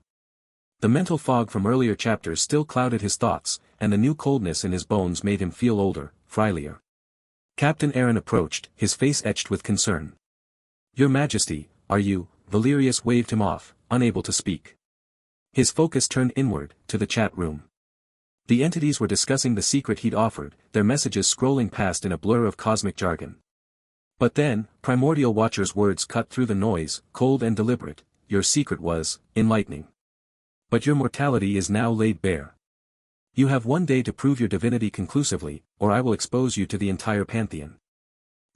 [SPEAKER 1] The mental fog from earlier chapters still clouded his thoughts, and the new coldness in his bones made him feel older, frilier. Captain Aaron approached, his face etched with concern. Your Majesty, are you? Valerius waved him off, unable to speak. His focus turned inward, to the chat room. The entities were discussing the secret he'd offered, their messages scrolling past in a blur of cosmic jargon. But then, Primordial Watcher's words cut through the noise, cold and deliberate: your secret was enlightening. But your mortality is now laid bare. You have one day to prove your divinity conclusively, or I will expose you to the entire Pantheon.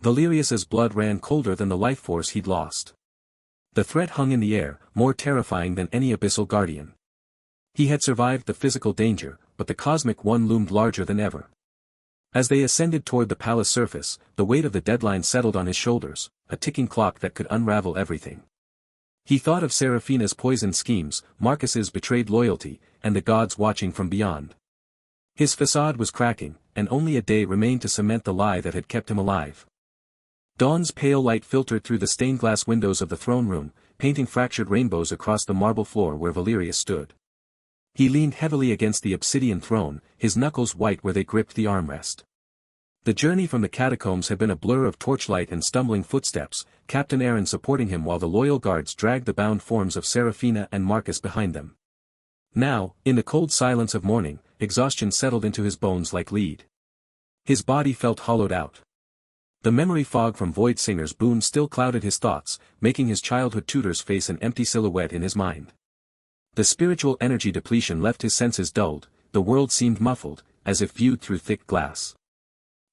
[SPEAKER 1] Valerius's blood ran colder than the life force he'd lost. The threat hung in the air, more terrifying than any abyssal guardian. He had survived the physical danger, but the cosmic one loomed larger than ever. As they ascended toward the palace surface, the weight of the deadline settled on his shoulders, a ticking clock that could unravel everything. He thought of Seraphina's poisoned schemes, Marcus's betrayed loyalty, and the gods watching from beyond. His facade was cracking, and only a day remained to cement the lie that had kept him alive. Dawn's pale light filtered through the stained glass windows of the throne room, painting fractured rainbows across the marble floor where Valerius stood. He leaned heavily against the obsidian throne, his knuckles white where they gripped the armrest. The journey from the catacombs had been a blur of torchlight and stumbling footsteps, Captain Aaron supporting him while the loyal guards dragged the bound forms of Seraphina and Marcus behind them. Now, in the cold silence of morning, exhaustion settled into his bones like lead. His body felt hollowed out. The memory fog from Void Singer's boon still clouded his thoughts, making his childhood tutor's face an empty silhouette in his mind. The spiritual energy depletion left his senses dulled, the world seemed muffled, as if viewed through thick glass.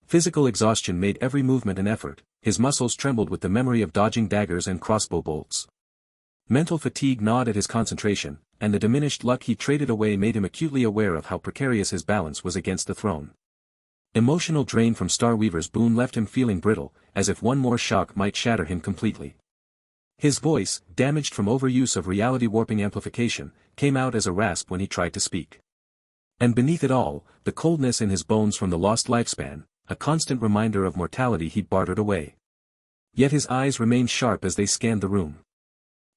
[SPEAKER 1] Physical exhaustion made every movement an effort, his muscles trembled with the memory of dodging daggers and crossbow bolts. Mental fatigue gnawed at his concentration, and the diminished luck he traded away made him acutely aware of how precarious his balance was against the throne. Emotional drain from Starweaver's boon left him feeling brittle, as if one more shock might shatter him completely. His voice, damaged from overuse of reality-warping amplification, came out as a rasp when he tried to speak. And beneath it all, the coldness in his bones from the lost lifespan, a constant reminder of mortality he'd bartered away. Yet his eyes remained sharp as they scanned the room.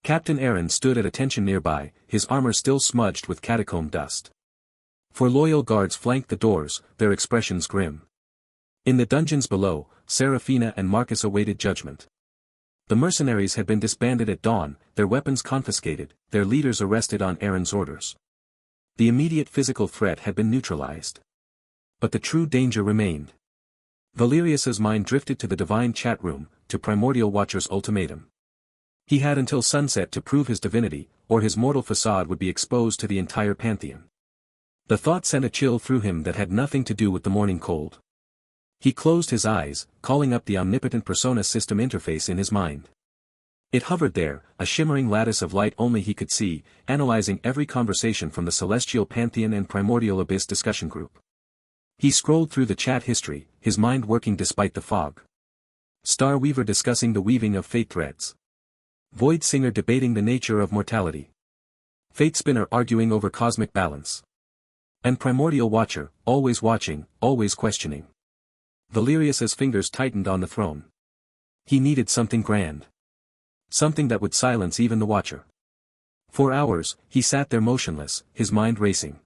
[SPEAKER 1] Captain Aaron stood at attention nearby, his armor still smudged with catacomb dust. 4 loyal guards flanked the doors, their expressions grim. In the dungeons below, Seraphina and Marcus awaited judgment. The mercenaries had been disbanded at dawn, their weapons confiscated, their leaders arrested on Aaron's orders. The immediate physical threat had been neutralized. But the true danger remained. Valerius's mind drifted to the divine chat room, to Primordial Watcher's ultimatum. He had until sunset to prove his divinity, or his mortal facade would be exposed to the entire Pantheon. The thought sent a chill through him that had nothing to do with the morning cold. He closed his eyes, calling up the Omnipotent Persona system interface in his mind. It hovered there, a shimmering lattice of light only he could see, analyzing every conversation from the Celestial Pantheon and Primordial Abyss discussion group. He scrolled through the chat history, his mind working despite the fog. Starweaver discussing the weaving of fate threads. Void Singer debating the nature of mortality. Fate Spinner arguing over cosmic balance. And Primordial Watcher, always watching, always questioning. Valerius's fingers tightened on the throne. He needed something grand. Something that would silence even the Watcher. For hours, he sat there motionless, his mind racing.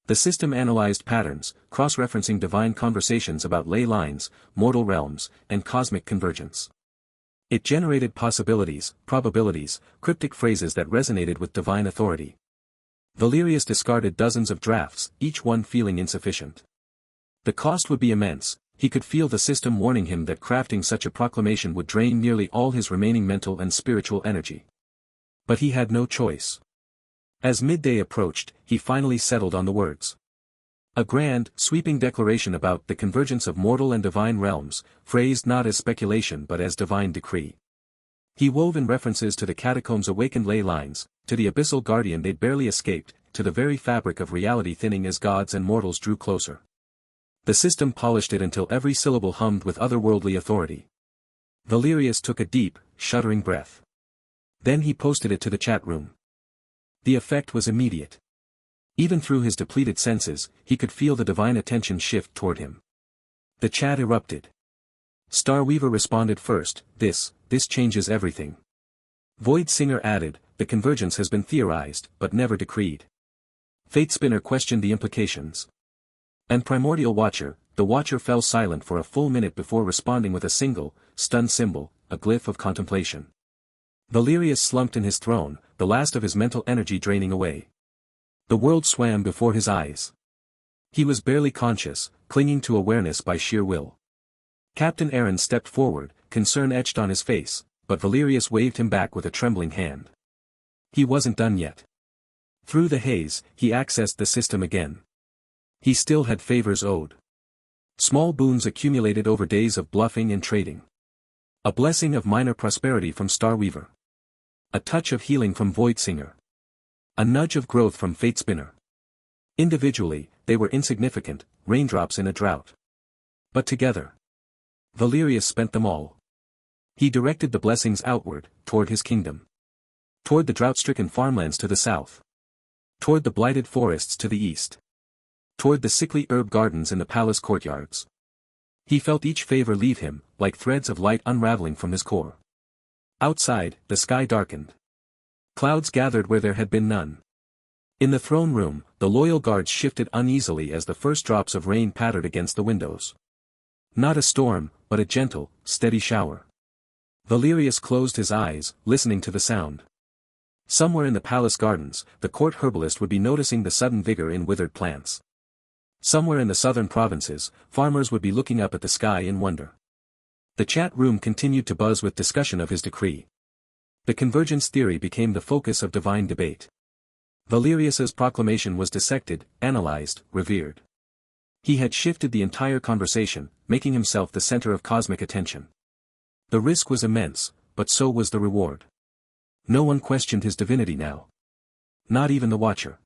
[SPEAKER 1] The system analyzed patterns, cross-referencing divine conversations about ley lines, mortal realms, and cosmic convergence. It generated possibilities, probabilities, cryptic phrases that resonated with divine authority. Valerius discarded dozens of drafts, each one feeling insufficient. The cost would be immense, he could feel the system warning him that crafting such a proclamation would drain nearly all his remaining mental and spiritual energy. But he had no choice. As midday approached, he finally settled on the words. A grand, sweeping declaration about the convergence of mortal and divine realms, phrased not as speculation but as divine decree. He wove in references to the catacombs' awakened ley lines, to the abyssal guardian they'd barely escaped, to the very fabric of reality thinning as gods and mortals drew closer. The system polished it until every syllable hummed with otherworldly authority. Valerius took a deep, shuddering breath. Then he posted it to the chat room. The effect was immediate. Even through his depleted senses, he could feel the divine attention shift toward him. The chat erupted. Starweaver responded first, this changes everything. Void Singer added, the convergence has been theorized, but never decreed. Fate Spinner questioned the implications. And Primordial Watcher, the Watcher fell silent for a full minute before responding with a single, stunned symbol, a glyph of contemplation. Valerius slumped in his throne, the last of his mental energy draining away. The world swam before his eyes. He was barely conscious, clinging to awareness by sheer will. Captain Aaron stepped forward, concern etched on his face, but Valerius waved him back with a trembling hand. He wasn't done yet. Through the haze, he accessed the system again. He still had favors owed. Small boons accumulated over days of bluffing and trading. A blessing of minor prosperity from Starweaver. A touch of healing from Void Singer. A nudge of growth from Fate Spinner. Individually, they were insignificant, raindrops in a drought. But together, Valerius spent them all. He directed the blessings outward, toward his kingdom. Toward the drought-stricken farmlands to the south. Toward the blighted forests to the east. Toward the sickly herb gardens in the palace courtyards. He felt each favor leave him, like threads of light unraveling from his core. Outside, the sky darkened. Clouds gathered where there had been none. In the throne room, the loyal guards shifted uneasily as the first drops of rain pattered against the windows. Not a storm, but a gentle, steady shower. Valerius closed his eyes, listening to the sound. Somewhere in the palace gardens, the court herbalist would be noticing the sudden vigor in withered plants. Somewhere in the southern provinces, farmers would be looking up at the sky in wonder. The chat room continued to buzz with discussion of his decree. The convergence theory became the focus of divine debate. Valerius's proclamation was dissected, analyzed, revered. He had shifted the entire conversation, making himself the center of cosmic attention. The risk was immense, but so was the reward. No one questioned his divinity now. Not even the Watcher.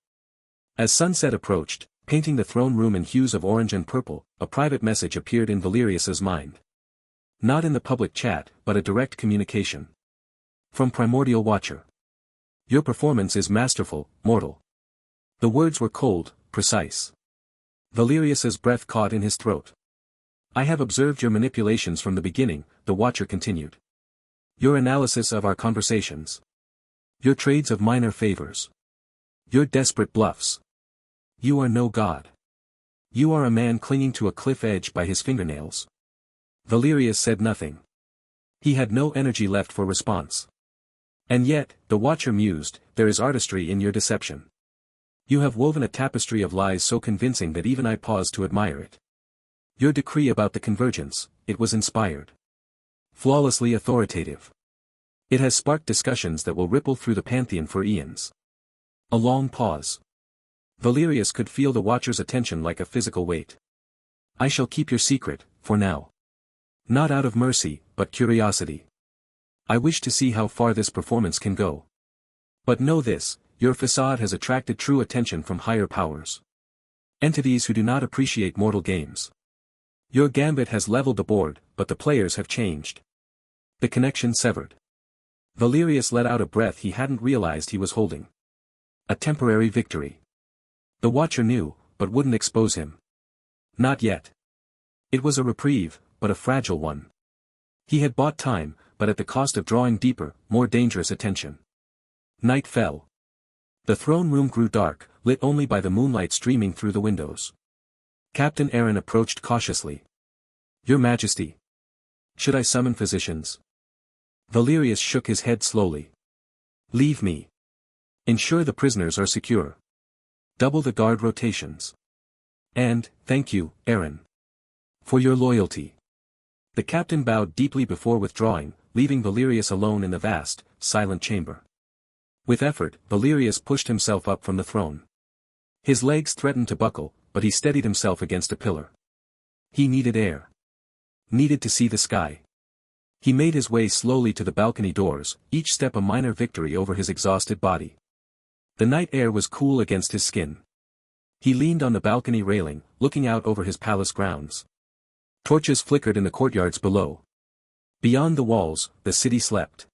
[SPEAKER 1] As sunset approached, painting the throne room in hues of orange and purple, a private message appeared in Valerius's mind. Not in the public chat, but a direct communication. From Primordial Watcher. Your performance is masterful, mortal. The words were cold, precise. Valerius's breath caught in his throat. I have observed your manipulations from the beginning, the Watcher continued. Your analysis of our conversations. Your trades of minor favors. Your desperate bluffs. You are no god. You are a man clinging to a cliff edge by his fingernails. Valerius said nothing. He had no energy left for response. And yet, the Watcher mused, there is artistry in your deception. You have woven a tapestry of lies so convincing that even I pause to admire it. Your decree about the convergence, it was inspired. Flawlessly authoritative. It has sparked discussions that will ripple through the Pantheon for eons. A long pause. Valerius could feel the Watcher's attention like a physical weight. I shall keep your secret, for now. Not out of mercy, but curiosity. I wish to see how far this performance can go. But know this, your facade has attracted true attention from higher powers. Entities who do not appreciate mortal games. Your gambit has leveled the board, but the players have changed. The connection severed. Valerius let out a breath he hadn't realized he was holding. A temporary victory. The Watcher knew, but wouldn't expose him. Not yet. It was a reprieve, but a fragile one. He had bought time, but at the cost of drawing deeper, more dangerous attention. Night fell. The throne room grew dark, lit only by the moonlight streaming through the windows. Captain Aaron approached cautiously. Your Majesty. Should I summon physicians? Valerius shook his head slowly. Leave me. Ensure the prisoners are secure. Double the guard rotations. And, thank you, Aaron. For your loyalty. The captain bowed deeply before withdrawing, leaving Valerius alone in the vast, silent chamber. With effort, Valerius pushed himself up from the throne. His legs threatened to buckle, but he steadied himself against a pillar. He needed air. Needed to see the sky. He made his way slowly to the balcony doors, each step a minor victory over his exhausted body. The night air was cool against his skin. He leaned on the balcony railing, looking out over his palace grounds. Torches flickered in the courtyards below. Beyond the walls, the city slept.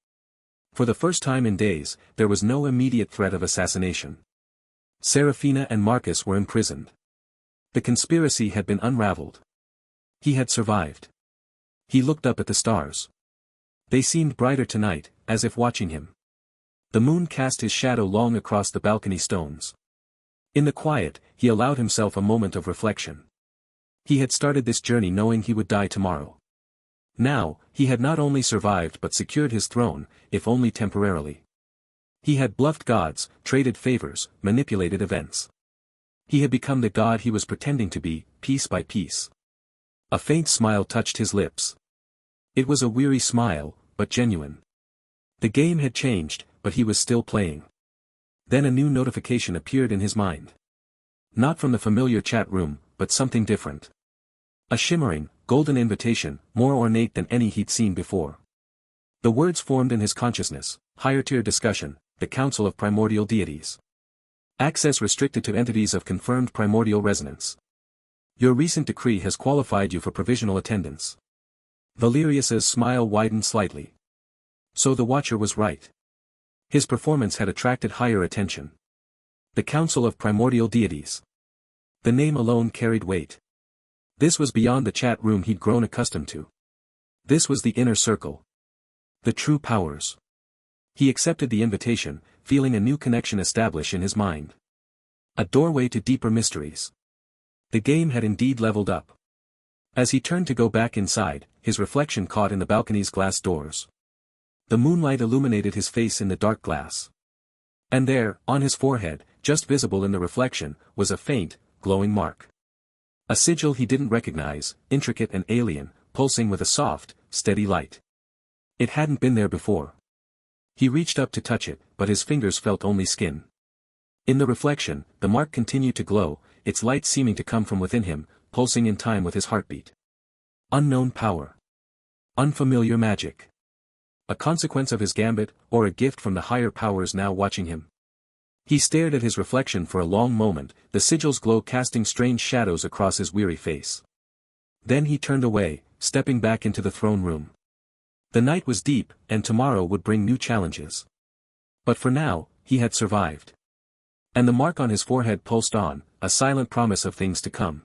[SPEAKER 1] For the first time in days, there was no immediate threat of assassination. Serafina and Marcus were imprisoned. The conspiracy had been unraveled. He had survived. He looked up at the stars. They seemed brighter tonight, as if watching him. The moon cast his shadow long across the balcony stones. In the quiet, he allowed himself a moment of reflection. He had started this journey knowing he would die tomorrow. Now, he had not only survived but secured his throne, if only temporarily. He had bluffed gods, traded favors, manipulated events. He had become the god he was pretending to be, piece by piece. A faint smile touched his lips. It was a weary smile, but genuine. The game had changed, but he was still playing. Then a new notification appeared in his mind. Not from the familiar chat room, but something different. A shimmering, golden invitation, more ornate than any he'd seen before. The words formed in his consciousness: higher-tier discussion, the Council of Primordial Deities. Access restricted to entities of confirmed primordial resonance. Your recent decree has qualified you for provisional attendance. Valerius's smile widened slightly. So the Watcher was right. His performance had attracted higher attention. The Council of Primordial Deities. The name alone carried weight. This was beyond the chat room he'd grown accustomed to. This was the inner circle. The true powers. He accepted the invitation, feeling a new connection establish in his mind. A doorway to deeper mysteries. The game had indeed leveled up. As he turned to go back inside, his reflection caught in the balcony's glass doors. The moonlight illuminated his face in the dark glass. And there, on his forehead, just visible in the reflection, was a faint, glowing mark. A sigil he didn't recognize, intricate and alien, pulsing with a soft, steady light. It hadn't been there before. He reached up to touch it, but his fingers felt only skin. In the reflection, the mark continued to glow, its light seeming to come from within him, pulsing in time with his heartbeat. Unknown power. Unfamiliar magic. A consequence of his gambit, or a gift from the higher powers now watching him. He stared at his reflection for a long moment, the sigil's glow casting strange shadows across his weary face. Then he turned away, stepping back into the throne room. The night was deep, and tomorrow would bring new challenges. But for now, he had survived. And the mark on his forehead pulsed on, a silent promise of things to come.